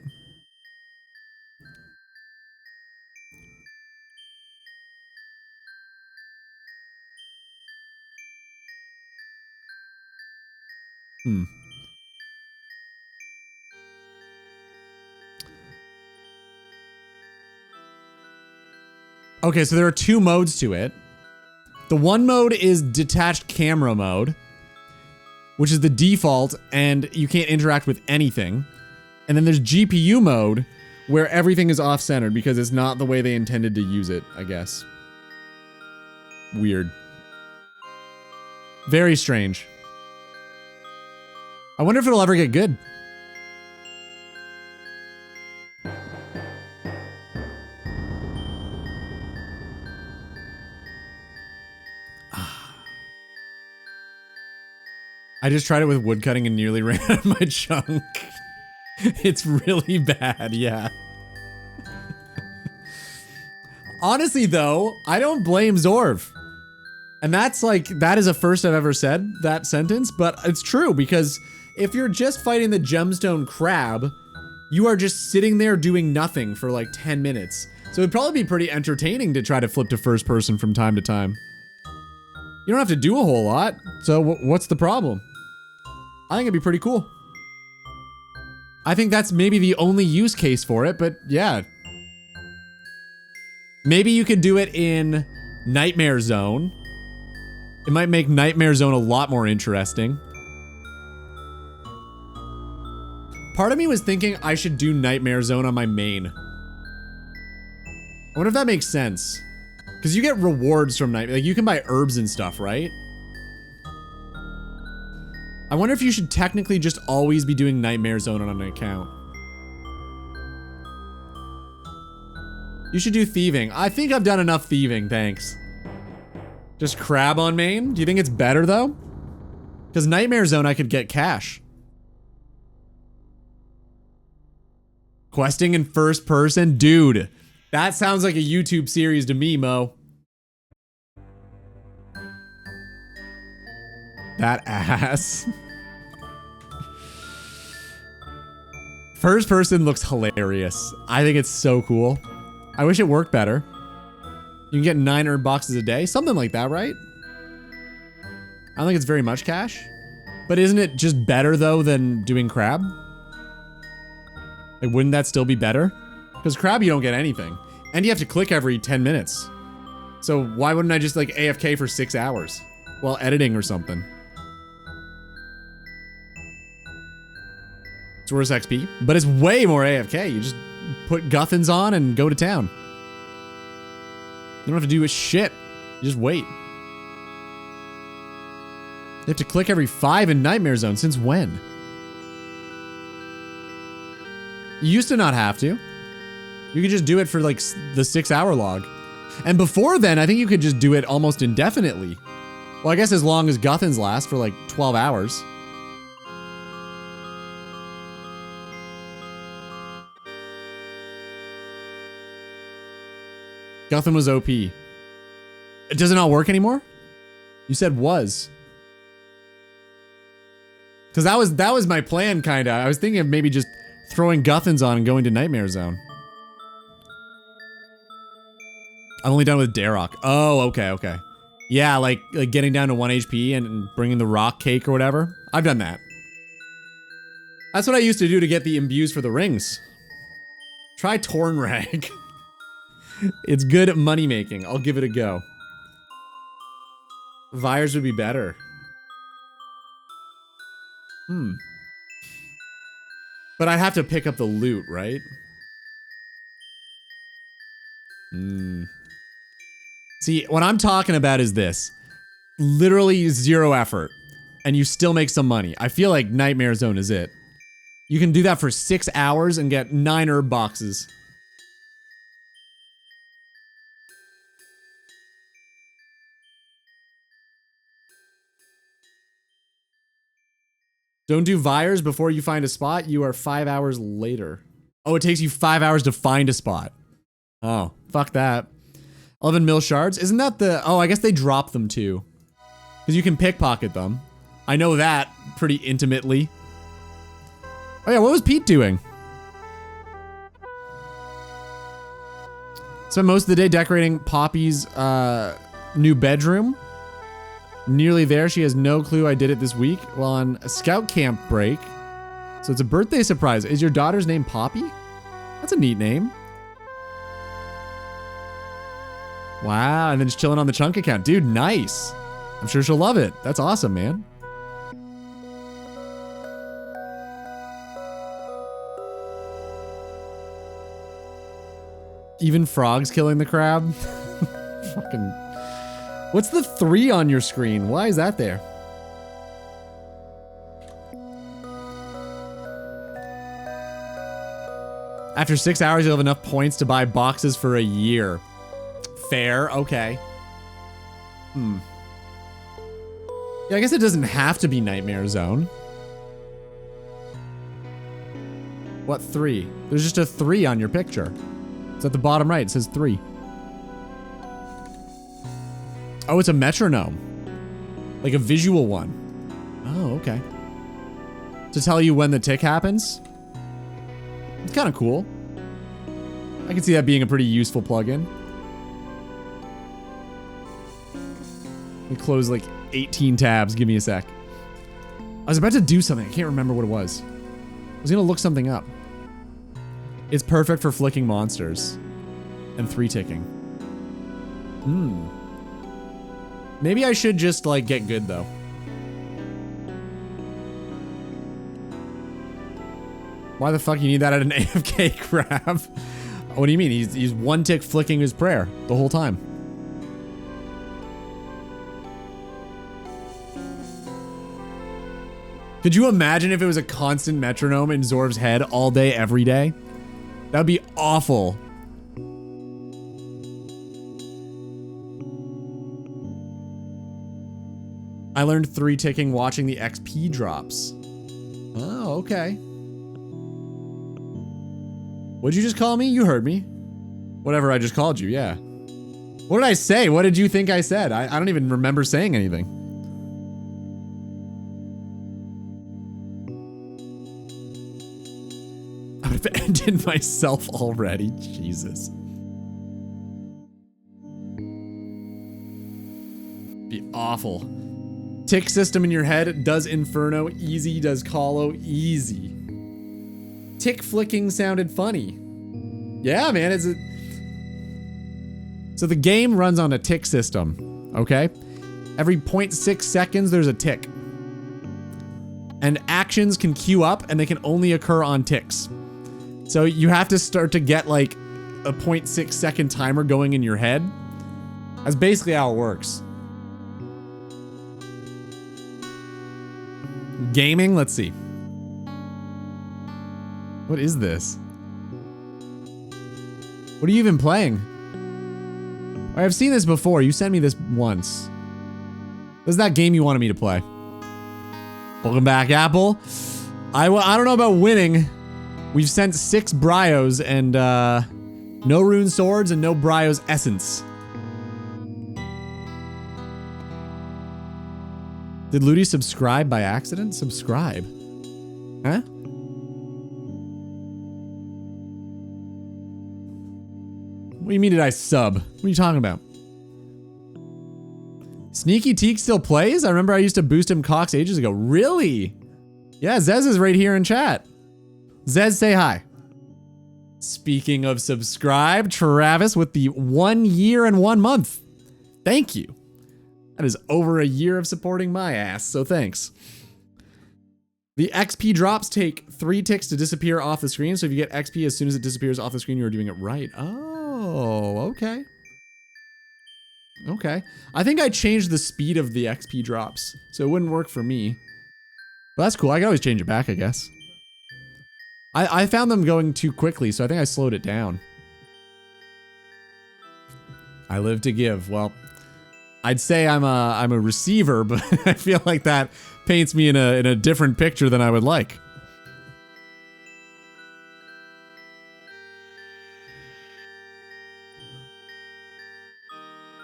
Hmm. Okay, so there are 2 modes to it. The one mode is detached camera mode, which is the default, and you can't interact with anything. And then there's GPU mode, where everything is off-centered because it's not the way they intended to use it, I guess. Weird. Very strange. I wonder if it'll ever get good. I just tried it with woodcutting and nearly ran out of my chunk. It's really bad, yeah. Honestly, though, I don't blame Zorv. And that's like, that is a first I've ever said, that sentence, but it's true because if you're just fighting the gemstone crab, you are just sitting there doing nothing for like 10 minutes. So it'd probably be pretty entertaining to try to flip to first person from time to time. You don't have to do a whole lot, so what's the problem? I think it'd be pretty cool. I think that's maybe the only use case for it, but yeah. Maybe you could do it in Nightmare Zone. It might make Nightmare Zone a lot more interesting. Part of me was thinking I should do Nightmare Zone on my main. I wonder if that makes sense. Because you get rewards from Nightmare, like you can buy herbs and stuff, right? I wonder if you should technically just always be doing Nightmare Zone on an account. You should do thieving. I think I've done enough thieving, thanks. Just crab on main? Do you think it's better though? Because Nightmare Zone I could get cash. Questing in first person? Dude, that sounds like a YouTube series to me, Mo. That ass. First person looks hilarious. I think it's so cool. I wish it worked better. You can get 9 herb boxes a day. Something like that, right? I don't think it's very much cash. But isn't it just better though than doing crab? Like, wouldn't that still be better? Because crab you don't get anything. And you have to click every 10 minutes. So why wouldn't I just like AFK for 6 hours? While editing or something. It's worse XP, but it's way more AFK. You just put Guthans on and go to town. You don't have to do a shit. You just wait. You have to click every 5 in Nightmare Zone. Since when? You used to not have to. You could just do it for like the 6-hour log. And before then, I think you could just do it almost indefinitely. Well, I guess as long as Guthans last for like 12 hours. Guthan was OP. Does it not work anymore? You said was. Because that was my plan, kinda. I was thinking of maybe just throwing Guthans on and going to Nightmare Zone. I'm only done with Darok. Oh, okay, okay. Yeah, like getting down to 1 HP and bringing the rock cake or whatever. I've done that. That's what I used to do to get the imbues for the rings. Try Torn Rag. It's good at money making. I'll give it a go. Vires would be better. But I'd have to pick up the loot, right? See, what I'm talking about is this. Literally 0 effort. And you still make some money. I feel like Nightmare Zone is it. You can do that for 6 hours and get 9 herb boxes. Don't do Vires before you find a spot. You are 5 hours later. Oh, it takes you 5 hours to find a spot. Oh, fuck that. 11 mil shards? Isn't that the... Oh, I guess they drop them too. Because you can pickpocket them. I know that pretty intimately. Oh yeah, what was Pete doing? Spent most of the day decorating Poppy's new bedroom. Nearly there, she has no clue I did it this week while on a scout camp break. So it's a birthday surprise. Is your daughter's name Poppy? That's a neat name. Wow, and then just chilling on the chunk account. Dude, nice. I'm sure she'll love it. That's awesome, man. Even frogs killing the crab? Fucking... What's the 3 on your screen? Why is that there? After 6 hours, you'll have enough points to buy boxes for a year. Fair, okay. Yeah, I guess it doesn't have to be Nightmare Zone. What 3? There's just a 3 on your picture. It's at the bottom right, it says 3. Oh, it's a metronome. Like a visual one. Oh, okay. To tell you when the tick happens? It's kind of cool. I can see that being a pretty useful plugin. Let me close like 18 tabs. Give me a sec. I was about to do something. I can't remember what it was. I was gonna look something up. It's perfect for flicking monsters. And 3 ticking. Maybe I should just, like, get good, though. Why the fuck you need that at an AFK crab? What do you mean? He's 1 tick flicking his prayer the whole time. Could you imagine if it was a constant metronome in Zorv's head all day, every day? That would be awful. I learned 3 ticking watching the XP drops. Oh, okay. What'd you just call me? You heard me. Whatever I just called you, yeah. What did I say? What did you think I said? I don't even remember saying anything. I would have ended myself already. Jesus. Be awful. Tick system in your head. Does Inferno. Easy. Does Colo. Easy. Tick flicking sounded funny. Yeah, man. It's a... So the game runs on a tick system. Okay? Every 0.6 seconds, there's a tick. And actions can queue up, and they can only occur on ticks. So you have to start to get like a 0.6 second timer going in your head. That's basically how it works. Gaming, let's see. What is this? What are you even playing? I've seen this before. You sent me this once. This is that game you wanted me to play. Welcome back, Apple. I don't know about winning. We've sent 6 Bryos and no rune swords and no Bryos essence. Did Ludi subscribe by accident? Subscribe? Huh? What do you mean did I sub? What are you talking about? Sneaky Teak still plays? I remember I used to boost him Cox ages ago. Really? Yeah, Zez is right here in chat. Zez, say hi. Speaking of subscribe, Travis with the 1 year and 1 month. Thank you. That is over a year of supporting my ass, so thanks. The XP drops take 3 ticks to disappear off the screen, so if you get XP as soon as it disappears off the screen, you're doing it right. Oh, okay. Okay. I think I changed the speed of the XP drops, so it wouldn't work for me. But that's cool. I can always change it back, I guess. I found them going too quickly, so I think I slowed it down. I live to give. Well, I'd say I'm a receiver, but I feel like that paints me in a different picture than I would like.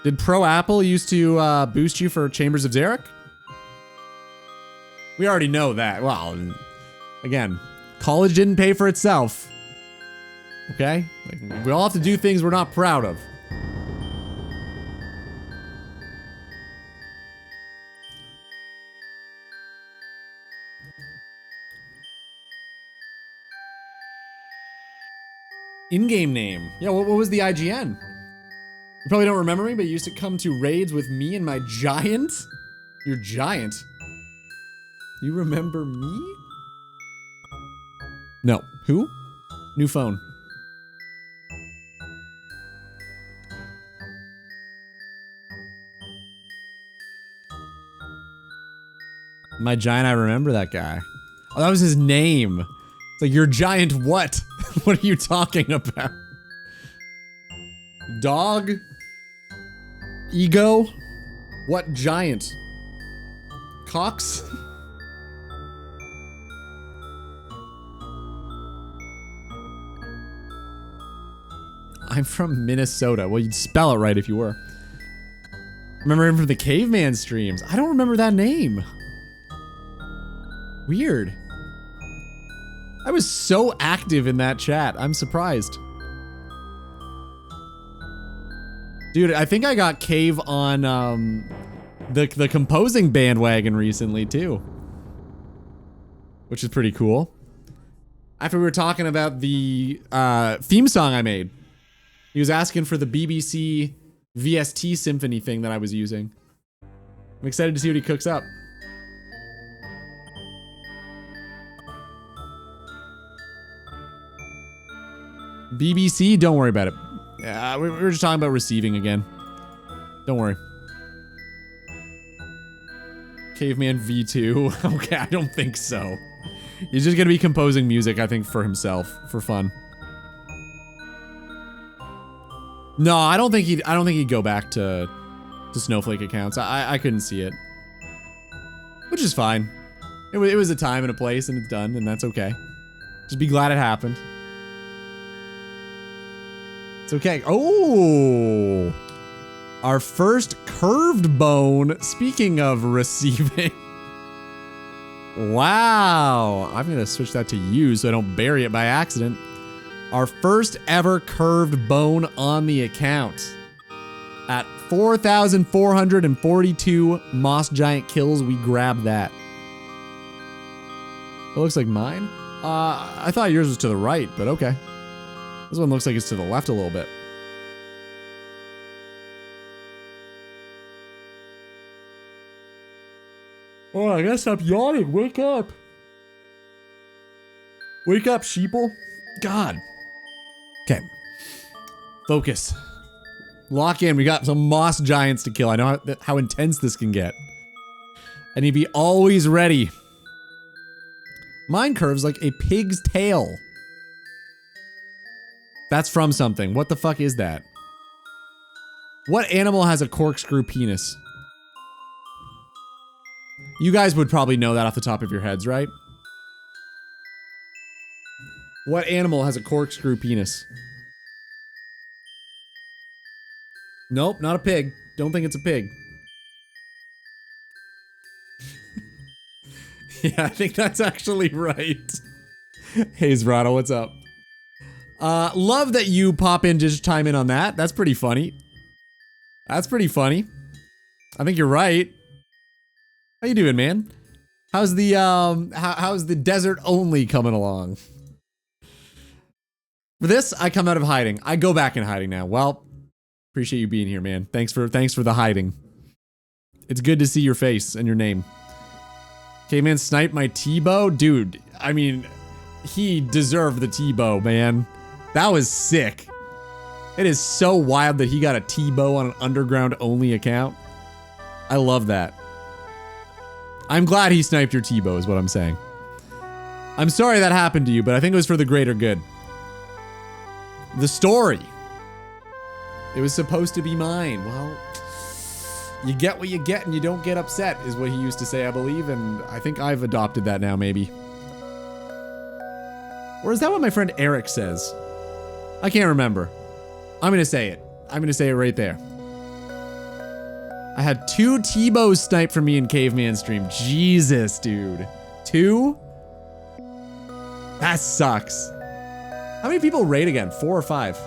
Did Pro Apple used to boost you for Chambers of Xeric? We already know that. Well, again, college didn't pay for itself. Okay? Like, we all have to do things we're not proud of. In-game name. Yeah, what was the IGN? You probably don't remember me, but you used to come to raids with me and my giant? Your giant? You remember me? No. Who? New phone. My giant, I remember that guy. Oh, that was his name. It's like, your giant what? What are you talking about? Dog? Ego? What giant? Cox? I'm from Minnesota. Well, you'd spell it right if you were. Remember him from the Caveman streams. I don't remember that name. Weird. I was so active in that chat. I'm surprised. Dude, I think I got Cave on the composing bandwagon recently too. Which is pretty cool. After we were talking about the theme song I made. He was asking for the BBC VST symphony thing that I was using. I'm excited to see what he cooks up. BBC, don't worry about it. We were just talking about receiving again. Don't worry. Caveman V2. Okay, I don't think so. He's just gonna be composing music, I think, for himself, for fun. No, I don't think he'd go back to Snowflake accounts. I couldn't see it. Which is fine. It was a time and a place, and it's done, and that's okay. Just be glad it happened. It's okay. Oh! Our first curved bone, speaking of receiving. Wow! I'm gonna switch that to use so I don't bury it by accident. Our first ever curved bone on the account. At 4,442 moss giant kills. We grab that. It looks like mine. I thought yours was to the right, but okay. This one looks like it's to the left a little bit. Oh, I gotta stop yawning. Wake up. Wake up, sheeple. God. Okay. Focus. Lock in. We got some moss giants to kill. I know how intense this can get. I need to be always ready. Mine curves like a pig's tail. That's from something. What the fuck is that? What animal has a corkscrew penis? You guys would probably know that off the top of your heads, right? What animal has a corkscrew penis? Nope, not a pig. Don't think it's a pig. Yeah, I think that's actually right. Hey, Zrado, what's up? Love that you pop in, just chime in on that. That's pretty funny. That's pretty funny. I think you're right. How you doing, man? How's the how's the desert only coming along? For this, I come out of hiding. I go back in hiding now. Well, appreciate you being here, man. Thanks for the hiding. It's good to see your face and your name. Caveman sniped my T-bow? Dude, I mean, he deserved the T-bow, man. That was sick. It is so wild that he got a T-bow on an underground only account. I love that. I'm glad he sniped your T-bow is what I'm saying. I'm sorry that happened to you, but I think it was for the greater good. The story. It was supposed to be mine. Well, you get what you get and you don't get upset is what he used to say, I believe, and I think I've adopted that now, maybe. Or is that what my friend Eric says? I can't remember. I'm gonna say it. I'm gonna say it right there. I had 2 T-bows sniped from me in Caveman stream. Jesus, dude. 2? That sucks. How many people raid again? 4 or 5?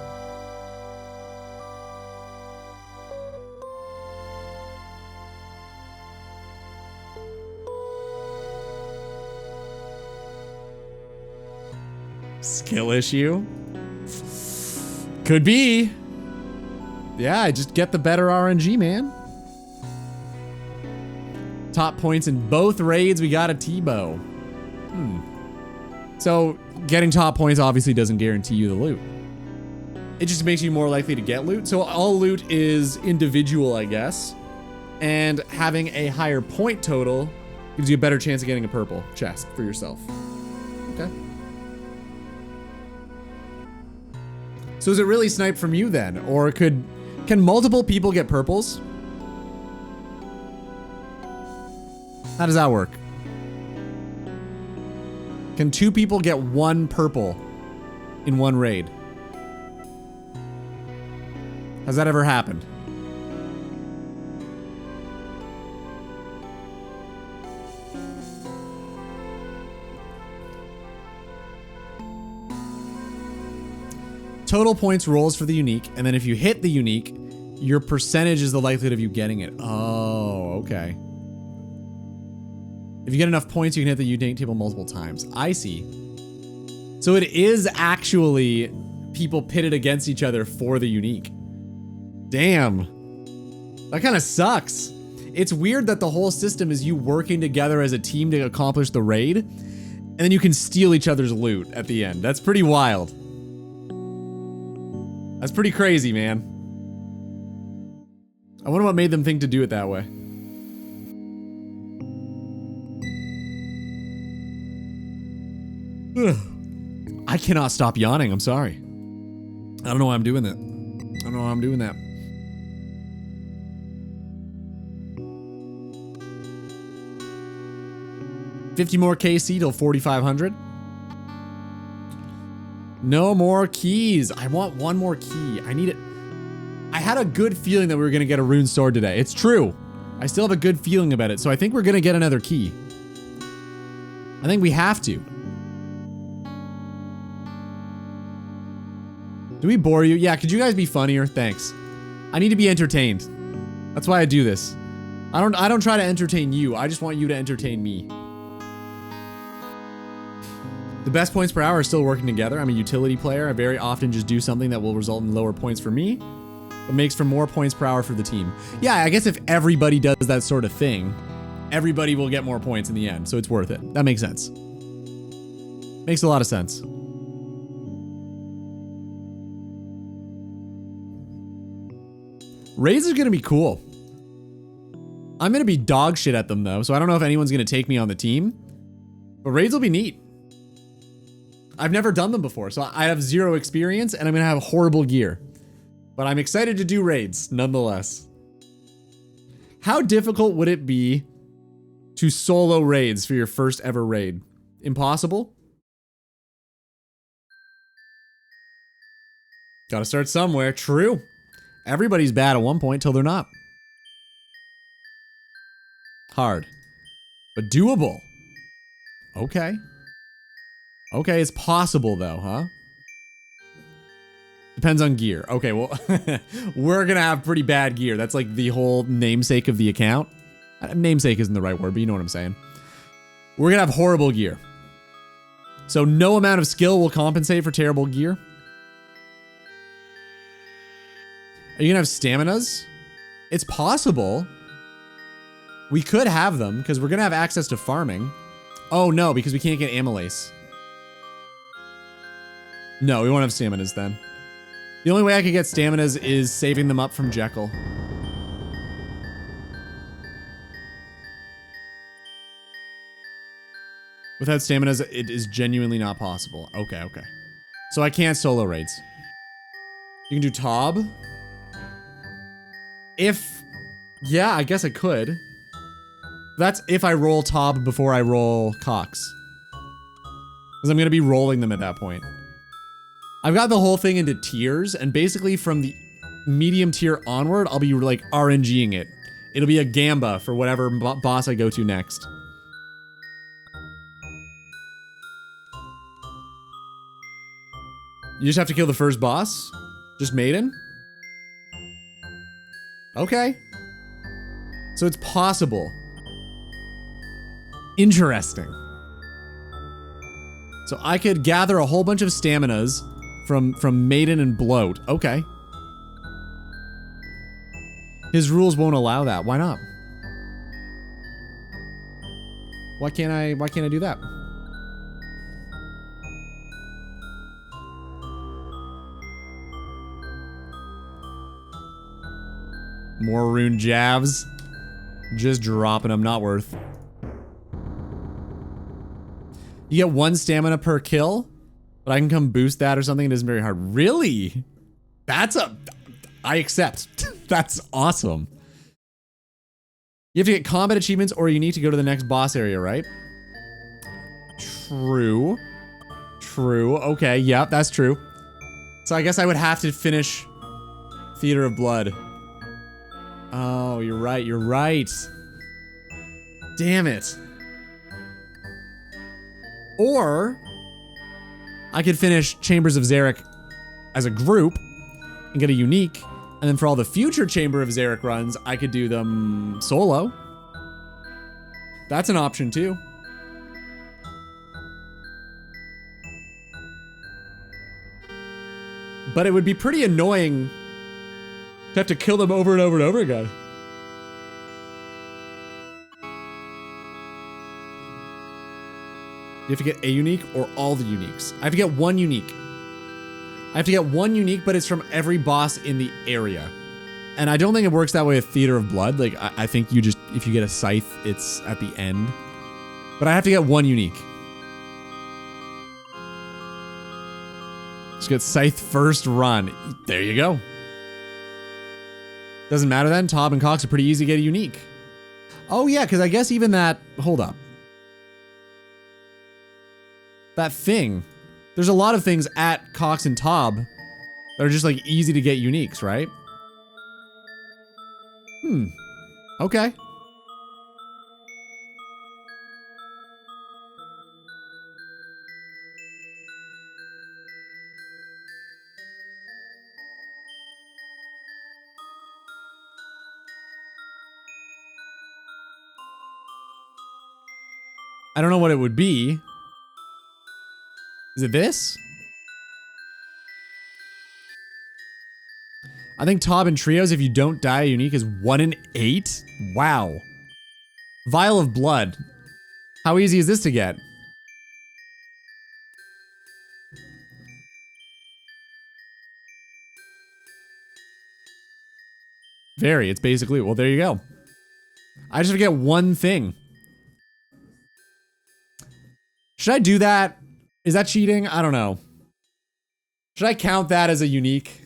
Skill issue? Could be. Yeah, I just get the better RNG, man. Top points in both raids, we got a T-bow. So, getting top points obviously doesn't guarantee you the loot. It just makes you more likely to get loot. So all loot is individual, I guess. And having a higher point total gives you a better chance of getting a purple chest for yourself. Okay. So is it really sniped from you then? Or can multiple people get purples? How does that work? Can 2 people get 1 purple in 1 raid? Has that ever happened? Total points rolls for the unique, and then if you hit the unique, your percentage is the likelihood of you getting it. Oh, okay. If you get enough points, you can hit the unique table multiple times. I see. So it is actually people pitted against each other for the unique. Damn. That kind of sucks. It's weird that the whole system is you working together as a team to accomplish the raid, and then you can steal each other's loot at the end. That's pretty wild. That's pretty crazy, man. I wonder what made them think to do it that way. I cannot stop yawning, I'm sorry. I don't know why I'm doing that. I don't know why I'm doing that. $50 more KC till 4,500. No more keys. I want 1 more key. I need it. I had a good feeling that we were gonna get a rune sword today. It's true. I still have a good feeling about it, so I think we're gonna get another key. I think we have to. Do we bore you? Yeah, could you guys be funnier? Thanks. I need to be entertained. That's why I do this. I don't try to entertain you. I just want you to entertain me. The best points per hour are still working together. I'm a utility player. I very often just do something that will result in lower points for me, but makes for more points per hour for the team. Yeah, I guess if everybody does that sort of thing, everybody will get more points in the end, so it's worth it. That makes sense. Makes a lot of sense. Raids are gonna be cool. I'm gonna be dog shit at them though, so I don't know if anyone's gonna take me on the team. But raids will be neat. I've never done them before, so I have zero experience and I'm gonna have horrible gear. But I'm excited to do raids, nonetheless. How difficult would it be to solo raids for your first ever raid? Impossible? Gotta start somewhere, true. Everybody's bad at one point till they're not. Hard. But doable. Okay. Okay, it's possible though, huh? Depends on gear. Okay, well, we're gonna have pretty bad gear. That's like the whole namesake of the account. Namesake isn't the right word, but you know what I'm saying. We're gonna have horrible gear. So no amount of skill will compensate for terrible gear. Are you gonna have staminas? It's possible. We could have them, because we're gonna have access to farming. Oh no, because we can't get amylase. No, we won't have staminas then. The only way I could get staminas is saving them up from Jekyll. Without staminas, it is genuinely not possible. Okay, okay. So I can't solo raids. You can do Tob. Yeah, I guess I could. That's if I roll Tob before I roll Cox. Because I'm going to be rolling them at that point. I've got the whole thing into tiers, and basically from the medium tier onward, I'll be like RNGing it. It'll be a Gamba for whatever boss I go to next. You just have to kill the first boss? Just Maiden? Okay. So it's possible. Interesting. So I could gather a whole bunch of staminas from Maiden and Bloat. Okay. His rules won't allow that. Why not? Why can't I do that? More rune jabs. Just dropping them, not worth. You get 1 stamina per kill, but I can come boost that or something. It isn't very hard. Really? I accept. That's awesome. You have to get combat achievements or you need to go to the next boss area, right? True. True. Okay, yep, that's true. So I guess I would have to finish Theater of Blood. Oh, you're right, you're right. Damn it. Or I could finish Chambers of Xeric as a group and get a unique, and then for all the future Chamber of Xeric runs, I could do them solo. That's an option too. But it would be pretty annoying to have to kill them over and over and over again. You have to get a unique or all the uniques. I have to get 1 unique. I have to get 1 unique, but it's from every boss in the area. And I don't think it works that way with Theater of Blood. Like, I think you just, if you get a scythe, it's at the end. But I have to get 1 unique. Just get scythe first run. There you go. Doesn't matter then. Tob and Cox are pretty easy to get a unique. Oh yeah, because I guess even that, hold up. That thing. There's a lot of things at Cox and Tob that are just like easy to get uniques, right? Okay. I don't know what it would be. Is it this? I think Tob and Trios, if you don't die unique, is 1 in 8? Wow. Vial of Blood. How easy is this to get? Very. It's basically, well, there you go. I just forget one thing. Should I do that? Is that cheating? I don't know. Should I count that as a unique?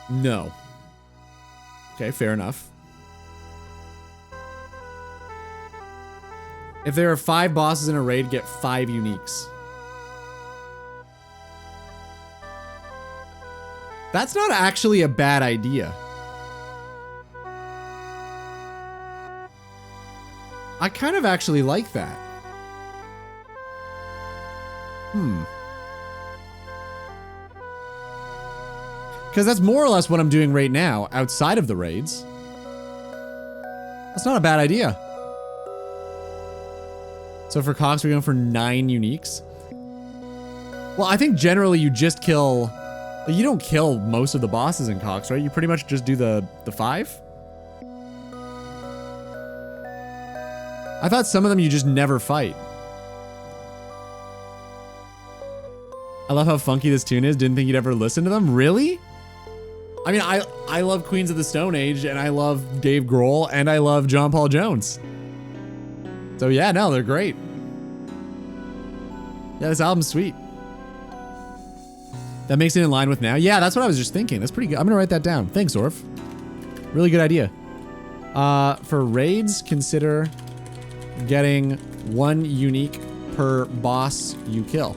No. Okay, fair enough. If there are 5 bosses in a raid, get 5 uniques. That's not actually a bad idea. I kind of actually like that. Because that's more or less what I'm doing right now, outside of the raids. That's not a bad idea. So for Cox, we're going for 9 uniques. Well, I think generally you just kill... You don't kill most of the bosses in Cox, right? You pretty much just do the 5? I thought some of them you just never fight. I love how funky this tune is. Didn't think you'd ever listen to them. Really? I mean, I love Queens of the Stone Age, and I love Dave Grohl, and I love John Paul Jones. So yeah, no, they're great. Yeah, this album's sweet. That makes it in line with now. Yeah, that's what I was just thinking. That's pretty good. I'm gonna write that down. Thanks, Orf. Really good idea. For raids, consider getting 1 unique per boss you kill.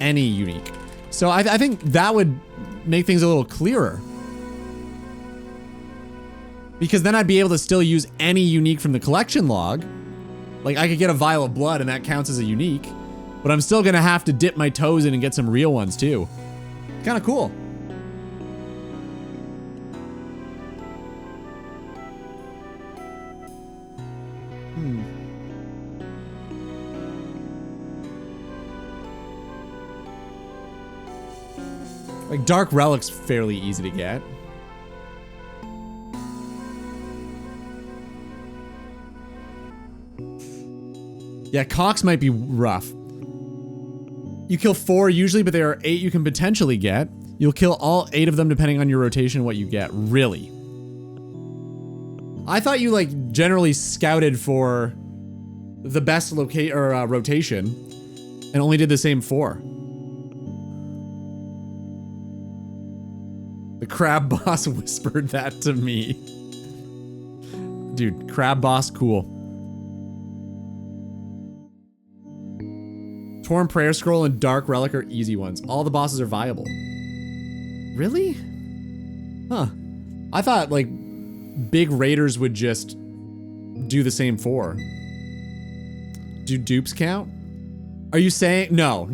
Any unique. So I think that would make things a little clearer. Because then I'd be able to still use any unique from the collection log. Like I could get a vial of blood and that counts as a unique. But I'm still gonna have to dip my toes in and get some real ones too. Kind of cool. Like Dark Relic's fairly easy to get. Yeah, Cox might be rough. You kill 4 usually, but there are 8 you can potentially get. You'll kill all 8 of them depending on your rotation and what you get. Really? I thought you like generally scouted for the best rotation and only did the same 4. The crab boss whispered that to me. Dude, crab boss, cool. Torn Prayer Scroll and Dark Relic are easy ones. All the bosses are viable. Really? Huh. I thought, like, big raiders would just do the same 4. Do dupes count? Are you saying... No.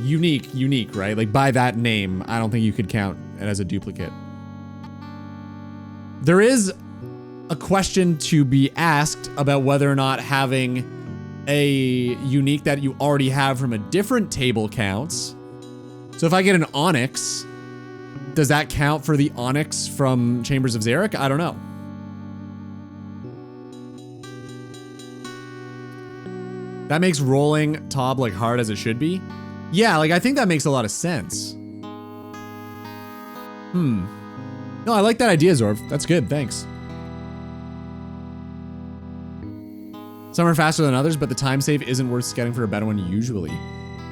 Unique, right? Like, by that name, I don't think you could count it as a duplicate. There is a question to be asked about whether or not having a unique that you already have from a different table counts. So if I get an Onyx, does that count for the Onyx from Chambers of Xeric? I don't know. That makes rolling Tob like hard as it should be. Yeah, like I think that makes a lot of sense. No, I like that idea, Zorv. That's good, thanks. Some are faster than others, but the time save isn't worth scouting for a better one usually.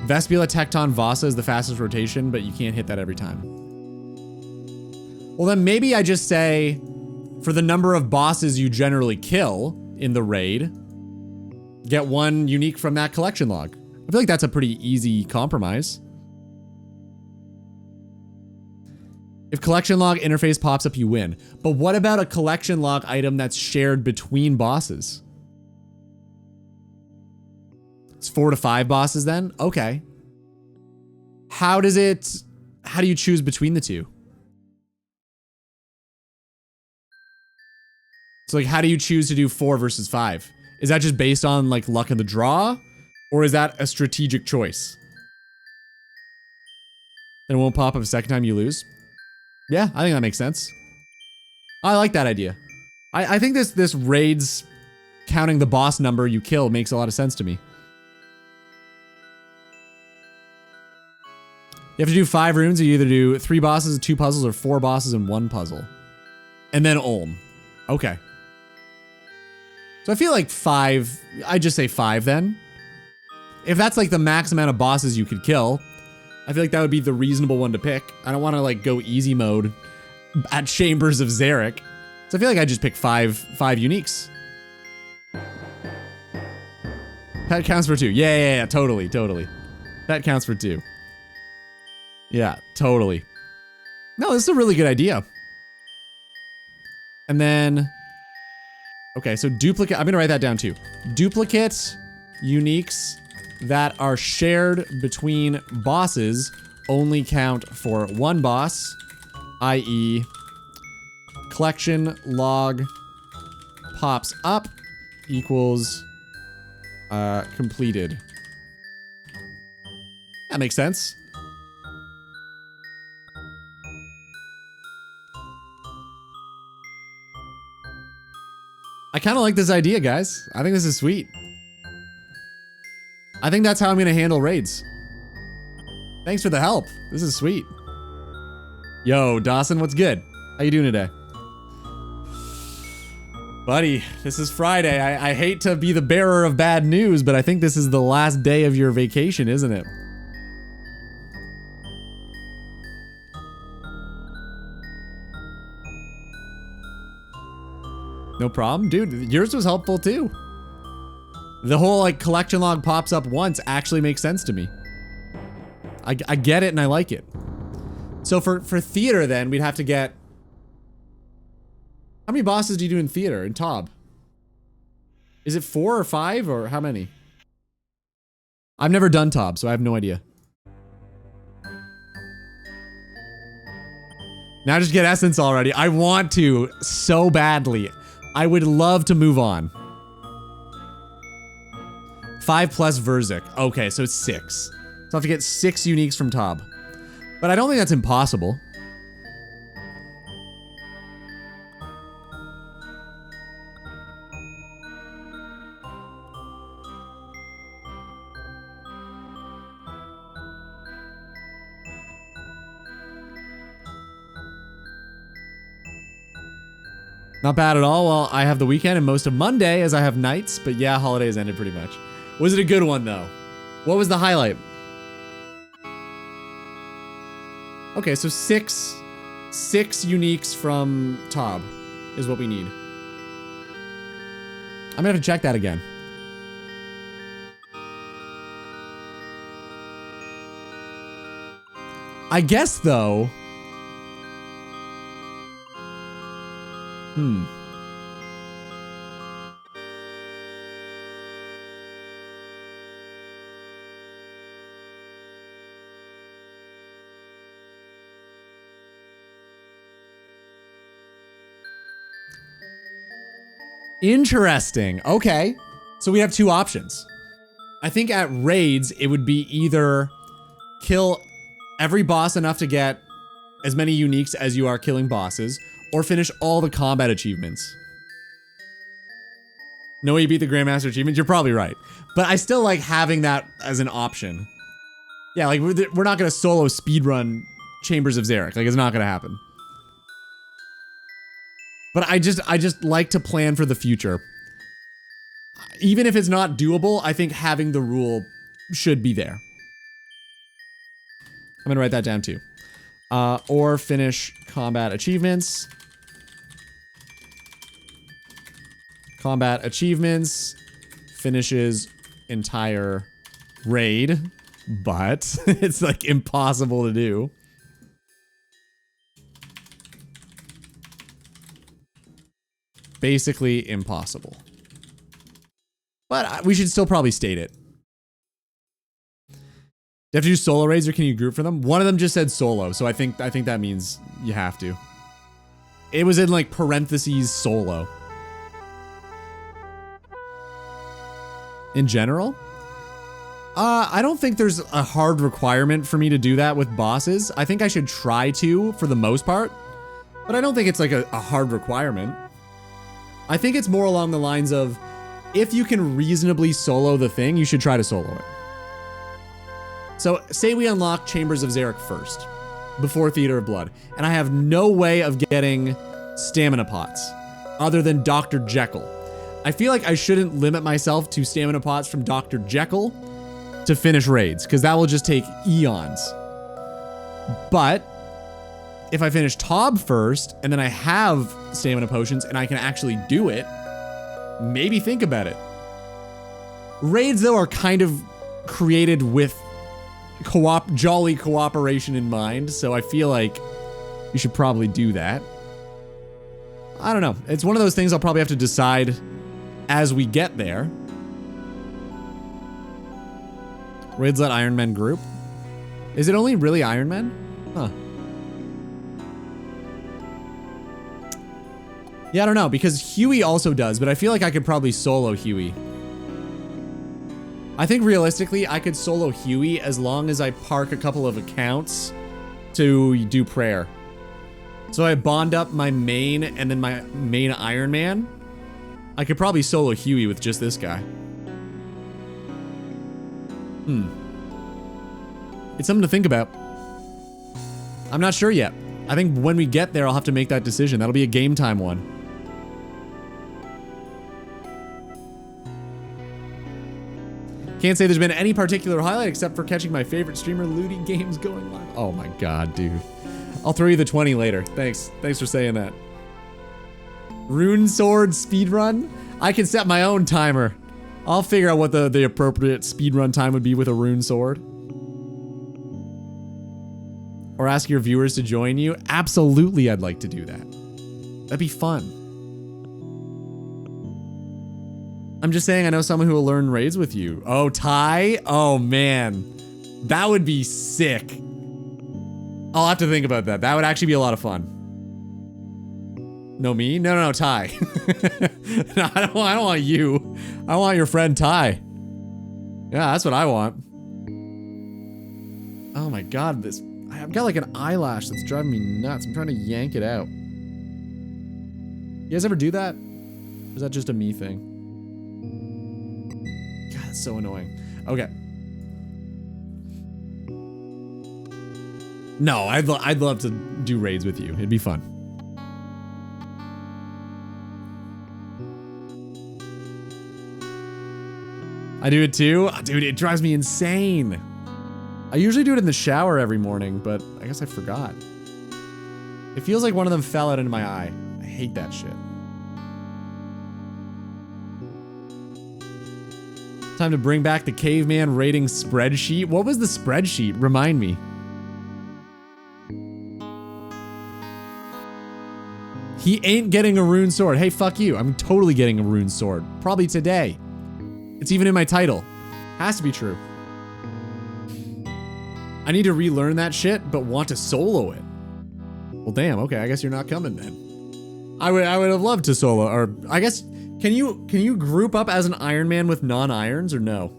Vespula, Tecton, Vasa is the fastest rotation, but you can't hit that every time. Well, then maybe I just say, for the number of bosses you generally kill in the raid, get 1 unique from that collection log. I feel like that's a pretty easy compromise. If collection log interface pops up, you win. But what about a collection log item that's shared between bosses? It's 4 to 5 bosses then? Okay. how do you choose between the two? So like, how do you choose to do 4 versus 5? Is that just based on like luck of the draw? Or is that a strategic choice? Then it won't pop up a second time you lose? Yeah, I think that makes sense. I like that idea. I think this raids counting the boss number you kill makes a lot of sense to me. You have to do 5 runes. You either do 3 bosses, 2 puzzles, or 4 bosses and 1 puzzle. And then Ulm. Okay. So I feel like 5, I just say 5 then. If that's like the max amount of bosses you could kill, I feel like that would be the reasonable one to pick. I don't want to like go easy mode at Chambers of Xeric. So I feel like I just pick 5 uniques. That counts for 2. Yeah, totally. That counts for 2. Yeah, totally. No, this is a really good idea. And then, okay, so duplicate, I'm gonna write that down too. Duplicate uniques that are shared between bosses only count for 1 boss, i.e. collection log pops up equals completed. That makes sense. I kind of like this idea, guys. I think this is sweet. I think that's how I'm going to handle raids. Thanks for the help. This is sweet. Yo, Dawson, what's good? How you doing today? Buddy, this is Friday. I hate to be the bearer of bad news, but I think this is the last day of your vacation, isn't it? No problem. Dude, yours was helpful too. The whole like collection log pops up once actually makes sense to me. I get it and I like it. So for theater then, we'd have to get... How many bosses do you do in theater, in Tob? Is it 4 or 5 or how many? I've never done Tob, so I have no idea. Now just get Essence already. I want to so badly. I would love to move on. 5 plus Verzik. Okay, so it's 6. So I have to get 6 uniques from Tob. But I don't think that's impossible. Not bad at all. Well, I have the weekend and most of Monday as I have nights, but yeah, holidays ended pretty much. Was it a good one though? What was the highlight? Okay, so 6 uniques from Tob is what we need. I'm gonna have to check that again. I guess though, interesting. Okay. So we have 2 options. I think at raids, it would be either kill every boss enough to get as many uniques as you are killing bosses, or finish all the combat achievements. No way you beat the Grandmaster achievements? You're probably right. But I still like having that as an option. Yeah, like we're not gonna solo speedrun Chambers of Xeric. Like it's not gonna happen. But I just like to plan for the future. Even if it's not doable, I think having the rule should be there. I'm gonna write that down too. Or finish combat achievements. Combat achievements finishes entire raid, but it's like impossible to do. Basically impossible. But we should still probably state it. have to do solo raids or can you group for them? One of them just said solo, so I think that means you have to. It was in like parentheses solo. In general? I don't think there's a hard requirement for me to do that with bosses. I think I should try to for the most part, but I don't think it's like a hard requirement. I think it's more along the lines of, if you can reasonably solo the thing, you should try to solo it. So say we unlock Chambers of Xeric first, before Theater of Blood, and I have no way of getting stamina pots other than Dr. Jekyll. I feel like I shouldn't limit myself to stamina pots from Dr. Jekyll to finish raids, because that will just take eons. But if I finish Tob first, and then I have stamina potions, and I can actually do it, maybe think about it. Raids, though, are kind of created with jolly cooperation in mind, so I feel like you should probably do that. I don't know. It's one of those things I'll probably have to decide as we get there. Raids let Iron Men group. Is it only really Iron Men? Huh. Yeah, I don't know, because Huey also does, but I feel like I could probably solo Huey. I think realistically, I could solo Huey as long as I park a couple of accounts to do prayer. So I bond up my main and then my main Iron Man. I could probably solo Huey with just this guy. It's something to think about. I'm not sure yet. I think when we get there, I'll have to make that decision. That'll be a game time one. Can't say there's been any particular highlight except for catching my favorite streamer Looty Games going live. Oh my god, dude. I'll throw you the 20 later. Thanks for saying that. Rune Sword speedrun? I can set my own timer. I'll figure out what the appropriate speedrun time would be with a Rune Sword. Or ask your viewers to join you. Absolutely, I'd like to do that. That'd be fun. I'm just saying I know someone who will learn raids with you. Oh, Ty? Oh, man. That would be sick. I'll have to think about that. That would actually be a lot of fun. No, me? No, Ty. No, I don't want you. I want your friend Ty. Yeah, that's what I want. Oh my god, I've got like an eyelash that's driving me nuts. I'm trying to yank it out. You guys ever do that? Or is that just a me thing? God, that's so annoying. Okay. No, I'd love to do raids with you. It'd be fun. I do it too? Dude, it drives me insane. I usually do it in the shower every morning, but I guess I forgot. It feels like one of them fell out into my eye. I hate that shit. Time to bring back the caveman rating spreadsheet. What was the spreadsheet? Remind me. He ain't getting a rune sword. Hey, fuck you. I'm totally getting a rune sword. Probably today. It's even in my title. Has to be true. I need to relearn that shit, but want to solo it. Well, damn. Okay, I guess you're not coming then. I would have loved to solo, or I guess can you group up as an Iron Man with non-irons or no?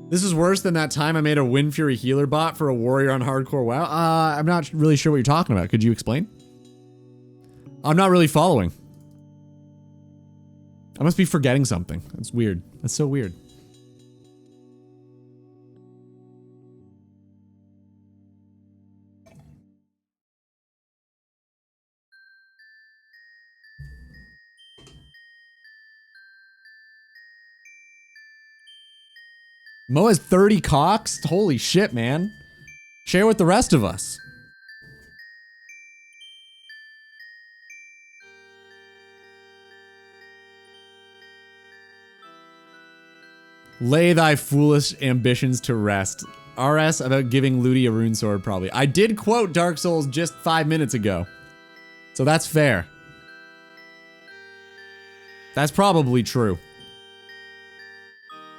This is worse than that time I made a Wind Fury healer bot for a warrior on hardcore WoW. I'm not really sure what you're talking about. Could you explain? I'm not really following. I must be forgetting something. That's weird. That's so weird. Mo has 30 cocks? Holy shit, man. Share with the rest of us. Lay thy foolish ambitions to rest. RS about giving Looty a rune sword, probably. I did quote Dark Souls just 5 minutes ago. So that's fair. That's probably true.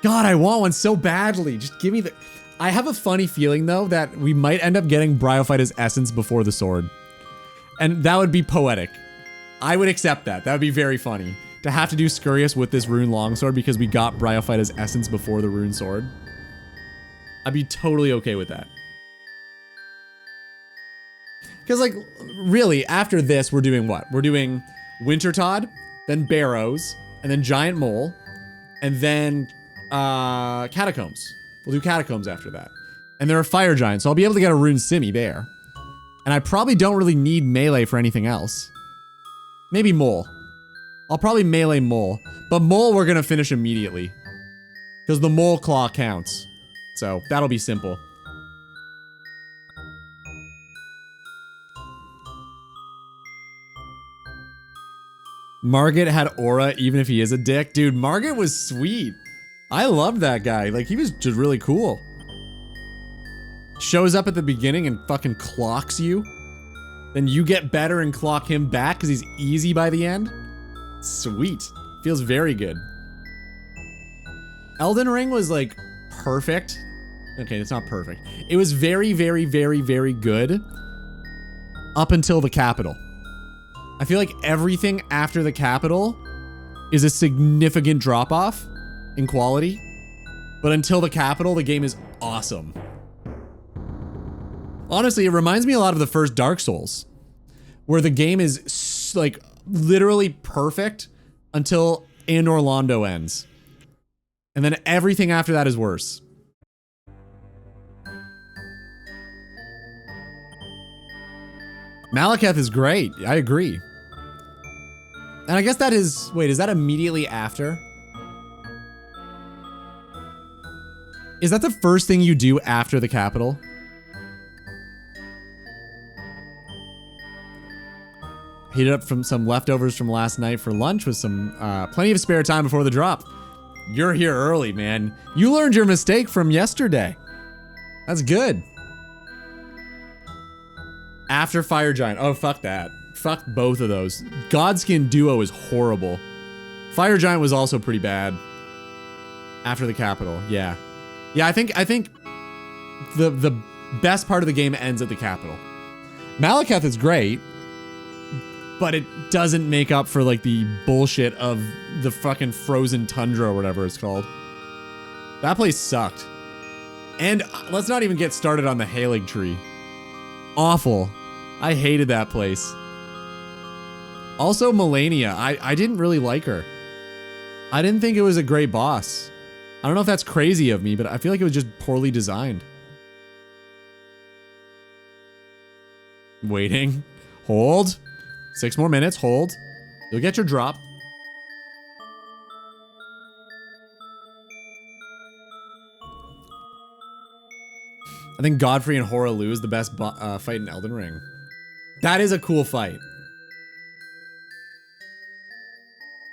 God, I want one so badly. Just give me the... I have a funny feeling, though, that we might end up getting Bryophyta's essence before the sword. And that would be poetic. I would accept that. That would be very funny. To have to do Scurious with this rune longsword because we got Bryophyta's essence before the rune sword. I'd be totally okay with that. Because, like, really, after this, we're doing what? We're doing Wintertodd, then Barrows, and then Giant Mole, and then Catacombs. We'll do Catacombs after that. And there are Fire Giants, so I'll be able to get a Rune Simi there. And I probably don't really need melee for anything else. Maybe Mole. I'll probably melee Mole. But Mole we're gonna finish immediately. Because the Mole Claw counts. So, that'll be simple. Margit had aura even if he is a dick. Dude, Margit was sweet. I loved that guy. Like, he was just really cool. Shows up at the beginning and fucking clocks you. Then you get better and clock him back because he's easy by the end. Sweet. Feels very good. Elden Ring was, like, perfect. Okay, it's not perfect. It was very, very, very, very good up until the capital. I feel like everything after the capital is a significant drop-off in quality. But until the capital, the game is awesome. Honestly, it reminds me a lot of the first Dark Souls, where the game is, like, literally perfect until Anor Londo ends. And then everything after that is worse. Malekith is great. I agree. And I guess that is... Wait, is that immediately after? Is that the first thing you do after the capital? Heated up from some leftovers from last night for lunch with some plenty of spare time before the drop. You're here early, man. You learned your mistake from yesterday. That's good. After Fire Giant. Oh, fuck that. Fuck both of those. Godskin Duo is horrible. Fire Giant was also pretty bad. After the capital, yeah. Yeah, I think the best part of the game ends at the capital. Malekith is great, but it doesn't make up for, like, the bullshit of the fucking frozen tundra or whatever it's called. That place sucked. And let's not even get started on the Halig tree. Awful. I hated that place. Also, Melania. I didn't really like her. I didn't think it was a great boss. I don't know if that's crazy of me, but I feel like it was just poorly designed. Waiting. Hold. 6 more minutes. Hold. You'll get your drop. I think Godfrey and Hoarah is the best fight in Elden Ring. That is a cool fight.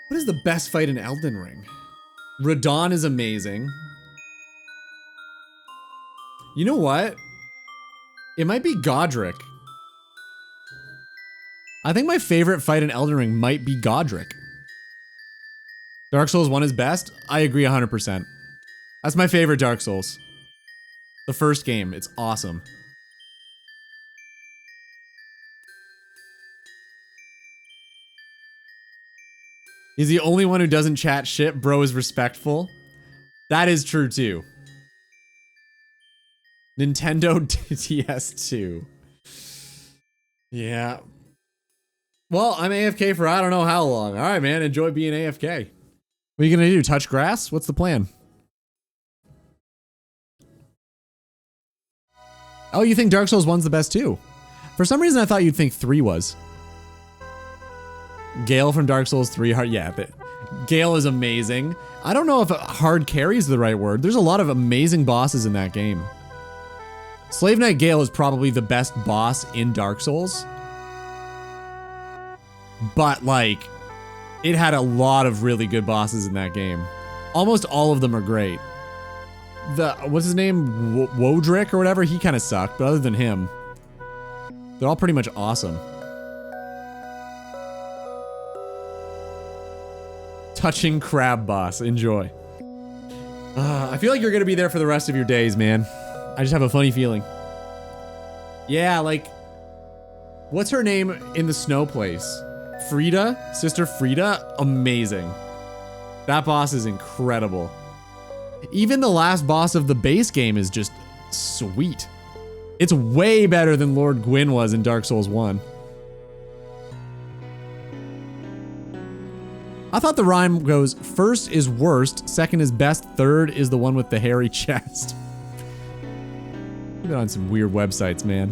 What is the best fight in Elden Ring? Radon is amazing. You know what? It might be Godric. I think my favorite fight in Elden Ring might be Godric. Dark Souls 1 is best? I agree 100%. That's my favorite Dark Souls. The first game, it's awesome. He's the only one who doesn't chat shit. Bro is respectful. That is true too. Nintendo DS2. Yeah. Well, I'm AFK for I don't know how long. All right, man. Enjoy being AFK. What are you gonna do? Touch grass? What's the plan? Oh, you think Dark Souls 1's the best too? For some reason, I thought you'd think 3 was. Gale from Dark Souls 3, yeah, Gale is amazing. I don't know if hard carry is the right word. There's a lot of amazing bosses in that game. Slave Knight Gale is probably the best boss in Dark Souls. But, like, it had a lot of really good bosses in that game. Almost all of them are great. What's his name? Wodrick or whatever? He kind of sucked, but other than him, they're all pretty much awesome. Touching crab boss. Enjoy. I feel like you're gonna be there for the rest of your days, man. I just have a funny feeling. Yeah, like, what's her name in the snow place? Frida? Sister Frida? Amazing. That boss is incredible. Even the last boss of the base game is just sweet. It's way better than Lord Gwyn was in Dark Souls 1. I thought the rhyme goes, first is worst, second is best, third is the one with the hairy chest. You've been on some weird websites, man.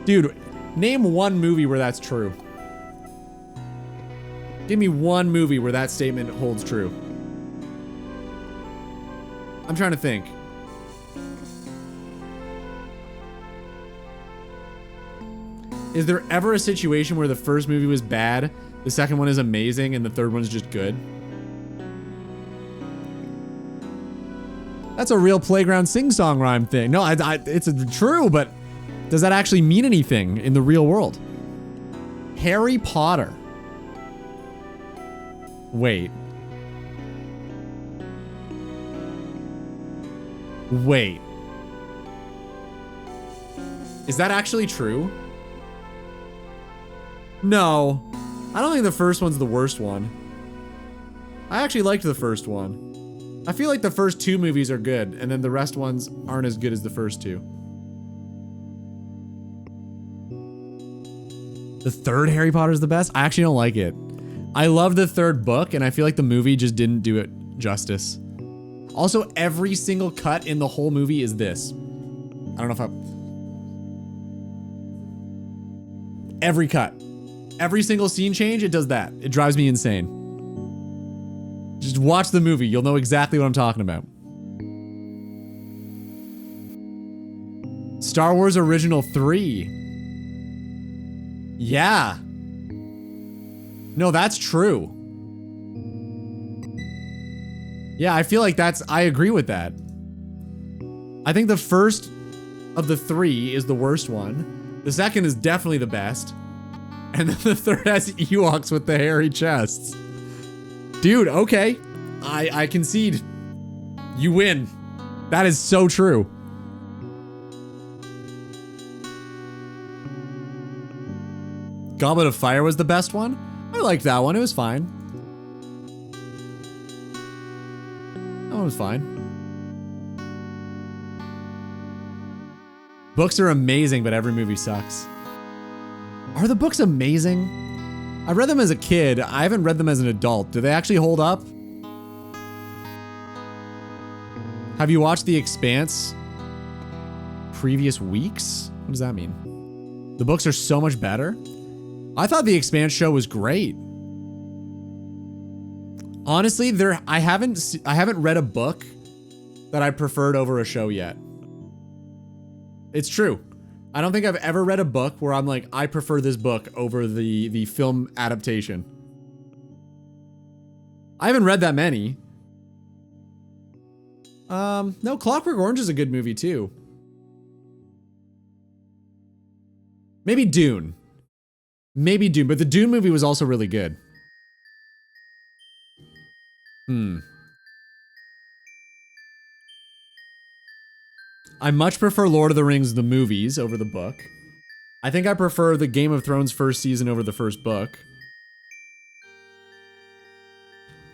Dude, name one movie where that's true. Give me one movie where that statement holds true. I'm trying to think. Is there ever a situation where the first movie was bad, the second one is amazing, and the third one's just good? That's a real playground sing-song rhyme thing. No, it's true, but does that actually mean anything in the real world? Harry Potter. Wait. Wait. Is that actually true? No. I don't think the first one's the worst one. I actually liked the first one. I feel like the first two movies are good, and then the rest ones aren't as good as the first two. The third Harry Potter is the best? I actually don't like it. I love the third book, and I feel like the movie just didn't do it justice. Also, every single cut in the whole movie is this. I don't know if every cut. Every single scene change, it does that. It drives me insane. Just watch the movie. You'll know exactly what I'm talking about. Star Wars Original 3. Yeah. No, that's true. Yeah, I feel like I agree with that. I think the first of the three is the worst one. The second is definitely the best. And then the third has Ewoks with the hairy chests. Dude, okay. I concede. You win. That is so true. Goblet of Fire was the best one? I liked that one. It was fine. That one was fine. Books are amazing, but every movie sucks. Are the books amazing? I read them as a kid. I haven't read them as an adult. Do they actually hold up? Have you watched The Expanse previous weeks? What does that mean? The books are so much better? I thought The Expanse show was great. Honestly, I haven't read a book that I preferred over a show yet. It's true. I don't think I've ever read a book where I'm like, I prefer this book over the film adaptation. I haven't read that many. No, Clockwork Orange is a good movie too. Maybe Dune. Maybe Dune, but the Dune movie was also really good. I much prefer Lord of the Rings, the movies, over the book. I think I prefer the Game of Thrones first season over the first book.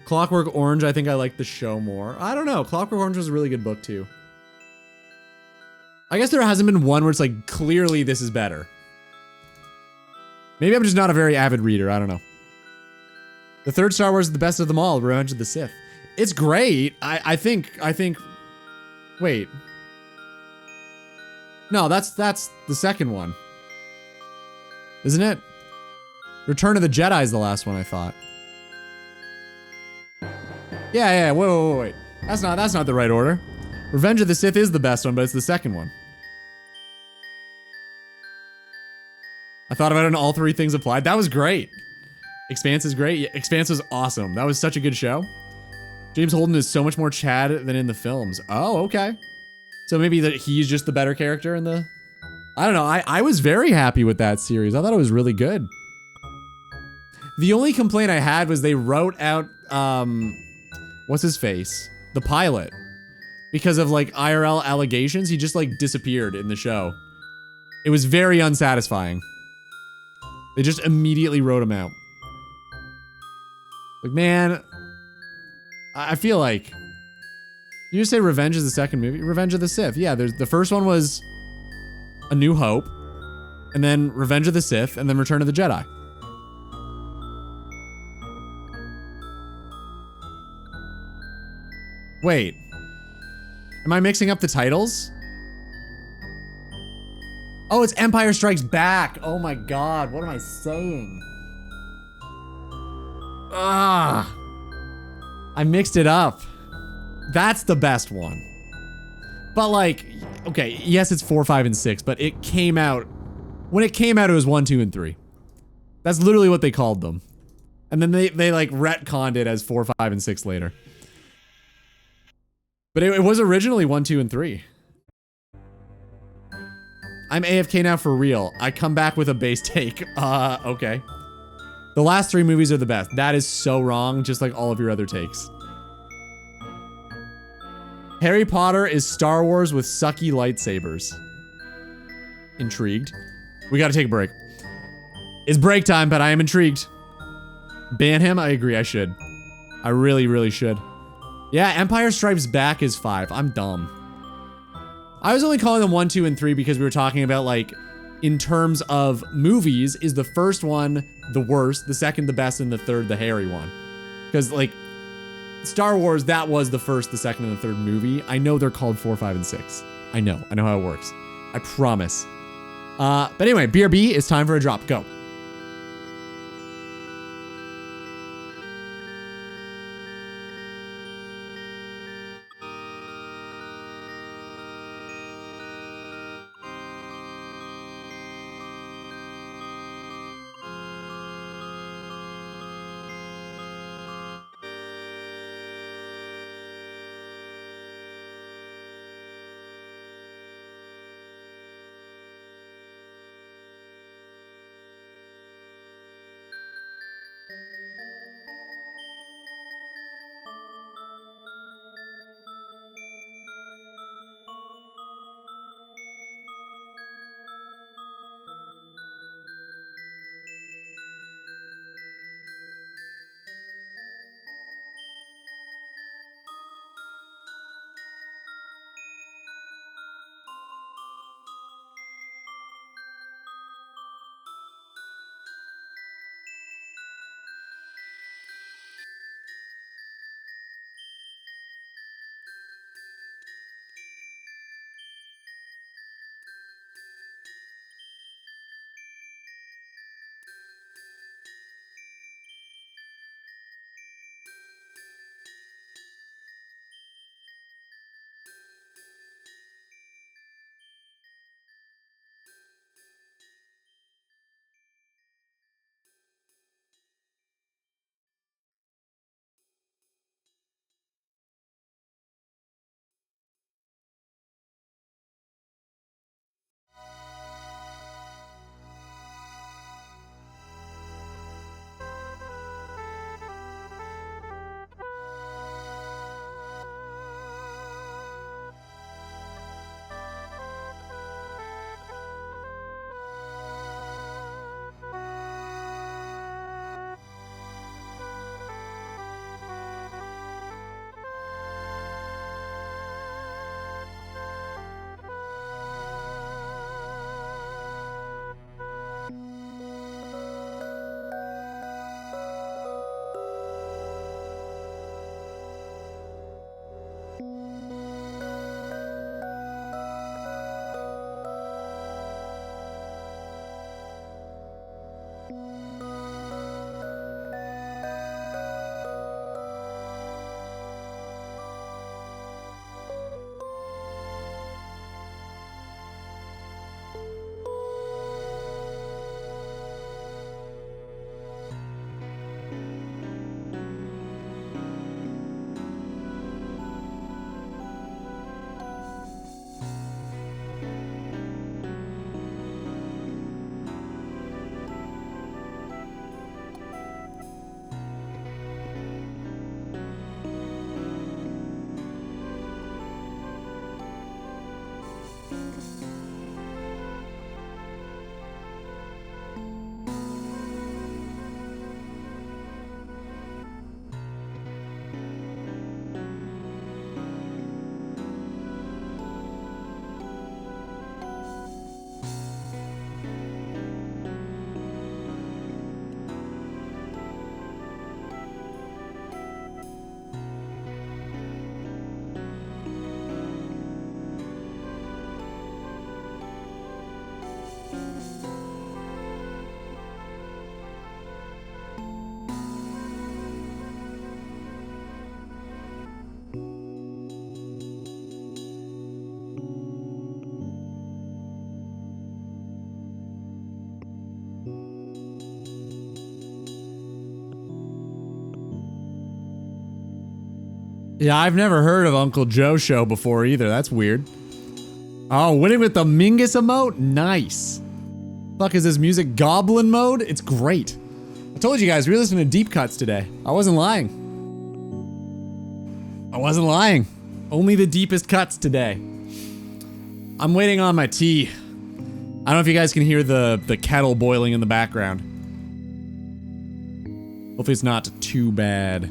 Clockwork Orange, I think I like the show more. I don't know. Clockwork Orange was a really good book too. I guess there hasn't been one where it's like, clearly this is better. Maybe I'm just not a very avid reader. I don't know. The third Star Wars is the best of them all, Revenge of the Sith. It's great. I think, wait. No, that's the second one. Isn't it? Return of the Jedi is the last one, I thought. Yeah, wait. That's not the right order. Revenge of the Sith is the best one, but it's the second one. I thought about it and all three things applied. That was great. Expanse is great. Yeah, Expanse was awesome. That was such a good show. James Holden is so much more Chad than in the films. Oh, okay. So maybe that he's just the better character in the... I don't know. I was very happy with that series. I thought it was really good. The only complaint I had was they wrote out, what's his face? the pilot. Because of like IRL allegations, he just like disappeared in the show. It was very unsatisfying. They just immediately wrote him out. Like, man, I feel like... Did you just say Revenge is the second movie? Revenge of the Sith. Yeah, the first one was A New Hope, and then Revenge of the Sith, and then Return of the Jedi. Wait. Am I mixing up the titles? Oh, it's Empire Strikes Back. Oh my god, what am I saying? Ah. I mixed it up. That's the best one. But like, okay, yes, it's 4, 5, and 6, but it came out... When it came out, it was 1, 2, and 3. That's literally what they called them. And then they like retconned it as 4, 5, and 6 later. But it was originally 1, 2, and 3. I'm AFK now for real. I come back with a base take. Okay. The last 3 movies are the best. That is so wrong, just like all of your other takes. Harry Potter is Star Wars with sucky lightsabers. Intrigued. We gotta take a break. It's break time, but I am intrigued. Ban him? I agree, I should. I really, really should. Yeah, Empire Strikes Back is 5. I'm dumb. I was only calling them 1, 2, and 3 because we were talking about, like, in terms of movies, is the first one the worst, the second the best, and the third the hairy one. Because, like, Star Wars, that was the first, the second, and the third movie. I know they're called 4, 5, and 6. I know how it works. I promise. But anyway, BRB, it's time for a drop. Go. Yeah, I've never heard of Uncle Joe Show before either. That's weird. Oh, winning with the Mingus emote? Nice. Fuck, is this music goblin mode? It's great. I told you guys, we were listening to deep cuts today. I wasn't lying. I wasn't lying. Only the deepest cuts today. I'm waiting on my tea. I don't know if you guys can hear the kettle boiling in the background. Hopefully it's not too bad.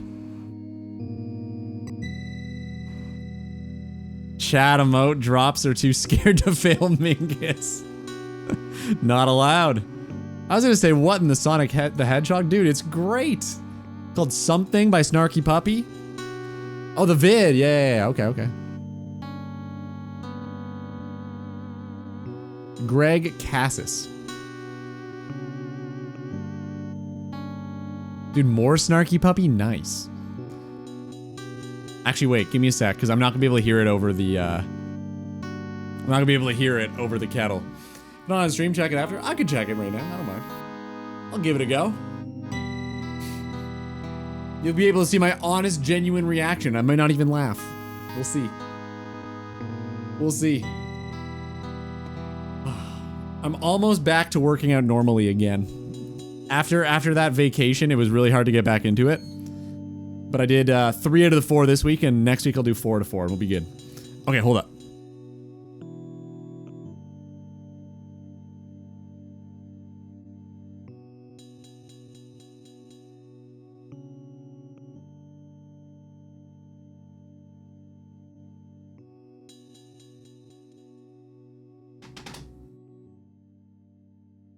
Chat emote drops are too scared to fail Mingus. Not allowed. I was gonna say, what in the Sonic the Hedgehog? Dude, it's great. Called Something by Snarky Puppy. Oh, the vid. Yeah. Okay. Greg Cassis. Dude, more Snarky Puppy? Nice. Actually, wait, give me a sec, because I'm not gonna be able to hear it over the, I'm not gonna be able to hear it over the kettle. Not on stream, check it after. I could check it right now, I don't mind. I'll give it a go. You'll be able to see my honest, genuine reaction. I might not even laugh. We'll see. We'll see. I'm almost back to working out normally again. After that vacation, it was really hard to get back into it. But I did 3 out of the 4 this week, and next week I'll do 4 out of 4, and we'll be good. Okay, hold up.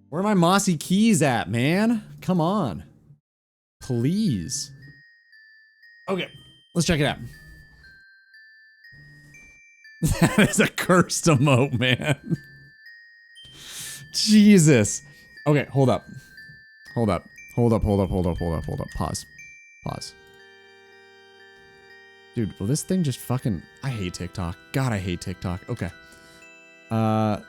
Where are my mossy keys at, man? Come on. Please. Okay, let's check it out. That is a cursed emote, man. Jesus. Okay, hold up. Hold up. Pause. Dude, will this thing just fucking... I hate TikTok. God, I hate TikTok. Okay. Okay.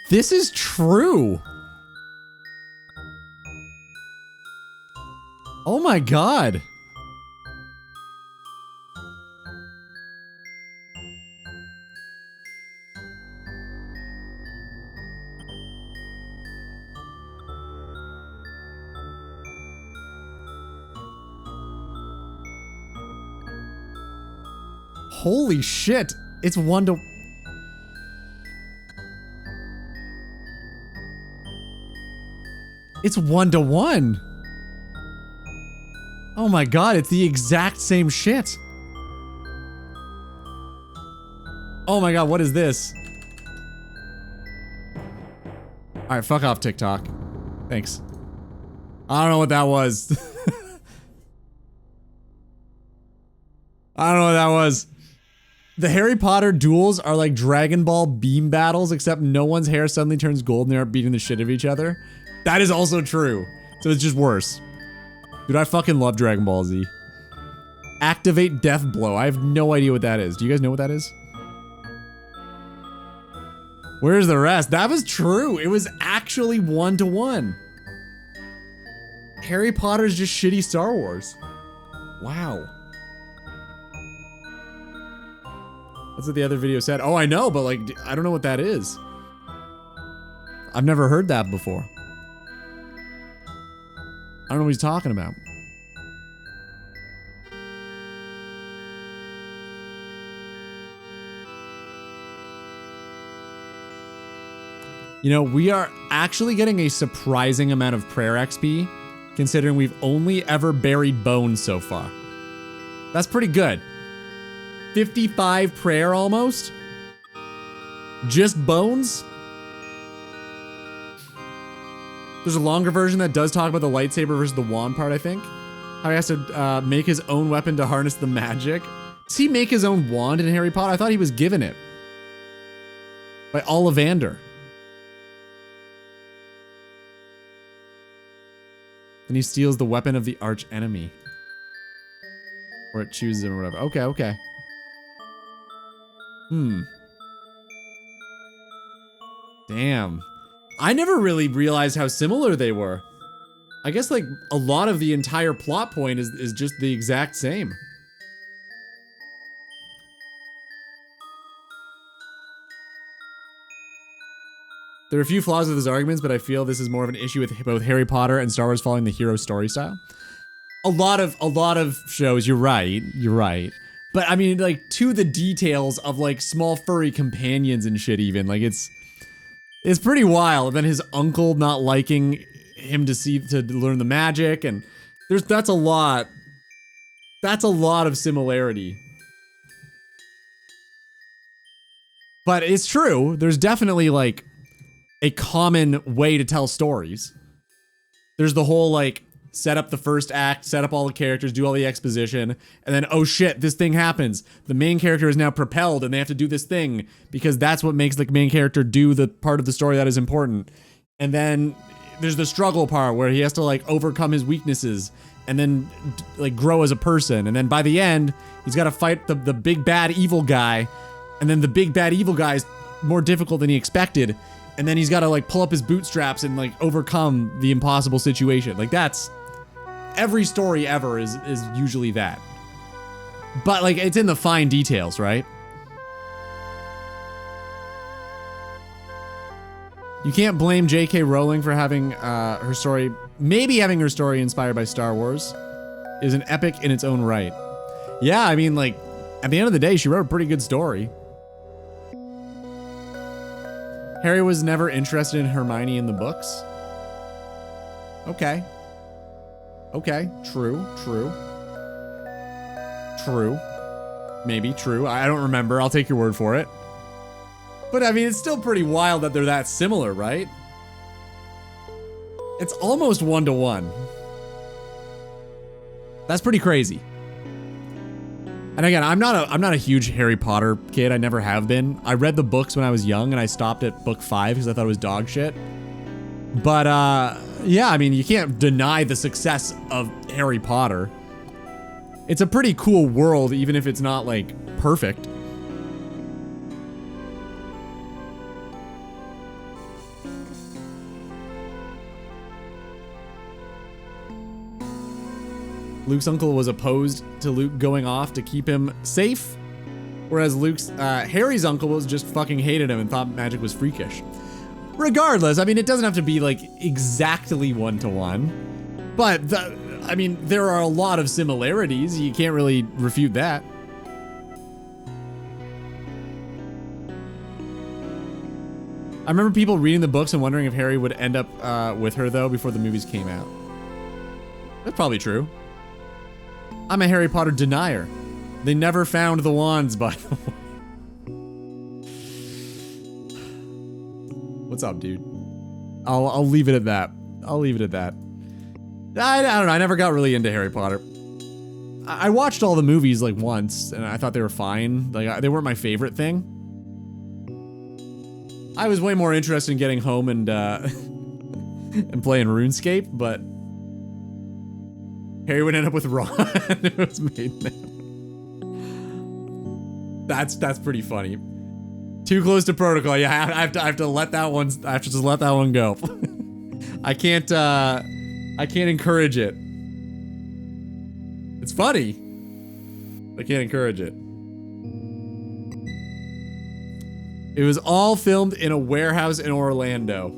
This is true. Oh my god. Holy shit. It's 1 to... It's 1 to 1. Oh my god, it's the exact same shit. Oh my god, what is this? Alright, fuck off TikTok. Thanks. I don't know what that was. I don't know what that was. The Harry Potter duels are like Dragon Ball beam battles, except no one's hair suddenly turns gold and they aren't beating the shit out of each other. That is also true. So it's just worse. Dude, I fucking love Dragon Ball Z. Activate Death Blow. I have no idea what that is. Do you guys know what that is? Where's the rest? That was true. It was actually 1 to 1. Harry Potter's just shitty Star Wars. Wow. That's what the other video said. Oh, I know, but like, I don't know what that is. I've never heard that before. I don't know what he's talking about. You know, we are actually getting a surprising amount of prayer XP, considering we've only ever buried bones so far. That's pretty good. 55 prayer almost? Just bones? There's a longer version that does talk about the lightsaber versus the wand part, I think. How he has to make his own weapon to harness the magic. Does he make his own wand in Harry Potter? I thought he was given it. By Ollivander. Then he steals the weapon of the arch enemy. Or it chooses him or whatever. Okay, okay. Damn. I never really realized how similar they were. I guess like a lot of the entire plot point is just the exact same. There are a few flaws with his arguments, but I feel this is more of an issue with both Harry Potter and Star Wars following the hero story style. A lot of shows, you're right. But I mean, like, to the details of like small furry companions and shit even, like it's pretty wild. And then his uncle not liking him to learn the magic, and that's a lot of similarity. But it's true, there's definitely like a common way to tell stories. There's the whole like set up the first act, set up all the characters, do all the exposition, and then oh shit, this thing happens. The main character is now propelled and they have to do this thing because that's what makes the main character do the part of the story that is important. And then there's the struggle part where he has to like overcome his weaknesses and then like grow as a person. And then by the end, he's got to fight the big bad evil guy. And then the big bad evil guy is more difficult than he expected. And then he's got to like pull up his bootstraps and like overcome the impossible situation. Like that's every story ever is usually that. But like it's in the fine details, right? You can't blame J.K. Rowling for having her story, maybe having her story inspired by Star Wars is an epic in its own right. Yeah, I mean like at the end of the day, she wrote a pretty good story. Harry was never interested in Hermione in the books. Okay. Okay, true. Maybe true. I don't remember. I'll take your word for it. But I mean, it's still pretty wild that they're that similar, right? It's almost 1-to-1. That's pretty crazy. And again, I'm not a huge Harry Potter kid. I never have been. I read the books when I was young and I stopped at book 5 because I thought it was dog shit. But yeah, I mean, you can't deny the success of Harry Potter. It's a pretty cool world, even if it's not like perfect. Luke's uncle was opposed to Luke going off to keep him safe, whereas Harry's uncle was just fucking hated him and thought magic was freakish. Regardless, I mean, it doesn't have to be like exactly 1-to-1, but I mean, there are a lot of similarities. You can't really refute that. I remember people reading the books and wondering if Harry would end up with her though before the movies came out. That's probably true. I'm a Harry Potter denier. They never found the wands, by the way. What's up, dude? I'll leave it at that. I'll leave it at that. I don't know. I never got really into Harry Potter. I watched all the movies like once, and I thought they were fine. Like they weren't my favorite thing. I was way more interested in getting home and and playing RuneScape, but Harry would end up with Ron. It was made now. That's pretty funny. Too close to protocol. Yeah, I have to let that one. I have to just let that one go. I can't encourage it. It's funny. I can't encourage it. It was all filmed in a warehouse in Orlando.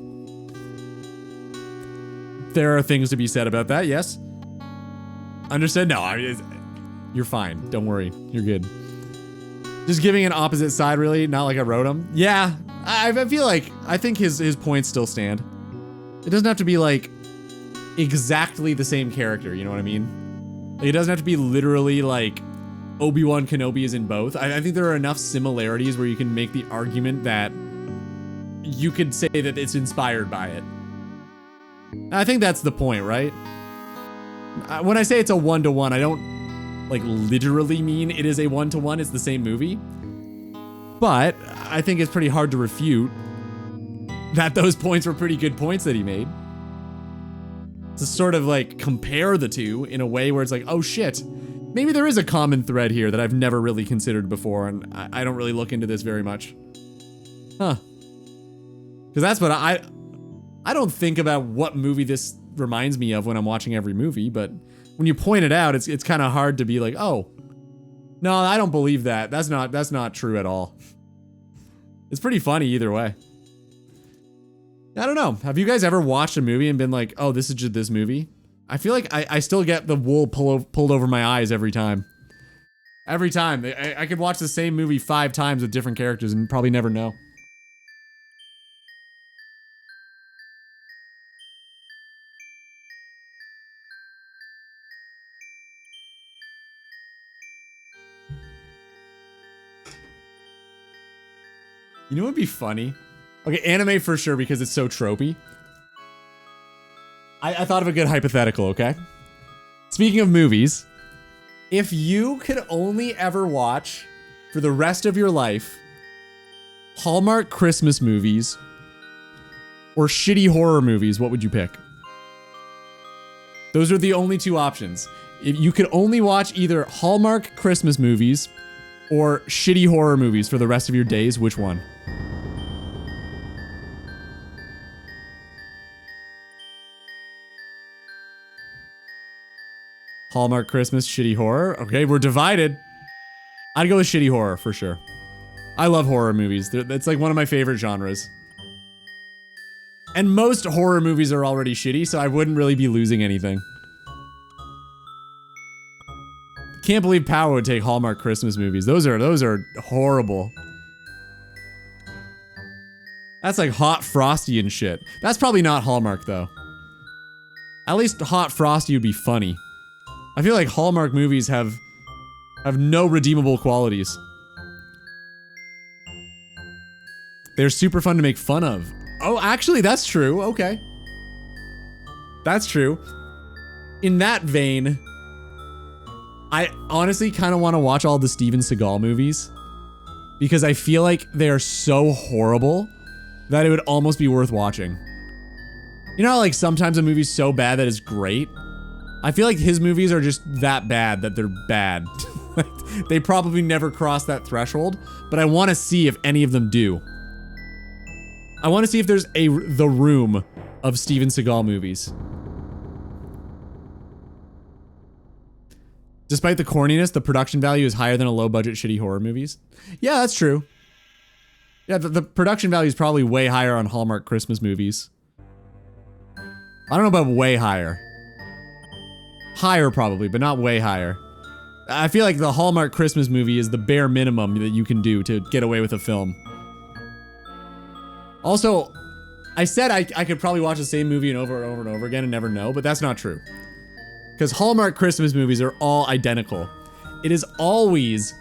There are things to be said about that, yes. Understood? No, I mean, you're fine. Don't worry. You're good. Just giving an opposite side, really. Not like I wrote them. Yeah, I feel like, I think his points still stand. It doesn't have to be like exactly the same character, you know what I mean? Like, it doesn't have to be literally like Obi-Wan Kenobi is in both. I think there are enough similarities where you can make the argument that you could say that it's inspired by it. I think that's the point, right? When I say it's a one-to-one, I don't like literally mean it is a one-to-one, it's the same movie. But I think it's pretty hard to refute that those points were pretty good points that he made. To sort of like compare the two in a way where it's like, oh shit, maybe there is a common thread here that I've never really considered before, and I don't really look into this very much. Huh. Because that's what I don't think about what movie this reminds me of when I'm watching every movie, but when you point it out, it's kind of hard to be like, oh, no, I don't believe that. That's not true at all. It's pretty funny either way. I don't know. Have you guys ever watched a movie and been like, oh, this is just this movie? I feel like I still get the wool pulled over my eyes every time. Every time. I could watch the same movie 5 times with different characters and probably never know. You know what would be funny? Okay, anime for sure because it's so tropey. I thought of a good hypothetical, okay? Speaking of movies, if you could only ever watch for the rest of your life Hallmark Christmas movies or shitty horror movies, what would you pick? Those are the only 2 options. If you could only watch either Hallmark Christmas movies or shitty horror movies for the rest of your days, which one? Hallmark Christmas, shitty horror. Okay, we're divided. I'd go with shitty horror for sure. I love horror movies. It's like one of my favorite genres. And most horror movies are already shitty, so I wouldn't really be losing anything. Can't believe Power would take Hallmark Christmas movies. Those are horrible. That's like Hot Frosty and shit. That's probably not Hallmark though. At least Hot Frosty would be funny. I feel like Hallmark movies have no redeemable qualities. They're super fun to make fun of. Oh, actually, that's true. Okay. That's true. In that vein, I honestly kind of want to watch all the Steven Seagal movies because I feel like they are so horrible that it would almost be worth watching. You know how, like, sometimes a movie's so bad that it's great? I feel like his movies are just that bad that they're bad. They probably never cross that threshold, but I want to see if any of them do. I want to see if there's The Room of Steven Seagal movies. Despite the corniness, the production value is higher than a low-budget shitty horror movies. Yeah, that's true. Yeah, the production value is probably way higher on Hallmark Christmas movies. I don't know about way higher. Higher probably, but not way higher. I feel like the Hallmark Christmas movie is the bare minimum that you can do to get away with a film. Also, I said I could probably watch the same movie over and over and over again and never know, but that's not true. Because Hallmark Christmas movies are all identical. It is always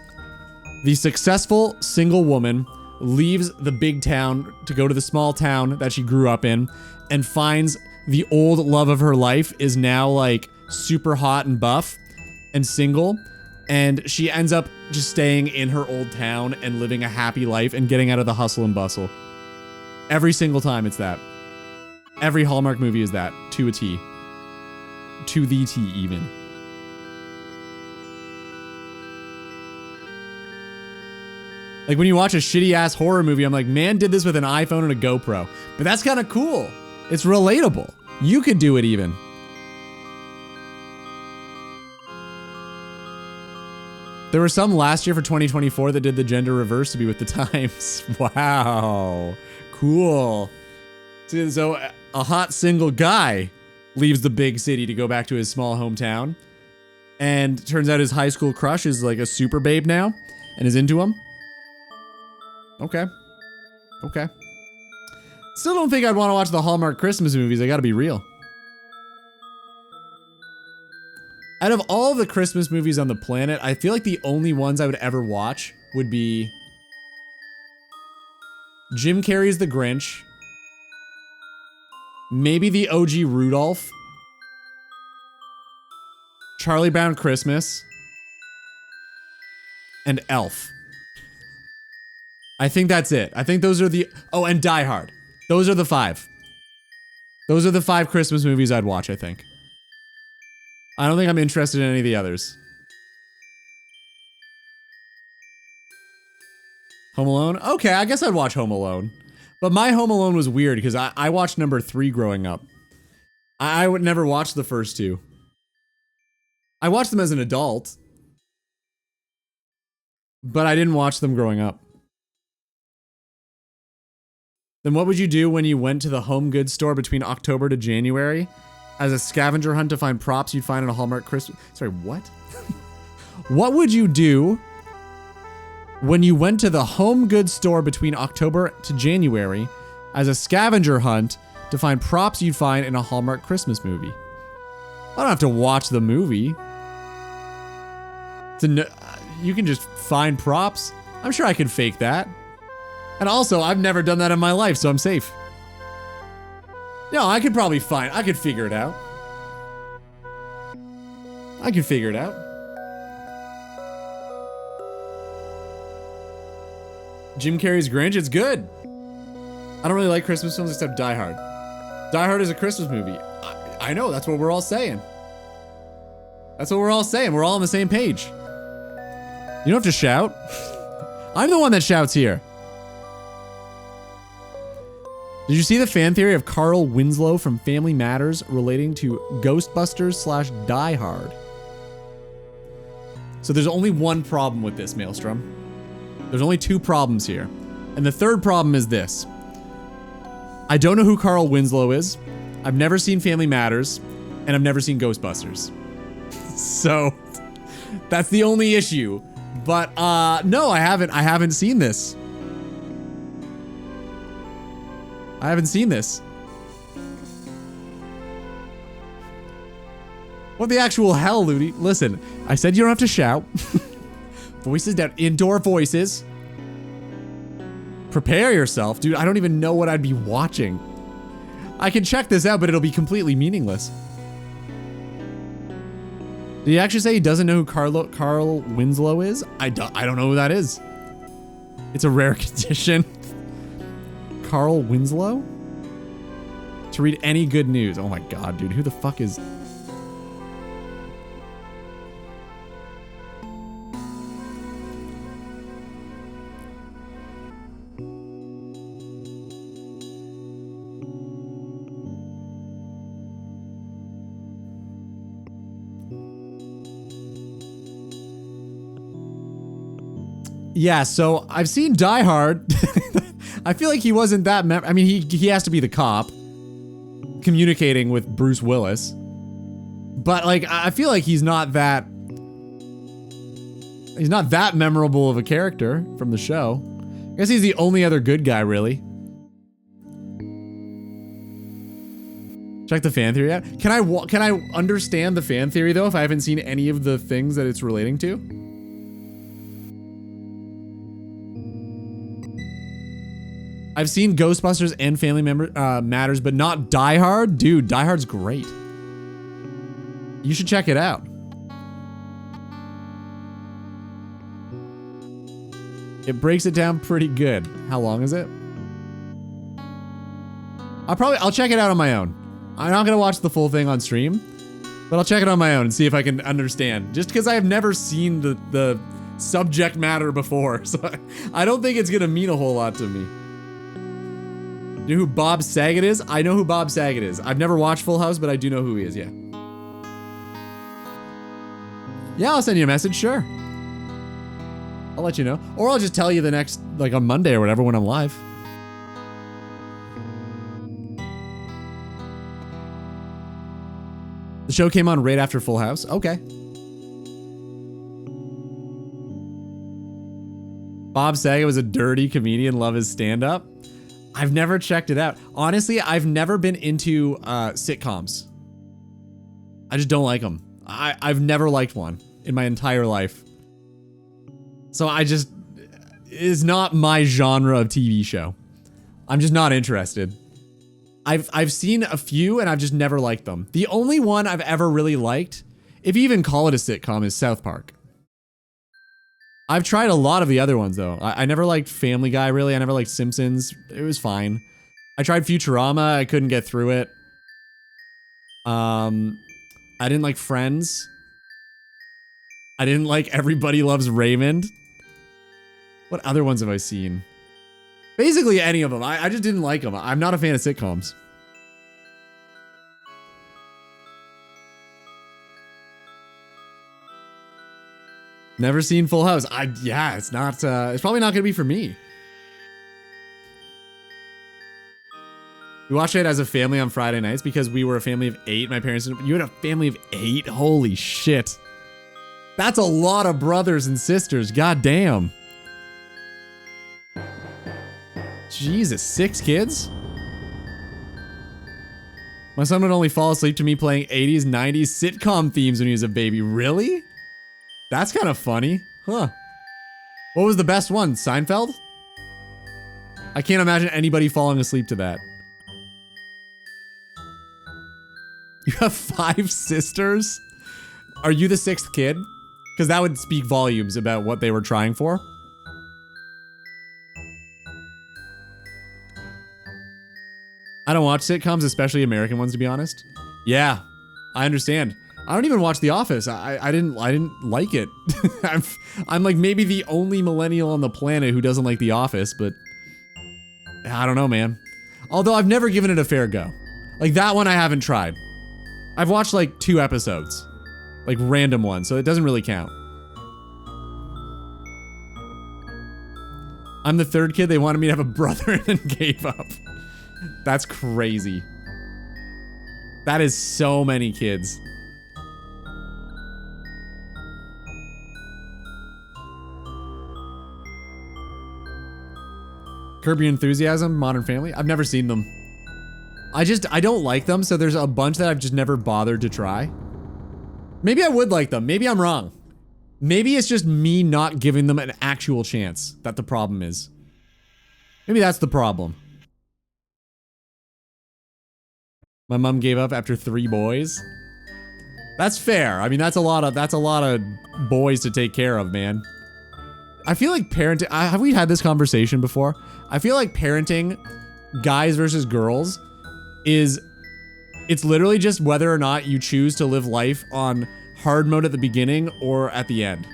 the successful single woman leaves the big town to go to the small town that she grew up in and finds the old love of her life is now like super hot and buff and single, and she ends up just staying in her old town and living a happy life and getting out of the hustle and bustle. Every single time it's that. Every Hallmark movie is that, to a T. To the T, even. Like, when you watch a shitty-ass horror movie, I'm like, man did this with an iPhone and a GoPro. But that's kind of cool. It's relatable. You could do it, even. There were some last year for 2024 that did the gender reverse to be with the times. Wow. Cool. So a hot single guy leaves the big city to go back to his small hometown. And turns out his high school crush is like a super babe now and is into him. Okay. Okay. Still don't think I'd want to watch the Hallmark Christmas movies. I gotta be real. Out of all the Christmas movies on the planet, I feel like the only ones I would ever watch would be Jim Carrey's The Grinch, maybe the OG Rudolph, Charlie Brown Christmas, and Elf. I think that's it. I think those are the... Oh, and Die Hard. Those are the 5. Those are the 5 Christmas movies I'd watch, I think. I don't think I'm interested in any of the others. Home Alone? Okay, I guess I'd watch Home Alone. But my Home Alone was weird because I watched number 3 growing up. I would never watch the first 2. I watched them as an adult. But I didn't watch them growing up. Then what would you do when you went to the home goods store between October to January? As a scavenger hunt to find props you'd find in a Hallmark Christmas... Sorry, what? What would you do when you went to the home goods store between October to January as a scavenger hunt to find props you'd find in a Hallmark Christmas movie? I don't have to watch the movie. You can just find props. I'm sure I could fake that. And also, I've never done that in my life, so I'm safe. No, I could figure it out. I could figure it out. Jim Carrey's Grinch, it's good. I don't really like Christmas films except Die Hard. Die Hard is a Christmas movie. I know, that's what we're all saying. That's what we're all saying. We're all on the same page. You don't have to shout. I'm the one that shouts here. Did you see the fan theory of Carl Winslow from Family Matters relating to Ghostbusters / Die Hard? So there's only one problem with this, Maelstrom. There's only 2 problems here. And the third problem is this. I don't know who Carl Winslow is. I've never seen Family Matters. And I've never seen Ghostbusters. So that's the only issue. But no, I haven't seen this. I haven't seen this. What the actual hell, Ludi? Listen, I said you don't have to shout. Voices down. Indoor voices. Prepare yourself. Dude, I don't even know what I'd be watching. I can check this out, but it'll be completely meaningless. Did he actually say he doesn't know who Carl Winslow is? I don't know who that is. It's a rare condition. Carl Winslow? To read any good news. Oh my god, dude. Who the fuck is... Yeah, so I've seen Die Hard. I feel like he wasn't that I mean, he has to be the cop communicating with Bruce Willis. But like, I feel like he's not that memorable of a character from the show. I guess he's the only other good guy, really. Check the fan theory out. Can I understand the fan theory though if I haven't seen any of the things that it's relating to? I've seen Ghostbusters and Family Matters, but not Die Hard. Dude, Die Hard's great. You should check it out. It breaks it down pretty good. How long is it? I'll check it out on my own. I'm not gonna watch the full thing on stream, but I'll check it on my own and see if I can understand. Just because I have never seen the subject matter before, so I don't think it's gonna mean a whole lot to me. You know who Bob Saget is? I know who Bob Saget is. I've never watched Full House, but I do know who he is, yeah. Yeah, I'll send you a message, sure. I'll let you know. Or I'll just tell you the next, like on Monday or whatever when I'm live. The show came on right after Full House? Okay. Bob Saget was a dirty comedian, love his stand-up. I've never checked it out. Honestly, I've never been into sitcoms. I just don't like them. I've never liked one in my entire life. So it is not my genre of TV show. I'm just not interested. I've seen a few and I've just never liked them. The only one I've ever really liked, if you even call it a sitcom, is South Park. I've tried a lot of the other ones though. I never liked Family Guy really. I never liked Simpsons. It was fine. I tried Futurama. I couldn't get through it. I didn't like Friends. I didn't like Everybody Loves Raymond. What other ones have I seen? Basically any of them. I just didn't like them. I'm not a fan of sitcoms. Never seen Full House. Yeah, it's not, it's probably not gonna be for me. We watched it as a family on Friday nights because we were a family of 8. My parents, you had a family of 8? Holy shit. That's a lot of brothers and sisters. God damn. Jesus, 6 kids? My son would only fall asleep to me playing 80s, 90s sitcom themes when he was a baby. Really? That's kind of funny. Huh. What was the best one? Seinfeld? I can't imagine anybody falling asleep to that. You have 5 sisters? Are you the 6th kid? Because that would speak volumes about what they were trying for. I don't watch sitcoms, especially American ones, to be honest. Yeah, I understand. I don't even watch The Office. I didn't like it. I'm like maybe the only millennial on the planet who doesn't like The Office, but I don't know, man. Although I've never given it a fair go. Like that one I haven't tried. I've watched like 2 episodes. Like random ones, so it doesn't really count. I'm the 3rd kid. They wanted me to have a brother and then gave up. That's crazy. That is so many kids. Curb Your Enthusiasm, Modern Family. I've never seen them. I don't like them, so there's a bunch that I've just never bothered to try. Maybe I would like them. Maybe I'm wrong. Maybe it's just me not giving them an actual chance that the problem is. Maybe that's the problem. My mom gave up after 3 boys. That's fair. I mean, that's a lot of boys to take care of, man. I feel like parenting, have we had this conversation before? I feel like parenting guys versus girls it's literally just whether or not you choose to live life on hard mode at the beginning or at the end.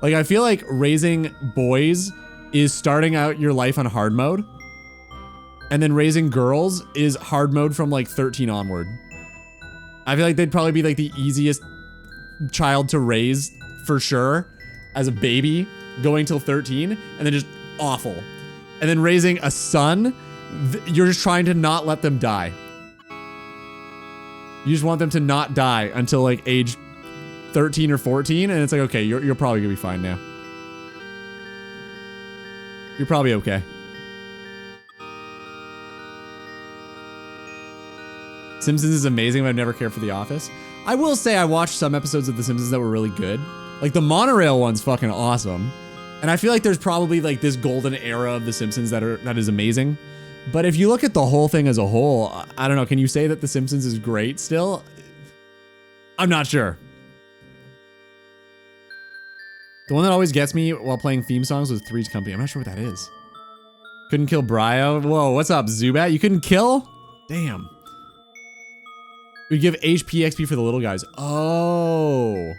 Like, I feel like raising boys is starting out your life on hard mode. And then raising girls is hard mode from like 13 onward. I feel like they'd probably be like the easiest child to raise for sure as a baby going till 13 and then just awful. And then raising a son, you're just trying to not let them die. You just want them to not die until like age 13 or 14 and it's like, okay, you're probably gonna be fine now. You're probably okay. Simpsons is amazing, but I've never cared for The Office. I will say I watched some episodes of The Simpsons that were really good. Like the monorail one's fucking awesome. And I feel like there's probably like this golden era of The Simpsons that is amazing. But if you look at the whole thing as a whole, I don't know, can you say that The Simpsons is great still? I'm not sure. The one that always gets me while playing theme songs was Three's Company. I'm not sure what that is. Couldn't kill Brio. Whoa, what's up, Zubat? You couldn't kill? Damn. We give HP XP for the little guys. Oh.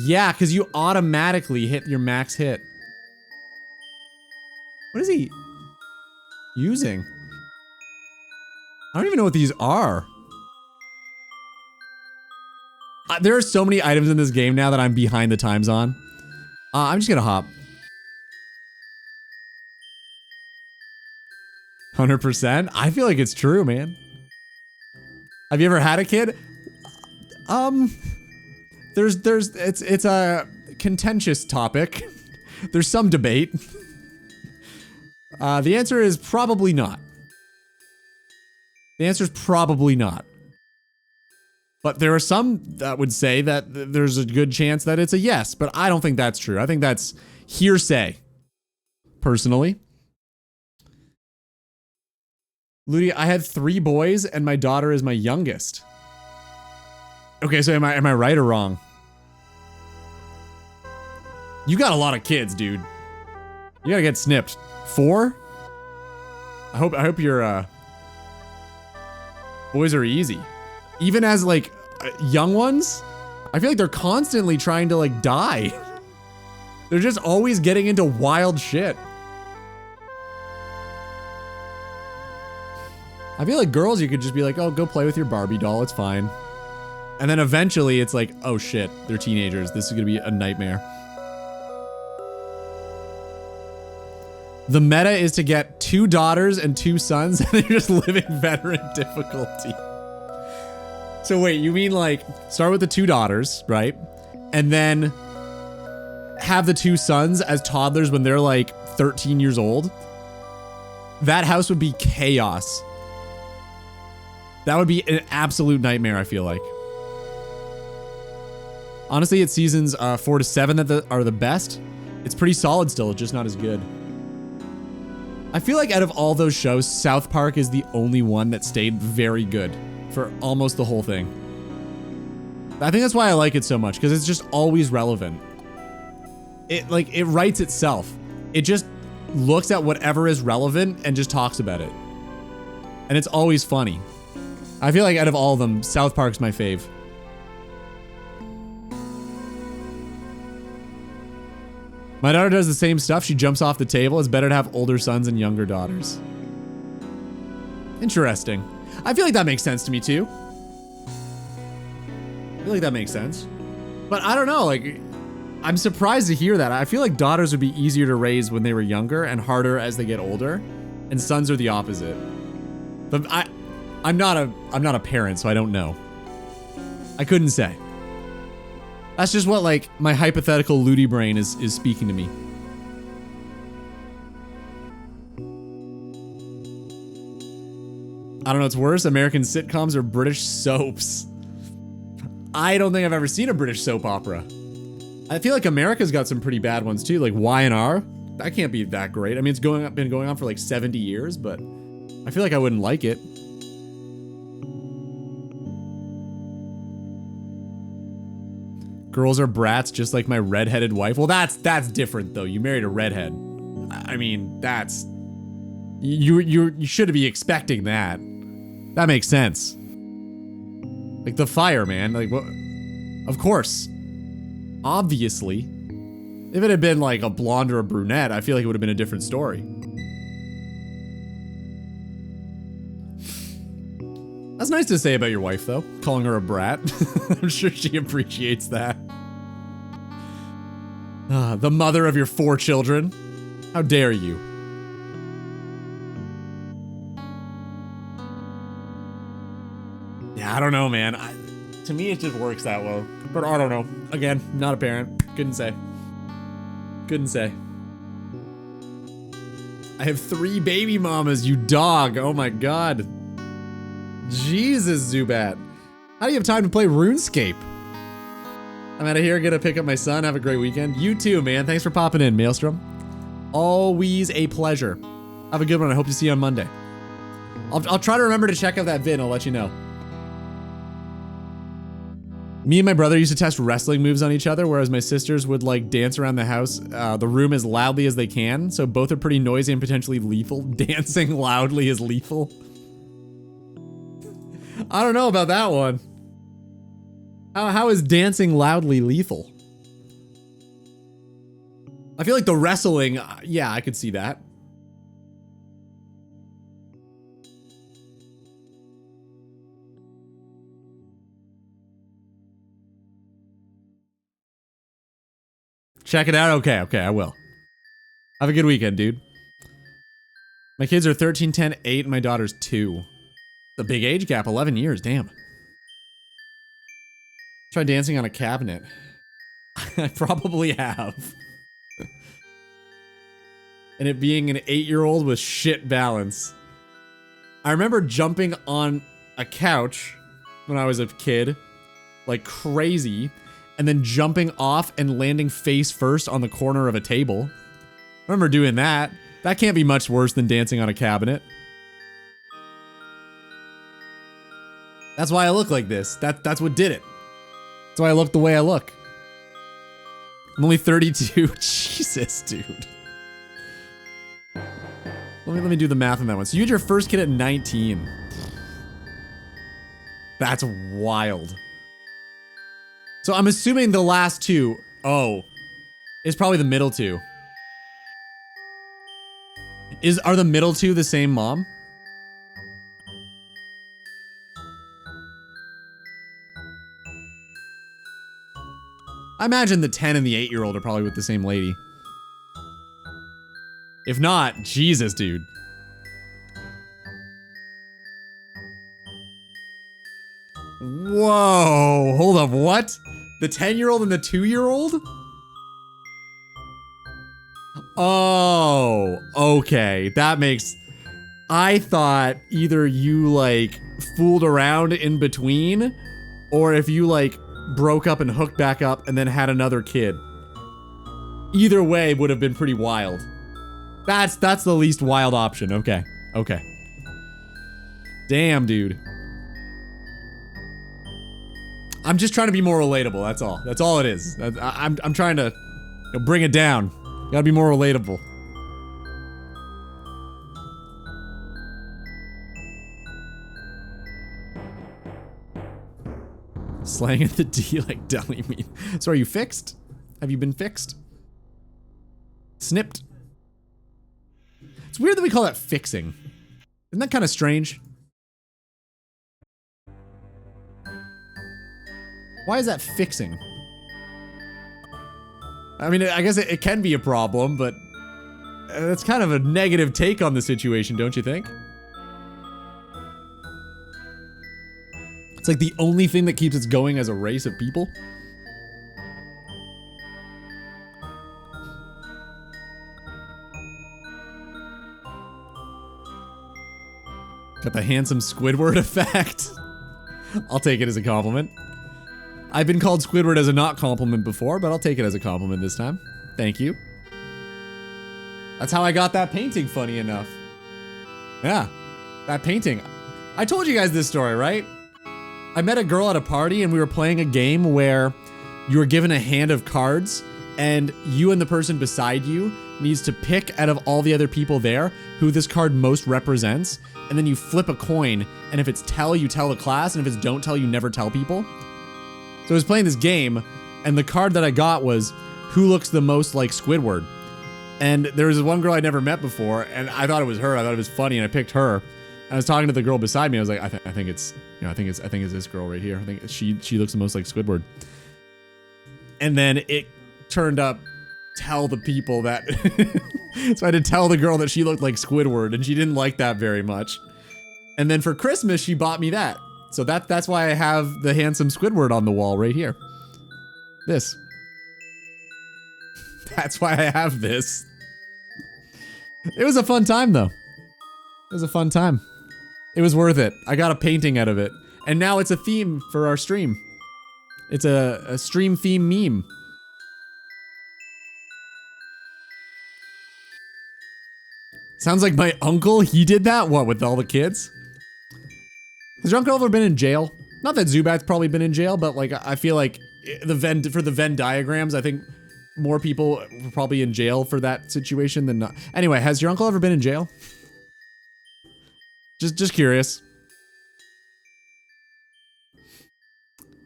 Yeah, because you automatically hit your max hit. What is he using? I don't even know what these are. There are so many items in this game now that I'm behind the times on. I'm just gonna hop. 100%? I feel like it's true, man. Have you ever had a kid? It's a contentious topic. There's some debate. The answer is probably not. The answer is probably not. But there are some that would say that there's a good chance that it's a yes, but I don't think that's true. I think that's hearsay, personally. Ludi, I had 3 boys and my daughter is my youngest. Okay, so am I right or wrong? You got a lot of kids, dude. You gotta get snipped. 4? I hope your boys are easy. Even as like young ones, I feel like they're constantly trying to like die. They're just always getting into wild shit. I feel like girls, you could just be like, oh, go play with your Barbie doll, it's fine. And then eventually it's like, oh shit, they're teenagers. This is gonna be a nightmare. The meta is to get 2 daughters and 2 sons, and they're just living veteran difficulty. So wait, you mean like, start with the 2 daughters, right? And then have the 2 sons as toddlers when they're like 13 years old? That house would be chaos. That would be an absolute nightmare, I feel like. Honestly, it's seasons 4 to 7 that are the best. It's pretty solid still, just not as good. I feel like out of all those shows, South Park is the only one that stayed very good for almost the whole thing. I think that's why I like it so much, because it's just always relevant. It writes itself. It just looks at whatever is relevant and just talks about it. And it's always funny. I feel like out of all of them, South Park's my fave. My daughter does the same stuff. She jumps off the table. It's better to have older sons and younger daughters. Interesting. I feel like that makes sense to me too. I feel like that makes sense. But I don't know, like, I'm surprised to hear that. I feel like daughters would be easier to raise when they were younger and harder as they get older. And sons are the opposite. But I'm not a parent, so I don't know. I couldn't say. That's just what, like, my hypothetical Ludi brain is speaking to me. I don't know what's worse, American sitcoms or British soaps. I don't think I've ever seen a British soap opera. I feel like America's got some pretty bad ones too, like Y&R. That can't be that great. I mean, it's been going on for like 70 years, but I feel like I wouldn't like it. Girls are brats just like my redheaded wife. Well, that's different though. You married a redhead. I mean, that's... You should be expecting that. That makes sense. Like the fire, man. Like what? Of course. Obviously. If it had been like a blonde or a brunette, I feel like it would have been a different story. That's nice to say about your wife, though. Calling her a brat. I'm sure she appreciates that. The mother of your 4 children. How dare you? Yeah, I don't know, man. To me, it just works that way. But I don't know. Again, not a parent. Couldn't say. Couldn't say. I have 3 baby mamas, you dog. Oh my god. Jesus, Zubat. How do you have time to play RuneScape? I'm out of here, gonna pick up my son. Have a great weekend. You too, man. Thanks for popping in, Maelstrom. Always a pleasure. Have a good one. I hope to see you on Monday. I'll try to remember to check out that vid and I'll let you know. Me and my brother used to test wrestling moves on each other, whereas my sisters would like dance around the house, the room as loudly as they can. So both are pretty noisy and potentially lethal. Dancing loudly is lethal. I don't know about that one. How is dancing loudly lethal? I feel like the wrestling, yeah, I could see that. Check it out? Okay, I will. Have a good weekend, dude. My kids are 13, 10, 8, and my daughter's 2. The big age gap, 11 years, damn. Try dancing on a cabinet. I probably have. and it being an 8-year-old with shit balance. I remember jumping on a couch when I was a kid, like crazy, and then jumping off and landing face first on the corner of a table. I remember doing that. That can't be much worse than dancing on a cabinet. That's why I look like this. That's what did it. That's why I look the way I look. I'm only 32. Jesus, dude. Let me do the math on that one. So you had your first kid at 19. That's wild. So I'm assuming the last two, is probably the middle two. Are the middle two the same mom? I imagine the 10 and the 8-year-old are probably with the same lady. If not, Jesus, dude. Whoa, hold up, what? The 10-year-old and the 2-year-old? Oh, okay, that makes... I thought either you, like, fooled around in between, or if you, like, broke up and hooked back up and then had another kid. Either way would have been pretty wild. That's the least wild option. Okay. Okay. Damn, dude. I'm just trying to be more relatable, that's all. That's all it is. I'm trying to bring it down. Gotta be more relatable. Slang at the D like deli meat. So are you fixed? Have you been fixed? Snipped? It's weird that we call that fixing. Isn't that kind of strange? Why is that fixing? I mean, I guess it can be a problem, but that's kind of a negative take on the situation, don't you think? It's like the only thing that keeps us going as a race of people. Got the handsome Squidward effect. I'll take it as a compliment. I've been called Squidward as a not compliment before, but I'll take it as a compliment this time. Thank you. That's how I got that painting, funny enough. Yeah, that painting. I told you guys this story, right? I met a girl at a party and we were playing a game where you were given a hand of cards and you and the person beside you needs to pick out of all the other people there who this card most represents, and then you flip a coin, and if it's tell, you tell the class, and if it's don't tell, you never tell people. So I was playing this game, and the card that I got was who looks the most like Squidward. And there was this one girl I'd never met before, and I thought it was her. I thought it was funny, and I picked her. And I was talking to the girl beside me. I was like, I think it's this girl right here. I think she looks the most like Squidward. And then it turned up, tell the people that. So I had to tell the girl that she looked like Squidward, and she didn't like that very much. And then for Christmas, she bought me that. So that's why I have the handsome Squidward on the wall right here. This. That's why I have this. It was a fun time, though. It was a fun time. It was worth it. I got a painting out of it. And now it's a theme for our stream. It's a stream theme meme. Sounds like my uncle, he did that? What, with all the kids? Has your uncle ever been in jail? Not that Zubat's probably been in jail, but like I feel like for the Venn diagrams, I think more people were probably in jail for that situation than not. Anyway, has your uncle ever been in jail? Just curious.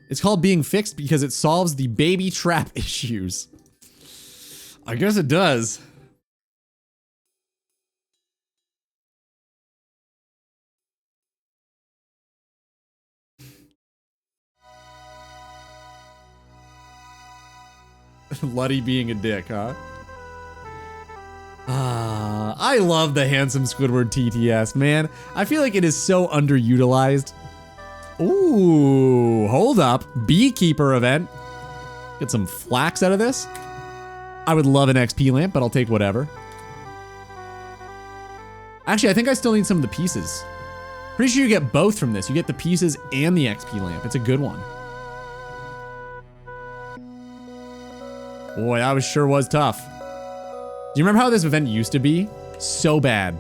It's called being fixed because it solves the baby trap issues. I guess it does. Luddy being a dick, huh? I love the handsome Squidward TTS, man. I feel like it is so underutilized. Ooh, hold up. Beekeeper event. Get some flax out of this. I would love an XP lamp, but I'll take whatever. Actually, I think I still need some of the pieces. Pretty sure you get both from this. You get the pieces and the XP lamp. It's a good one. Boy, that sure was tough. Do you remember how this event used to be? So bad.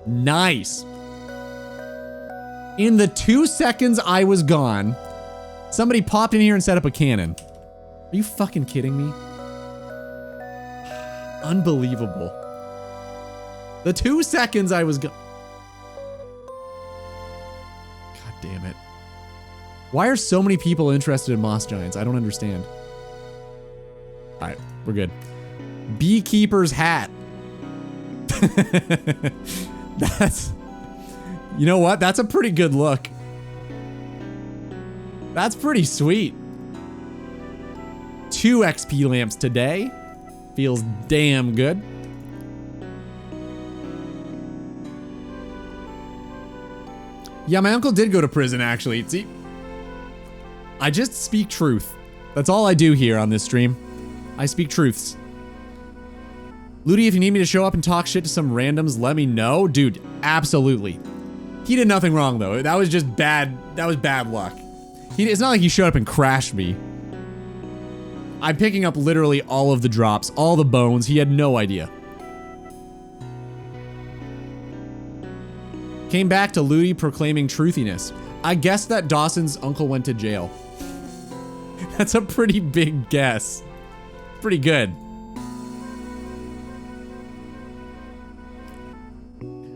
Nice. In the 2 seconds I was gone, somebody popped in here and set up a cannon. Are you fucking kidding me? Unbelievable. The 2 seconds I was gone. God damn it. Why are so many people interested in moss giants? I don't understand. Alright, we're good. Beekeeper's hat. That's... You know what? That's a pretty good look. That's pretty sweet. 2 XP lamps today. Feels damn good. Yeah, my uncle did go to prison, actually. See, I just speak truth. That's all I do here on this stream. I speak truths. Ludi, if you need me to show up and talk shit to some randoms, let me know. Dude, absolutely. He did nothing wrong, though. That was just bad. That was bad luck. It's not like he showed up and crashed me. I'm picking up literally all of the drops, all the bones. He had no idea. Came back to Ludi proclaiming truthiness. I guess that Dawson's uncle went to jail. That's a pretty big guess. Pretty good.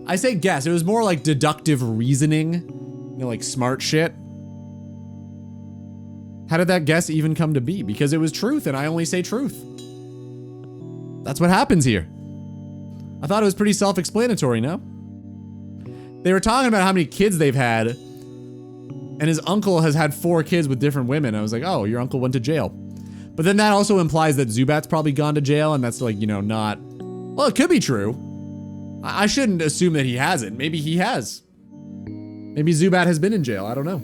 I say guess. It was more like deductive reasoning. You know, like smart shit. How did that guess even come to be? Because it was truth and I only say truth. That's what happens here. I thought it was pretty self-explanatory, no? They were talking about how many kids they've had, and his uncle has had 4 kids with different women. I was like, oh, your uncle went to jail. But then that also implies that Zubat's probably gone to jail, and that's like, you know, not... Well, it could be true. I shouldn't assume that he hasn't. Maybe he has. Maybe Zubat has been in jail. I don't know.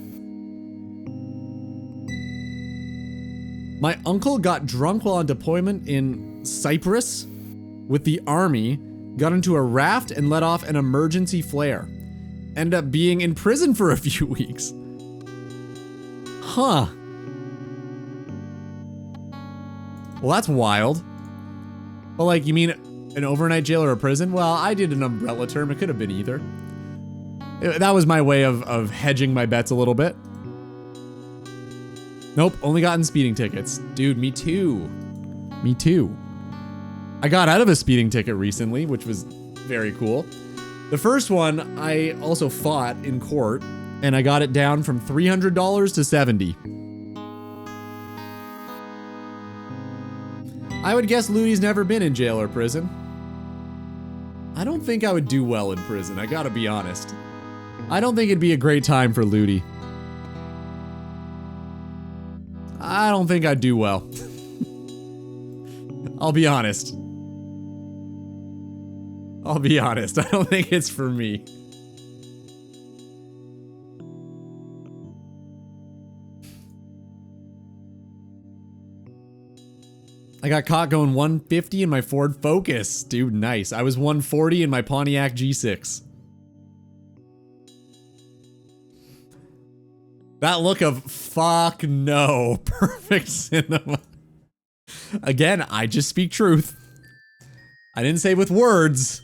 My uncle got drunk while on deployment in Cyprus with the army, got into a raft and let off an emergency flare. Ended up being in prison for a few weeks. Huh. Well, that's wild. Well, like, you mean an overnight jail or a prison? Well, I did an umbrella term. It could have been either. That was my way of hedging my bets a little bit. Nope, only gotten speeding tickets. Dude, me too. Me too. I got out of a speeding ticket recently, which was very cool. The first one, I also fought in court, and I got it down from $300 to $70. I would guess Ludi's never been in jail or prison. I don't think I would do well in prison, I gotta be honest. I don't think it'd be a great time for Ludi. I don't think I'd do well. I'll be honest. I'll be honest, I don't think it's for me. I got caught going 150 in my Ford Focus. Dude, nice. I was 140 in my Pontiac G6. That look of fuck no. Perfect cinema. Again, I just speak truth. I didn't say with words.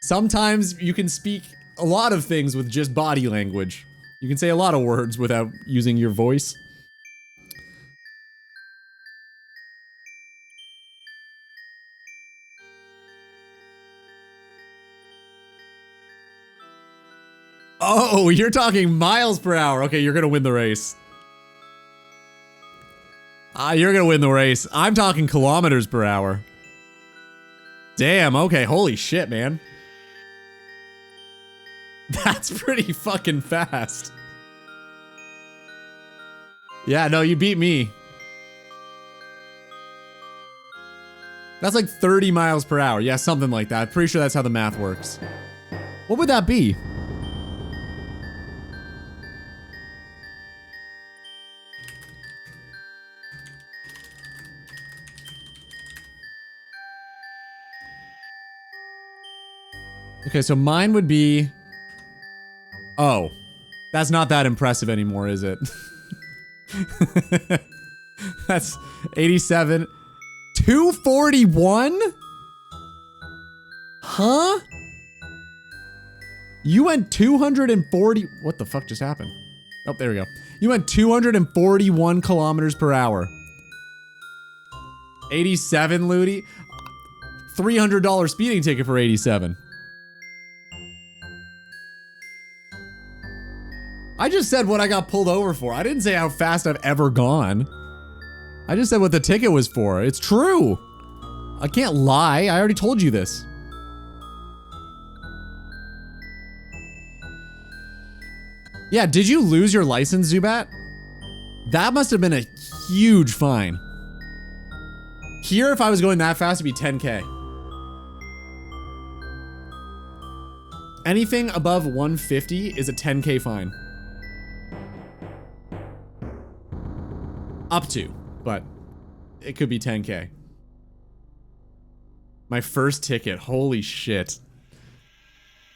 Sometimes you can speak a lot of things with just body language. You can say a lot of words without using your voice. Oh, you're talking miles per hour. Okay, you're gonna win the race. You're gonna win the race. I'm talking kilometers per hour. Damn, okay, holy shit, man. That's pretty fucking fast. Yeah, no, you beat me. That's like 30 miles per hour. Yeah, something like that. Pretty sure that's how the math works. What would that be? Okay, so mine would be... Oh. That's not that impressive anymore, is it? That's 87. 241? Huh? You went 240... What the fuck just happened? Oh, there we go. You went 241 kilometers per hour. 87, Ludi? $300 speeding ticket for 87. I just said what I got pulled over for. I didn't say how fast I've ever gone. I just said what the ticket was for. It's true. I can't lie. I already told you this. Yeah, did you lose your license, Zubat? That must have been a huge fine. Here, if I was going that fast, it'd be 10K. Anything above 150 is a 10K fine. Up to, but it could be 10K. My first ticket, holy shit.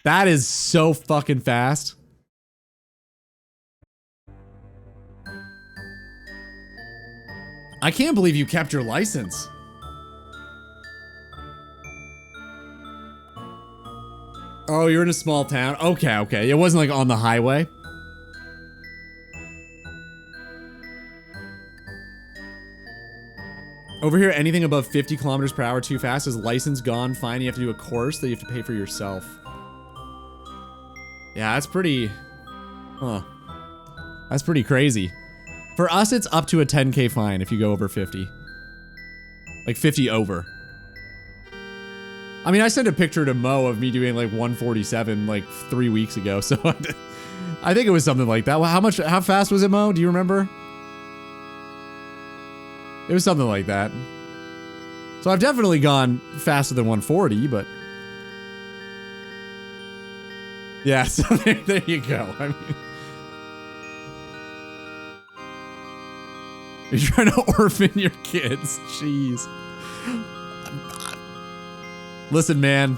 That is so fucking fast. I can't believe you kept your license. Oh, you're in a small town? Okay, okay. It wasn't like on the highway. Over here, anything above 50 kilometers per hour too fast is license gone, fine. You have to do a course that you have to pay for yourself. Yeah, that's pretty... Huh. That's pretty crazy. For us, it's up to a 10K fine if you go over 50. Like 50 over. I mean, I sent a picture to Mo of me doing like 147 like 3 weeks ago, so I think it was something like that. Well, how fast was it, Mo? Do you remember? It was something like that. So I've definitely gone faster than 140, but... Yeah, so there you go. I mean... You're trying to orphan your kids. Jeez. Listen, man.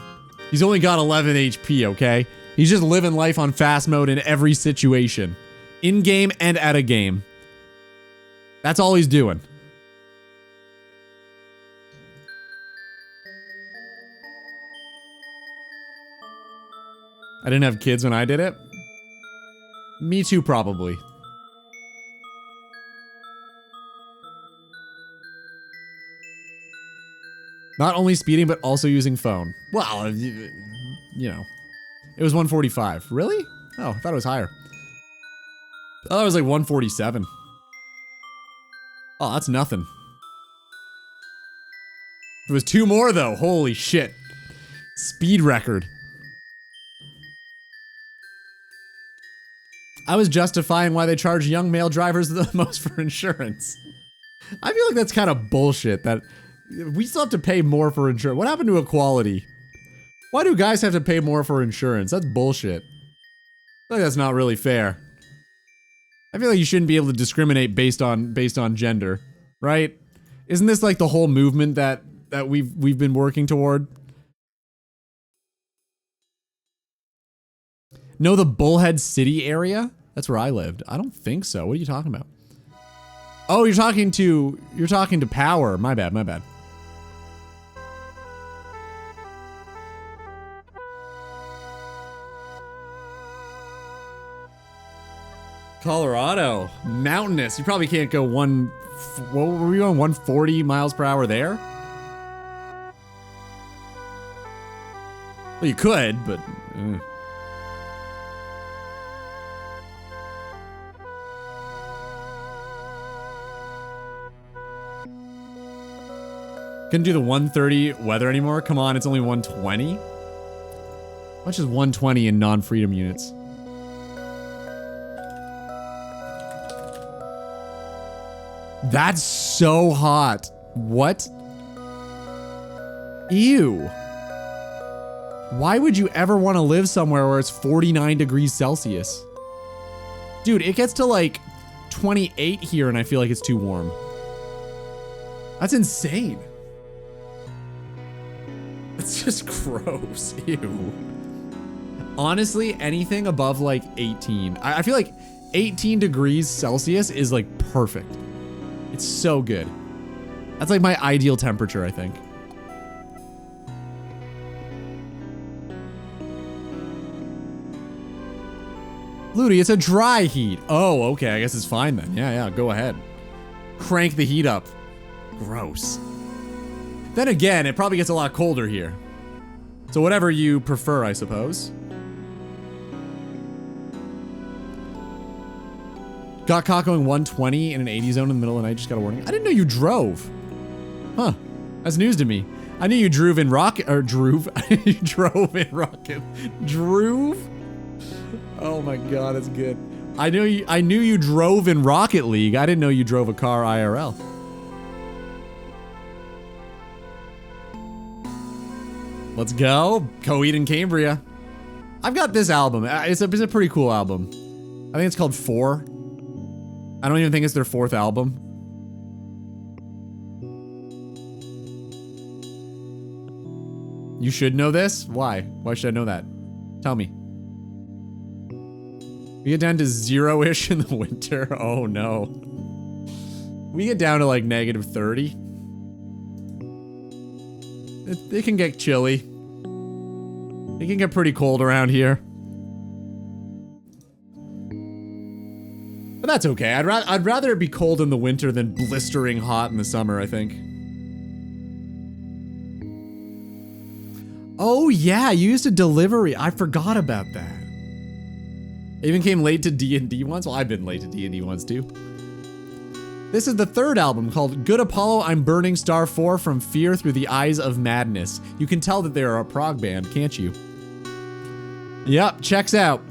He's only got 11 HP, okay? He's just living life on fast mode in every situation. In-game and at a game. That's all he's doing. I didn't have kids when I did it. Me too, probably. Not only speeding, but also using phone. Well, you know. It was 145. Really? Oh, I thought it was higher. I thought it was like 147. Oh, that's nothing. It was 2 more though. Holy shit. Speed record. I was justifying why they charge young male drivers the most for insurance. I feel like that's kind of bullshit that we still have to pay more for insurance. What happened to equality? Why do guys have to pay more for insurance? That's bullshit. I feel like that's not really fair. I feel like you shouldn't be able to discriminate based on gender, right? Isn't this like the whole movement that we've been working toward? Know the Bullhead City area? That's where I lived. I don't think so. What are you talking about? Oh, you're talking to Power. My bad, my bad. Colorado. Mountainous. You probably can't go what were we going, 140 miles per hour there? Well, you could, but... Couldn't do the 130 weather anymore? Come on, it's only 120? How much is 120 in non-freedom units? That's so hot. What? Ew. Why would you ever want to live somewhere where it's 49 degrees Celsius? Dude, it gets to like 28 here and I feel like it's too warm. That's insane. It's just gross. Ew. Honestly, anything above like 18. I feel like 18 degrees Celsius is like perfect. It's so good. That's like my ideal temperature, I think. Ludi, it's a dry heat. Oh, okay, I guess it's fine then. Yeah, go ahead. Crank the heat up. Gross. Then again, it probably gets a lot colder here. So whatever you prefer, I suppose. Got caught going 120 in an 80 zone in the middle of the night, just got a warning. I didn't know you drove. Huh, that's news to me. I knew you drove in rocket, or drove. You drove in rocket. Drove? Oh my god, that's good. I knew you drove in Rocket League. I didn't know you drove a car IRL. Let's go. Coed in Cambria. I've got this album. It's a pretty cool album. I think it's called 4. I don't even think it's their 4th album. You should know this? Why? Why should I know that? Tell me. We get down to 0-ish in the winter. Oh no. We get down to like -30. It can get chilly. It can get pretty cold around here. But that's okay. I'd rather it be cold in the winter than blistering hot in the summer, I think. Oh yeah, you used a delivery. I forgot about that. I even came late to D&D once. Well, I've been late to D&D once too. This is the 3rd album called Good Apollo, I'm Burning Star 4 From Fear Through the Eyes of Madness. You can tell that they are a prog band, can't you? Yep, checks out.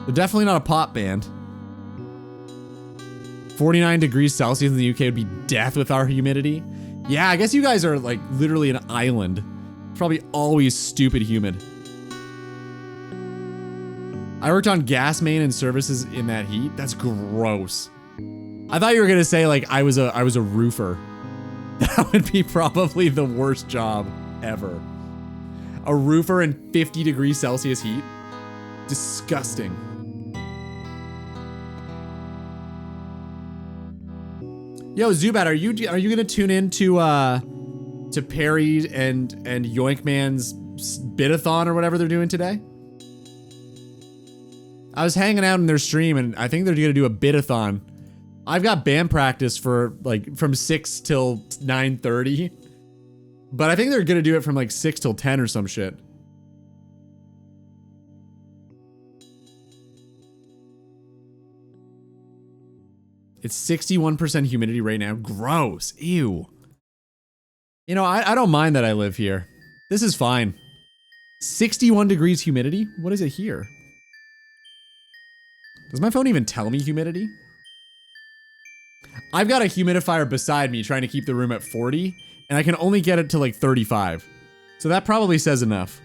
They're definitely not a pop band. 49 degrees Celsius in the UK would be death with our humidity. Yeah, I guess you guys are like literally an island. It's probably always stupid humid. I worked on gas main and services in that heat. That's gross. I thought you were gonna say like I was a roofer. That would be probably the worst job ever. A roofer in 50 degrees Celsius heat. Disgusting. Yo, Zubat, are you gonna tune in to Perry and Yoinkman's Bitathon or whatever they're doing today? I was hanging out in their stream and I think they're gonna do a Bitathon. I've got band practice for like from 6 till 9:30, but I think they're gonna do it from like 6 till 10 or some shit. It's 61% humidity right now. Gross. Ew. You know, I don't mind that I live here. This is fine. 61 degrees humidity? What is it here? Does my phone even tell me humidity? I've got a humidifier beside me trying to keep the room at 40, and I can only get it to like 35. So that probably says enough.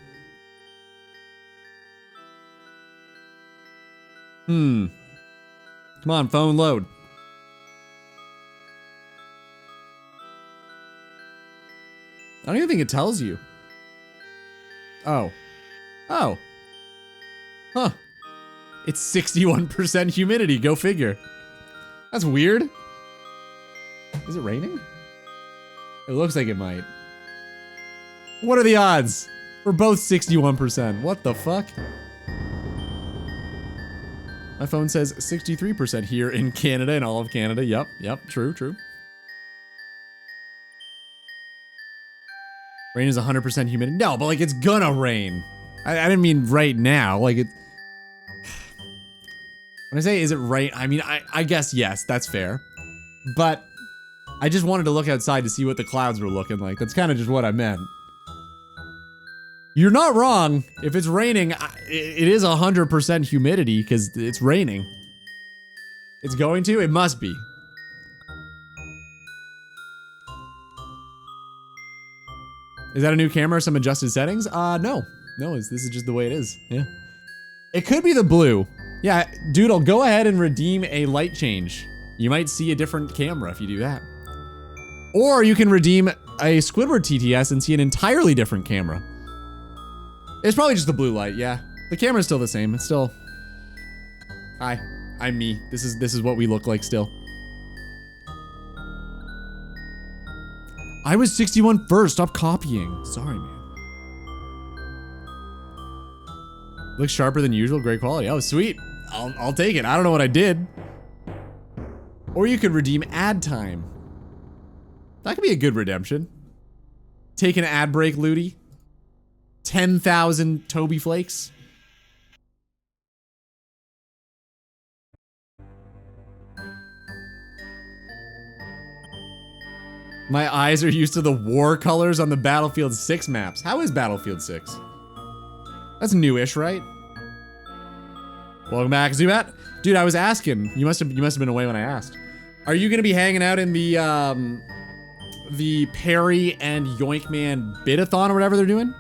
Come on, phone, load. I don't even think it tells you. Oh. Oh. Huh. It's 61% humidity, go figure. That's weird. Is it raining? It looks like it might. What are the odds? We're both 61%. What the fuck? My phone says 63% here in Canada, in all of Canada. Yep, true. Rain is 100% humidity. No, but like it's gonna rain. I didn't mean right now. Like it. When I say is it rain, I mean I guess yes, that's fair. But I just wanted to look outside to see what the clouds were looking like. That's kind of just what I meant. You're not wrong. If it's raining, it is 100% humidity because it's raining. It's going to? It must be. Is that a new camera? Some adjusted settings? No. No, this is just the way it is. Yeah. It could be the blue. Yeah, Doodle, go ahead and redeem a light change. You might see a different camera if you do that. Or you can redeem a Squidward TTS and see an entirely different camera. It's probably just the blue light, yeah. The camera's still the same. It's still... Hi, I'm me. This is what we look like still. I was 61 first. Stop copying. Sorry, man. Looks sharper than usual. Great quality. Oh, sweet. I'll take it. I don't know what I did. Or you could redeem ad time. That could be a good redemption. Take an ad break, Ludi. 10,000 Toby Flakes. My eyes are used to the war colors on the Battlefield 6 maps. How is Battlefield 6? That's newish, right? Welcome back, Zubat. Dude, I was asking. You must have been away when I asked. Are you gonna be hanging out in the Perry and Yoinkman Bidathon or whatever they're doing?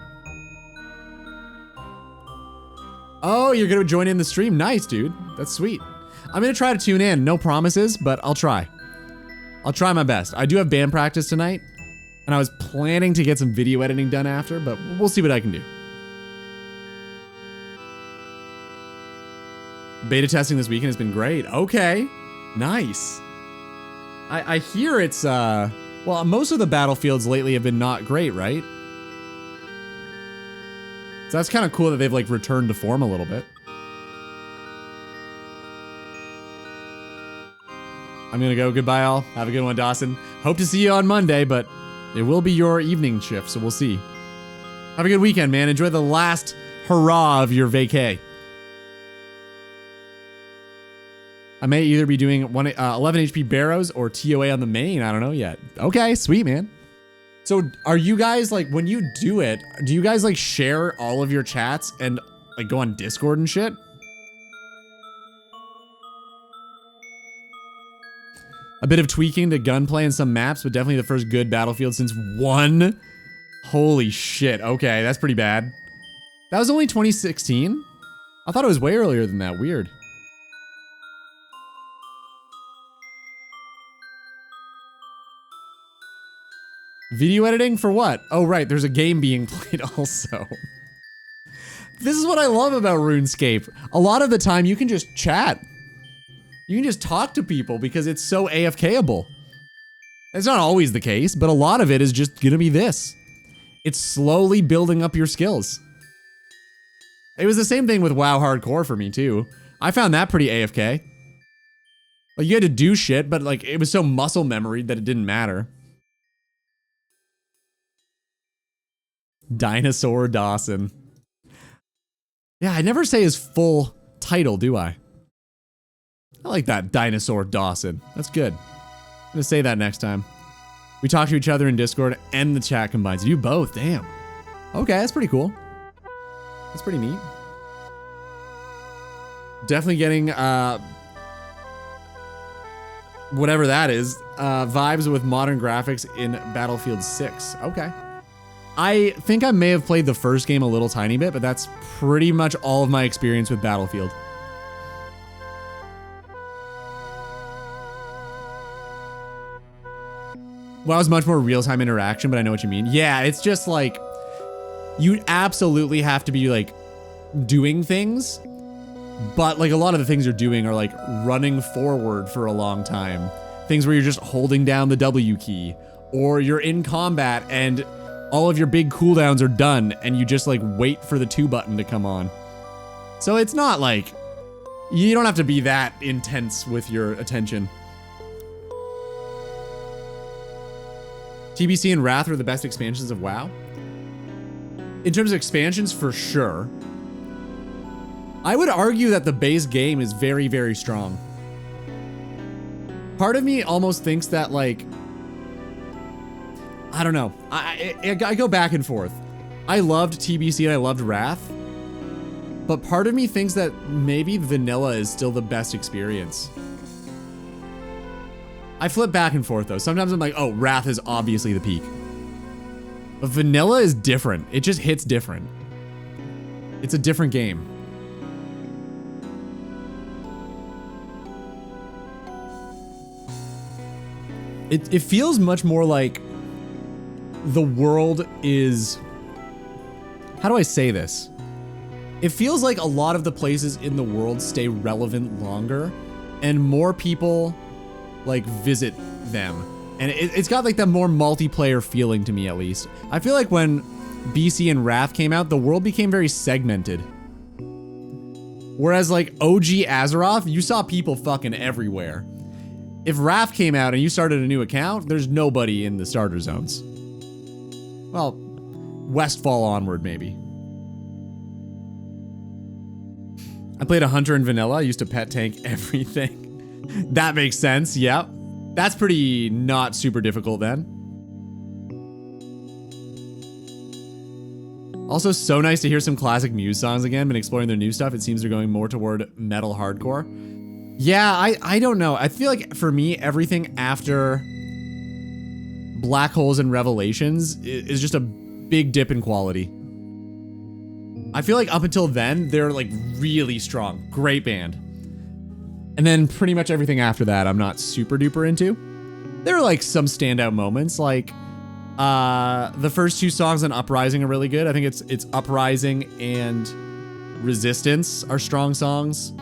Oh, you're gonna join in the stream. Nice, dude. That's sweet. I'm gonna try to tune in. No promises, but I'll try. I'll try my best. I do have band practice tonight, and I was planning to get some video editing done after, but we'll see what I can do. Beta testing this weekend has been great. Okay. Nice. I hear it's, well, most of the Battlefields lately have been not great, right? So that's kind of cool that they've, like, returned to form a little bit. I'm gonna go. Goodbye, all. Have a good one, Dawson. Hope to see you on Monday, but it will be your evening shift, so we'll see. Have a good weekend, man. Enjoy the last hurrah of your vacay. I may either be doing 11 HP Barrows or TOA on the main. I don't know yet. Okay, sweet, man. So are you guys, like, when you do it, do you guys, like, share all of your chats and, like, go on Discord and shit? A bit of tweaking to gunplay in some maps, but definitely the first good Battlefield since 1. Holy shit. Okay, that's pretty bad. That was only 2016? I thought it was way earlier than that. Weird. Video editing for what? Oh, right. There's a game being played also. This is what I love about RuneScape. A lot of the time you can just chat. You can just talk to people because it's so AFK-able. It's not always the case, but a lot of it is just gonna be this. It's slowly building up your skills. It was the same thing with WoW Hardcore for me too. I found that pretty AFK. Like, you had to do shit, but like, it was so muscle memory that it didn't matter. Dinosaur Dawson. Yeah, I never say his full title, do I? I like that, Dinosaur Dawson. That's good. I'm gonna say that next time. We talk to each other in Discord and the chat combines. You both, damn. Okay, that's pretty cool. That's pretty neat. Definitely getting, whatever that is, vibes with modern graphics in Battlefield 6. Okay. I think I may have played the first game a little tiny bit, but that's pretty much all of my experience with Battlefield. Well, it was much more real-time interaction, but I know what you mean. Yeah, it's just like, you absolutely have to be like doing things, but like a lot of the things you're doing are like running forward for a long time. Things where you're just holding down the W key, or you're in combat and all of your big cooldowns are done and you just like wait for the 2 button to come on. So it's not like, you don't have to be that intense with your attention. TBC and Wrath are the best expansions of WoW. In terms of expansions, for sure. I would argue that the base game is very, very strong. Part of me almost thinks that, like, I don't know. I go back and forth. I loved TBC and I loved Wrath, but part of me thinks that maybe vanilla is still the best experience. I flip back and forth though. Sometimes I'm like, oh, Wrath is obviously the peak. But vanilla is different. It just hits different. It's a different game. It feels much more like the world is... how do I say this? It feels like a lot of the places in the world stay relevant longer and more people like visit them. And it's got like that more multiplayer feeling to me, at least. I feel like when BC and Wrath came out, the world became very segmented. Whereas like OG Azeroth, you saw people fucking everywhere. If Wrath came out and you started a new account, there's nobody in the starter zones. Well, Westfall onward, maybe. I played a hunter in vanilla. I used to pet tank everything. That makes sense, yep. That's pretty not super difficult then. Also, so nice to hear some classic Muse songs again. Been exploring their new stuff. It seems they're going more toward metal hardcore. Yeah, I don't know. I feel like for me, everything after Black Holes and Revelations is just a big dip in quality. I feel like up until then, they're like really strong. Great band. And then pretty much everything after that, I'm not super duper into. There are like some standout moments, like the first two songs on Uprising are really good. I think it's Uprising and Resistance are strong songs.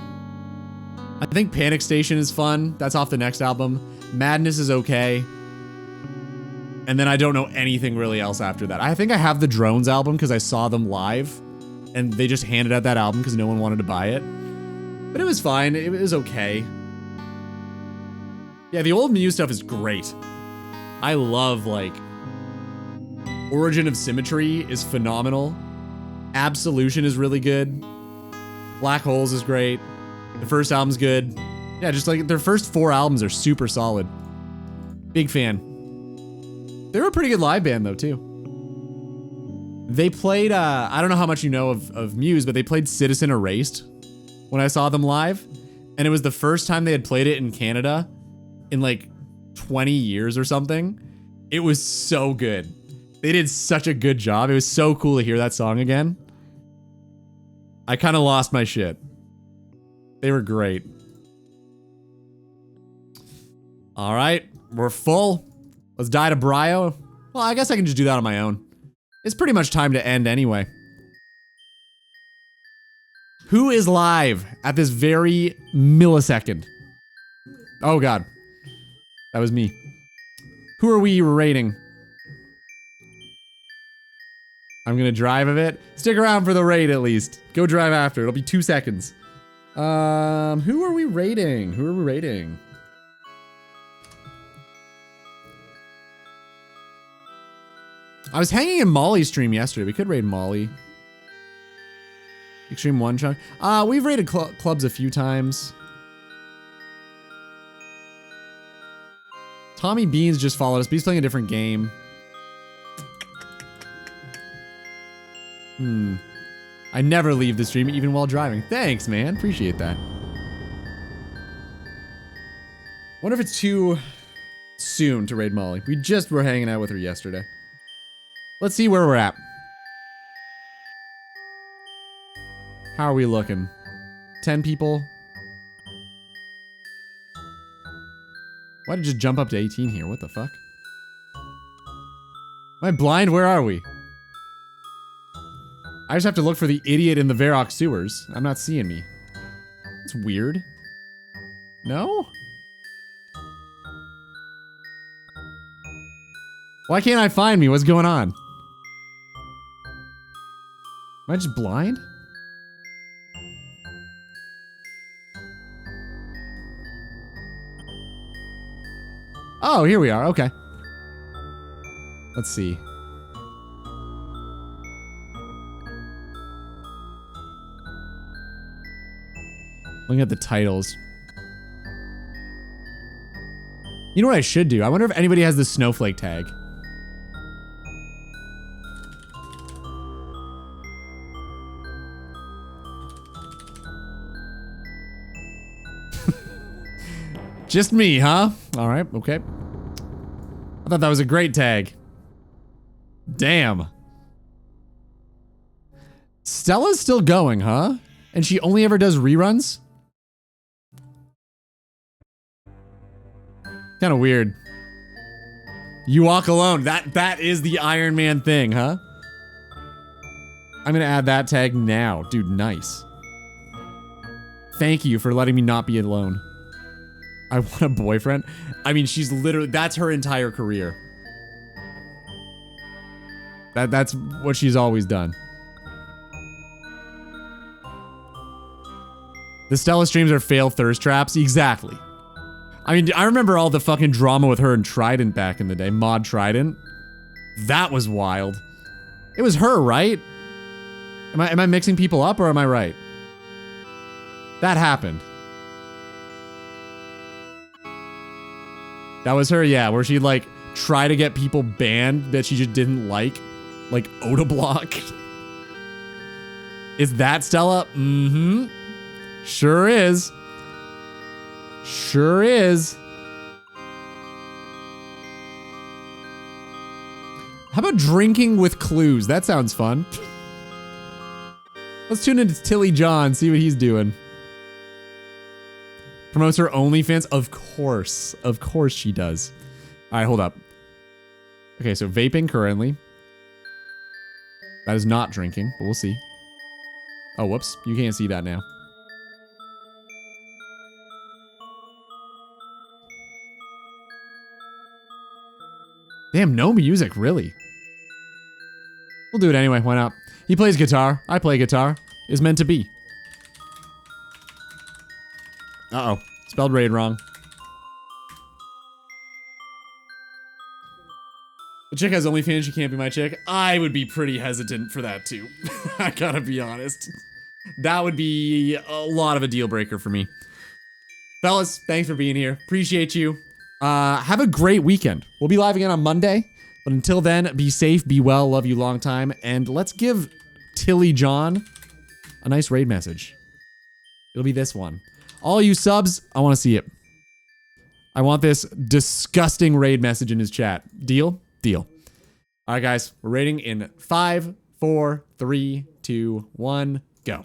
I think Panic Station is fun. That's off the next album. Madness is okay. And then I don't know anything really else after that. I think I have the Drones album because I saw them live and they just handed out that album because no one wanted to buy it. But it was fine. It was okay. Yeah, the old Muse stuff is great. I love, like, Origin of Symmetry is phenomenal. Absolution is really good. Black Holes is great. The first album's good. Yeah, just like their first 4 albums are super solid. Big fan. They were a pretty good live band though too. They played, I don't know how much you know of Muse, but they played Citizen Erased when I saw them live. And it was the first time they had played it in Canada in like 20 years or something. It was so good. They did such a good job. It was so cool to hear that song again. I kind of lost my shit. They were great. All right, we're full. Let's die to Brio. Well, I guess I can just do that on my own. It's pretty much time to end anyway. Who is live at this very millisecond? Oh God, that was me. Who are we rating? I'm gonna drive a bit. Stick around for the raid at least. Go drive after. It'll be 2 seconds. Who are we rating? Who are we rating? I was hanging in Molly's stream yesterday. We could raid Molly. Extreme One Chunk. We've raided clubs a few times. Tommy Beans just followed us, but he's playing a different game. I never leave the stream, even while driving. Thanks, man. Appreciate that. Wonder if it's too soon to raid Molly. We just were hanging out with her yesterday. Let's see where we're at. How are we looking? 10 people? Why did it just jump up to 18 here? What the fuck? Am I blind? Where are we? I just have to look for the idiot in the Varrock sewers. I'm not seeing me. It's weird. No? Why can't I find me? What's going on? Am I just blind? Oh, here we are. Okay. Let's see. Looking at the titles. You know what I should do? I wonder if anybody has the snowflake tag. Just me, huh? All right, okay. I thought that was a great tag. Damn. Stella's still going, huh? And she only ever does reruns? Kind of weird. You walk alone. That is the Iron Man thing, huh? I'm gonna add that tag now. Dude, nice. Thank you for letting me not be alone. I want a boyfriend. I mean, she's literally, that's her entire career. That's what she's always done. The Stella streams are fail thirst traps. Exactly. I mean, I remember all the fucking drama with her and Trident back in the day. Mod Trident. That was wild. It was her, right? Am I mixing people up or am I right? That happened. That was her, yeah, where she'd like try to get people banned that she just didn't like Odablock. Is that Stella? Mm-hmm. Sure is. Sure is. How about drinking with clues? That sounds fun. Let's tune into Tilly John, see what he's doing. Promotes her OnlyFans? Of course. Of course she does. All right, hold up. Okay, so vaping currently. That is not drinking, but we'll see. Oh, whoops. You can't see that now. Damn, no music, really? We'll do it anyway, why not? He plays guitar. I play guitar. Is meant to be. Uh-oh. Spelled raid wrong. The chick has OnlyFans, she can't be my chick. I would be pretty hesitant for that too. I gotta be honest. That would be a lot of a deal breaker for me. Fellas, thanks for being here. Appreciate you. Have a great weekend. We'll be live again on Monday. But until then, be safe, be well, love you long time. And let's give Tilly John a nice raid message. It'll be this one. All you subs, I want to see it. I want this disgusting raid message in his chat. Deal? Deal. All right, guys. We're raiding in 5, 4, 3, 2, 1, go.